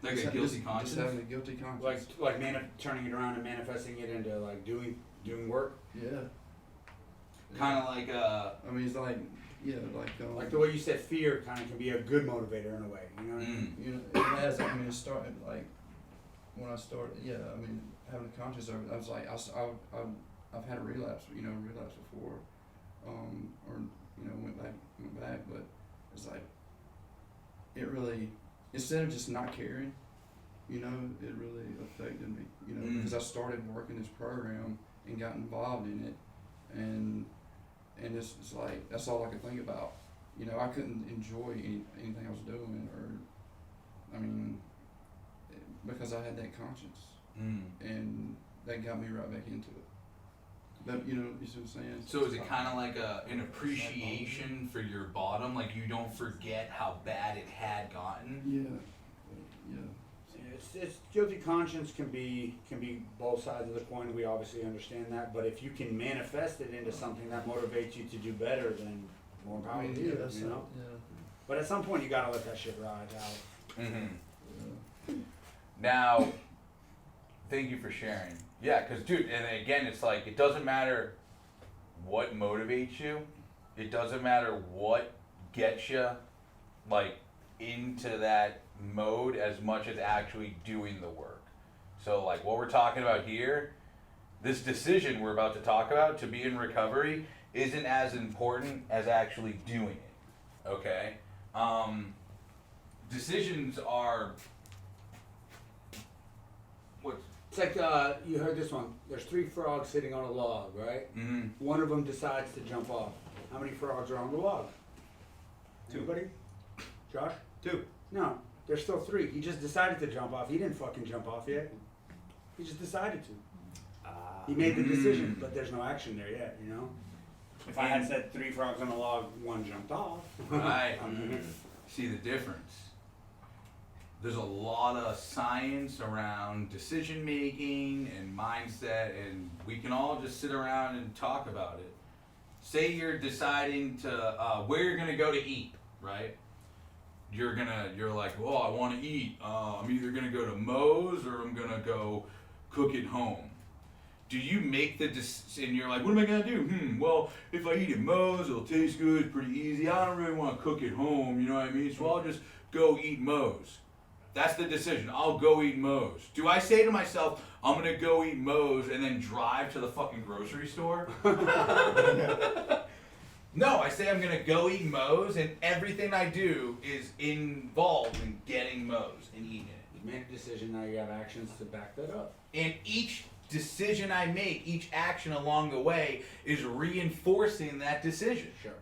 Like a guilty conscience? Just having a guilty conscience. Like turning it around and manifesting it into like doing work. Yeah. Kind of like I mean, it's like Like the way you said, fear kind of can be a good motivator in a way. You know what I mean? You know, it has. I mean, it started like when I started. Yeah, I mean, having a conscience of it. I was like, I've had a relapse. You know, relapse before, or you know, went back. But it's like it really, instead of just not caring, you know, it really affected me. You know, because I started working this program and got involved in it, and it's like that's all I could think about. You know, I couldn't enjoy anything I was doing, or I mean, because I had that conscience, and that got me right back into it. But you know what I'm saying? So is it kind of like an appreciation for your bottom? Like you don't forget how bad it had gotten? Yeah. It's guilty conscience can be both sides of the coin. We obviously understand that, but if you can manifest it into something that motivates you to do better, then more power to you. You know. Yeah. But at some point, you gotta let that shit ride out. Mm-hmm. Now, thank you for sharing. Yeah, because dude, and again, it's like it doesn't matter what motivates you. It doesn't matter what gets you, like, into that mode as much as actually doing the work. So like what we're talking about here, this decision we're about to talk about to be in recovery isn't as important as actually doing it. Okay? Decisions are It's like you heard this one. There's 3 frogs sitting on a log, right? Mm-hmm. One of them decides to jump off. How many frogs are on the log? 2. Anybody? Josh? 2. No, there's still 3. He just decided to jump off. He didn't fucking jump off yet. He just decided to. He made the decision, but there's no action there yet, you know? If I had said 3 frogs on a log, 1 jumped off. Right. See the difference. There's a lot of science around decision making and mindset, and we can all just sit around and talk about it. Say you're deciding to where you're gonna go to eat, right? You're like, well, I want to eat. I'm either gonna go to Moe's or I'm gonna go cook at home. Do you make the decision? You're like, what am I gonna do? Well, if I eat at Moe's, it'll taste good, it's pretty easy. I don't really want to cook at home, you know what I mean? So I'll just go eat Moe's. That's the decision. I'll go eat Moe's. Do I say to myself, I'm gonna go eat Moe's and then drive to the fucking grocery store? No, I say I'm gonna go eat Moe's, and everything I do is involved in getting Moe's and eating it. You made a decision, now you have actions to back that up. And each decision I make, each action along the way, is reinforcing that decision. Sure.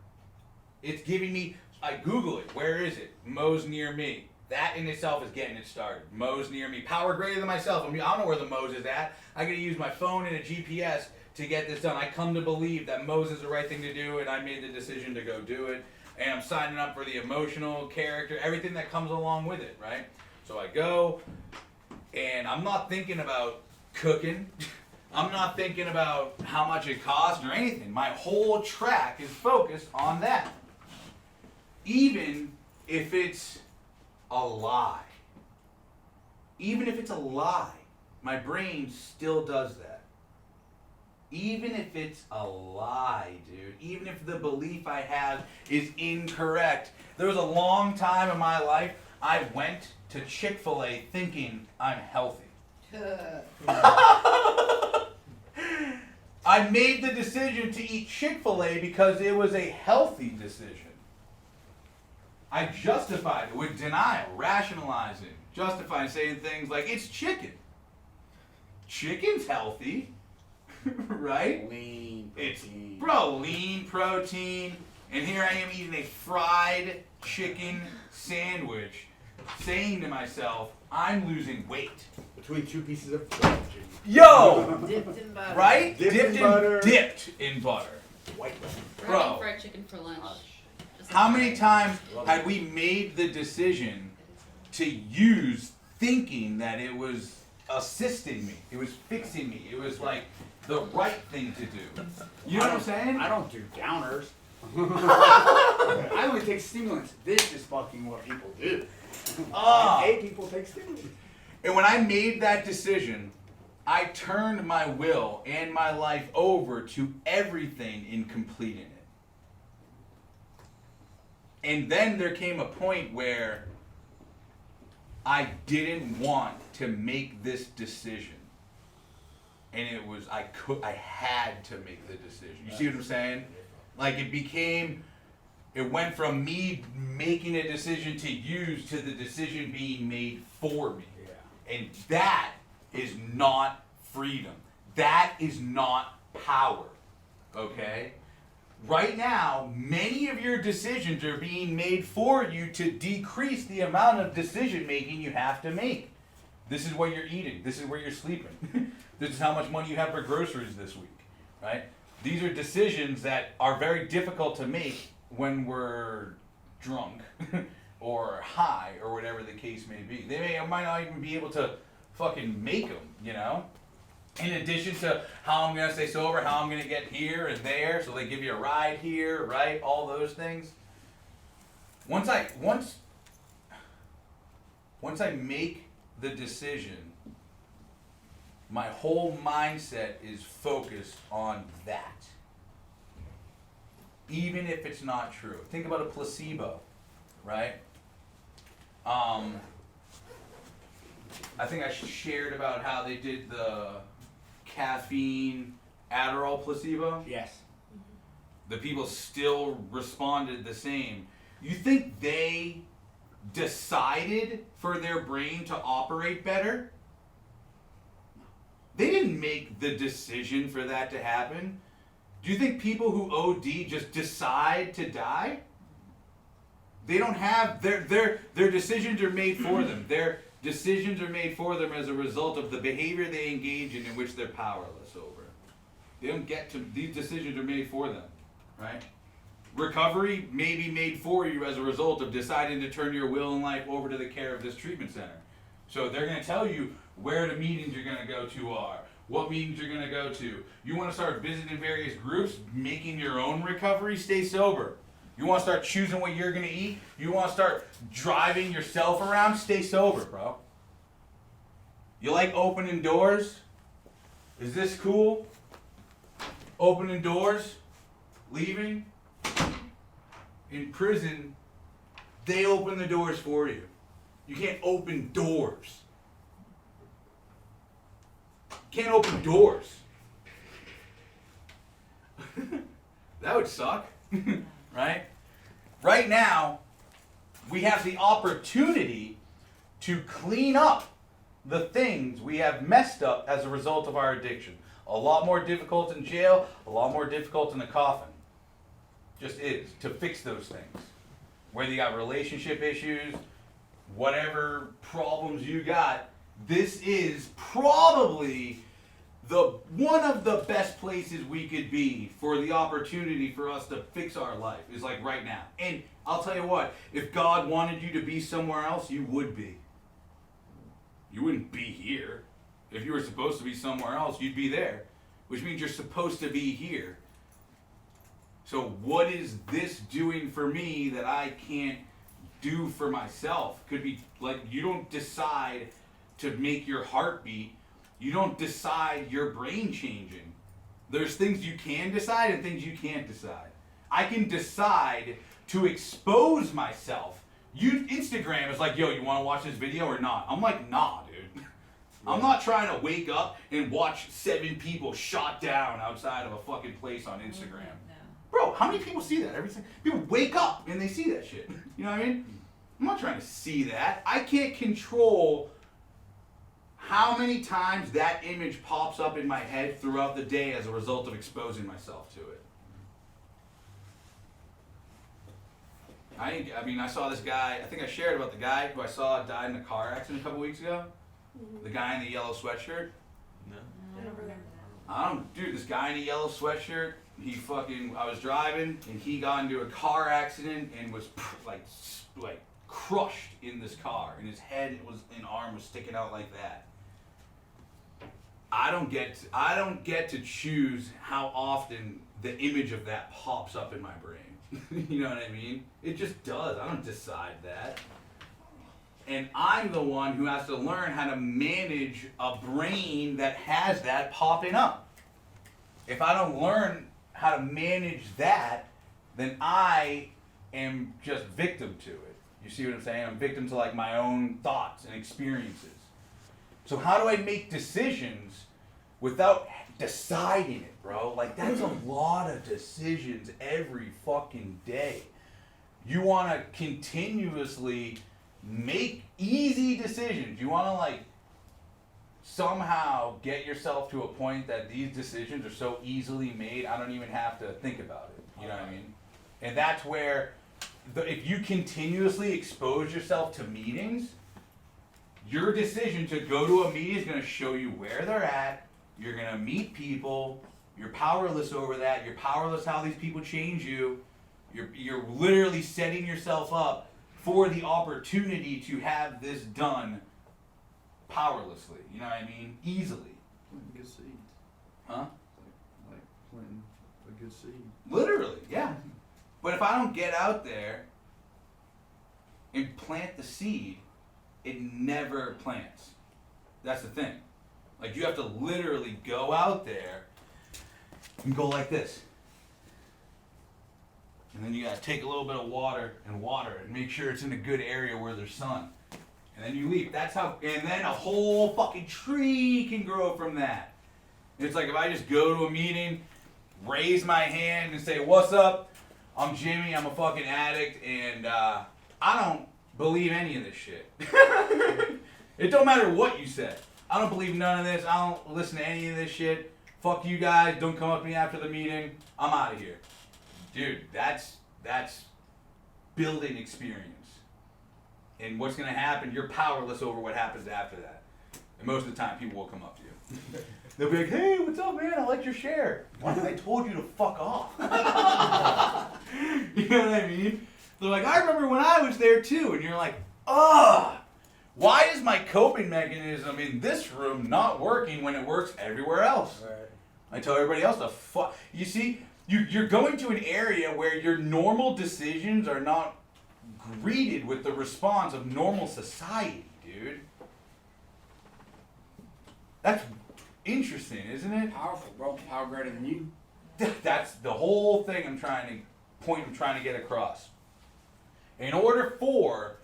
It's giving me, I Google it, where is it? Moe's near me. That in itself is getting it started. Moe's near me. Power greater than myself. I mean, I don't know where the Moe's is at. I gotta use my phone and a GPS to get this done. I come to believe that Moe's is the right thing to do, and I made the decision to go do it. And I'm signing up for the emotional character, everything that comes along with it, right? So I go, and I'm not thinking about cooking. I'm not thinking about how much it costs or anything. My whole track is focused on that. Even if it's a lie. Even if it's a lie. my brain still does that. Even if it's a lie, dude. Even if the belief I have is incorrect. There was a long time in my life I went to Chick-fil-A thinking I'm healthy. I made the decision to eat Chick-fil-A because it was a healthy decision. I justified it with denial, rationalizing, justifying, saying things like, it's chicken. Chicken's healthy, right? Lean It's, protein. bro, lean protein. And here I am eating a fried chicken sandwich, saying to myself, I'm losing weight. Between two pieces of bread. Yo! Dipped in butter. Right? Dipped in butter. Dipped in butter. White butter. We're Bro. having fried chicken for lunch. Just How FYI. many times had we made the decision to use thinking that it was assisting me, it was fixing me, it was like the right thing to do? You know what I'm saying? I don't do downers. I only take stimulants. This is fucking what people do. Ah. Hey, people take stimulants. And when I made that decision, I turned my will and my life over to everything in completing it. And then there came a point where I didn't want to make this decision. And it was, I had to make the decision. You see what I'm saying? Like it went from me making a decision to use to the decision being made for me. Yeah. And that is not freedom. That is not power. Okay? Right now, many of your decisions are being made for you to decrease the amount of decision making you have to make. This is what you're eating. This is where you're sleeping. This is how much money you have for groceries this week. Right? These are decisions that are very difficult to make when we're drunk or high or whatever the case may be. Might not even be able to fucking make them, you know? In addition to how I'm gonna stay sober, how I'm gonna get here and there, so they give you a ride here, right? All those things. Once I make the decision, my whole mindset is focused on that. Even if it's not true. Think about a placebo, right? I think I shared about how they did the caffeine Adderall placebo. Yes. The people still responded the same. You think they decided for their brain to operate better? They didn't make the decision for that to happen. Do you think people who OD just decide to die? They don't have their decisions are made for them. Their decisions are made for them as a result of the behavior they engage in which they're powerless over. They don't get to, these decisions are made for them, right? Recovery may be made for you as a result of deciding to turn your will and life over to the care of this treatment center. So they're going to tell you where the meetings you're going to go to are, what meetings you're going to go to. You want to start visiting various groups, making your own recovery, stay sober. You want to start choosing what you're going to eat? You want to start driving yourself around? Stay sober, bro. You like opening doors? Is this cool? Opening doors? Leaving? In prison, they open the doors for you. You can't open doors. You can't open doors. That would suck, right? Right now, we have the opportunity to clean up the things we have messed up as a result of our addiction. A lot more difficult in jail, a lot more difficult in the coffin. Just is, to fix those things. Whether you got relationship issues, whatever problems you got, this is probably one of the best places we could be for the opportunity for us to fix our life, is like right now. And I'll tell you what, if God wanted you to be somewhere else, you would be. You wouldn't be here. If you were supposed to be somewhere else, you'd be there, which means you're supposed to be here. So what is this doing for me that I can't do for myself? Could be like, you don't decide to make your heart beat. You don't decide your brain changing. There's things you can decide and things you can't decide. I can decide to expose myself. Instagram is like, yo, you want to watch this video or not? I'm like, nah, dude. I'm not trying to wake up and watch 7 people shot down outside of a fucking place on Instagram. Bro, how many people see that? People wake up and they see that shit. You know what I mean? I'm not trying to see that. I can't control how many times that image pops up in my head throughout the day as a result of exposing myself to it. I saw this guy, I think I shared about the guy who I saw died in a car accident a couple weeks ago. The guy in the yellow sweatshirt. No. Dude, this guy in a yellow sweatshirt, I was driving and he got into a car accident and was like crushed in this car, and his head and arm was sticking out like that. I don't get to choose how often the image of that pops up in my brain. You know what I mean? It just does. I don't decide that. And I'm the one who has to learn how to manage a brain that has that popping up. If I don't learn how to manage that, then I am just victim to it. You see what I'm saying? I'm victim to like my own thoughts and experiences. So how do I make decisions without deciding it, bro? Like, that's a lot of decisions every fucking day. You want to continuously make easy decisions. You want to like somehow get yourself to a point that these decisions are so easily made, I don't even have to think about it. You know what I mean? And that's where, if you continuously expose yourself to meetings, your decision to go to a meeting is going to show you where they're at. You're going to meet people. You're powerless over that. You're powerless how these people change you. You're literally setting yourself up for the opportunity to have this done powerlessly. You know what I mean? Easily. Planting good seeds. Huh? Like planting a good seed. Literally, yeah. But if I don't get out there and plant the seed, it never plants. That's the thing. Like, you have to literally go out there and go like this. And then you gotta take a little bit of water and make sure it's in a good area where there's sun. And then you leave. That's how, and then a whole fucking tree can grow from that. And it's like, if I just go to a meeting, raise my hand and say, what's up? I'm Jimmy, I'm a fucking addict, and I don't believe any of this shit. It don't matter what you said. I don't believe none of this. I don't listen to any of this shit. Fuck you guys. Don't come up to me after the meeting. I'm out of here. Dude, that's building experience. And what's going to happen, you're powerless over what happens after that. And most of the time, people will come up to you. They'll be like, hey, what's up, man? I like your share. Why? I told you to fuck off. You know what I mean? They're like, I remember when I was there too. And you're like, ugh. Why is my coping mechanism in this room not working when it works everywhere else? Right. I tell everybody else to fuck. You see, you're going to an area where your normal decisions are not greeted with the response of normal society, dude. That's interesting, isn't it? Powerful, bro. Power greater than you. That's the whole thing I'm trying to get across. In order for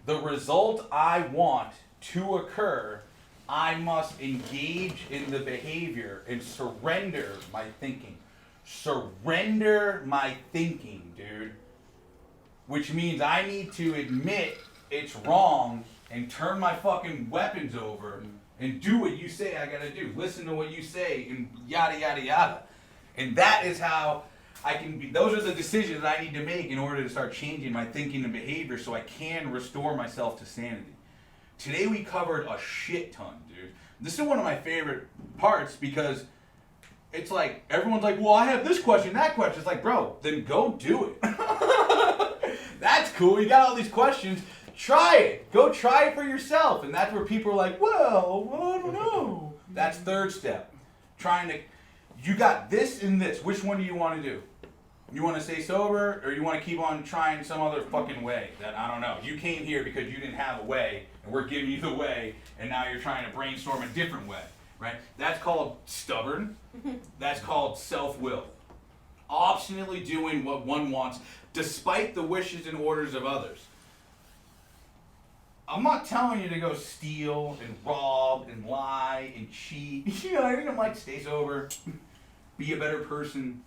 the result I want to occur, I must engage in the behavior and surrender my thinking. Surrender my thinking, dude. Which means I need to admit it's wrong and turn my fucking weapons over and do what you say I gotta do. Listen to what you say and yada yada yada. And that is how I can be, those are the decisions that I need to make in order to start changing my thinking and behavior so I can restore myself to sanity. Today we covered a shit ton, dude. This is one of my favorite parts because it's like, everyone's like, well, I have this question, that question. It's like, bro, then go do it. That's cool, you got all these questions. Try it. Go try it for yourself. And that's where people are like, well, I don't know. That's third step. You got this and this. Which one do you want to do? You want to stay sober, or you want to keep on trying some other fucking way that, I don't know. You came here because you didn't have a way, and we're giving you the way, and now you're trying to brainstorm a different way, right? That's called stubborn. That's called self-will. Obstinately doing what one wants despite the wishes and orders of others. I'm not telling you to go steal and rob and lie and cheat. You know, I mean, I'm like, stay sober, be a better person,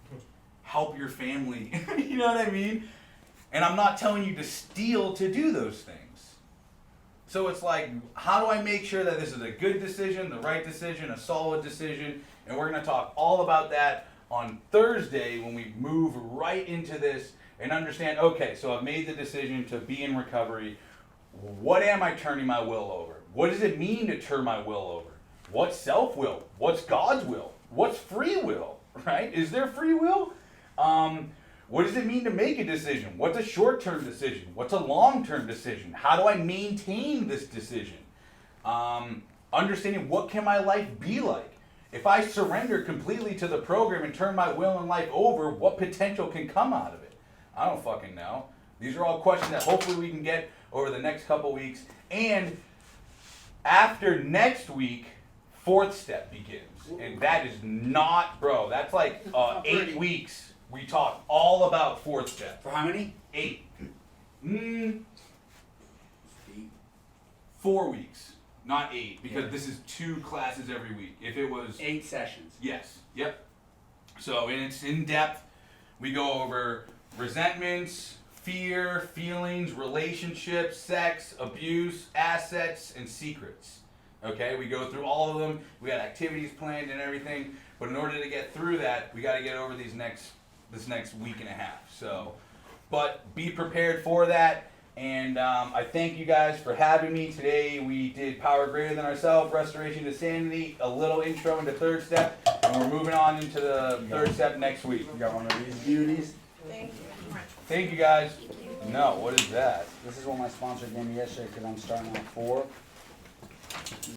help your family. You know what I mean? And I'm not telling you to steal to do those things. So it's like, how do I make sure that this is a good decision, the right decision, a solid decision? And we're going to talk all about that on Thursday when we move right into this and understand, okay, so I've made the decision to be in recovery. What am I turning my will over? What does it mean to turn my will over? What's self-will? What's God's will? What's free will, right? Is there free will? What does it mean to make a decision? What's a short-term decision? What's a long-term decision? How do I maintain this decision? Understanding what can my life be like? If I surrender completely to the program and turn my will and life over, what potential can come out of it? I don't fucking know. These are all questions that hopefully we can get over the next couple weeks. And after next week, fourth step begins. And that is not, bro, that's like 8 weeks. We talk all about fourth step. For how many? 8. 4 weeks, not 8, because this is 2 classes every week. If it was 8 sessions. Yes. Yep. So, and it's in depth. We go over resentments, fear, feelings, relationships, sex, abuse, assets, and secrets. Okay, we go through all of them. We got activities planned and everything. But in order to get through that, we got to get over this next week and a half. So, but be prepared for that. And I thank you guys for having me today. We did Power Greater Than Ourselves, Restoration to Sanity, a little intro into third step, and we're moving on into the third step next week. You got one of these beauties? Thank you. Thank you guys. No, what is that? This is what my sponsor gave me yesterday because I'm starting at 4.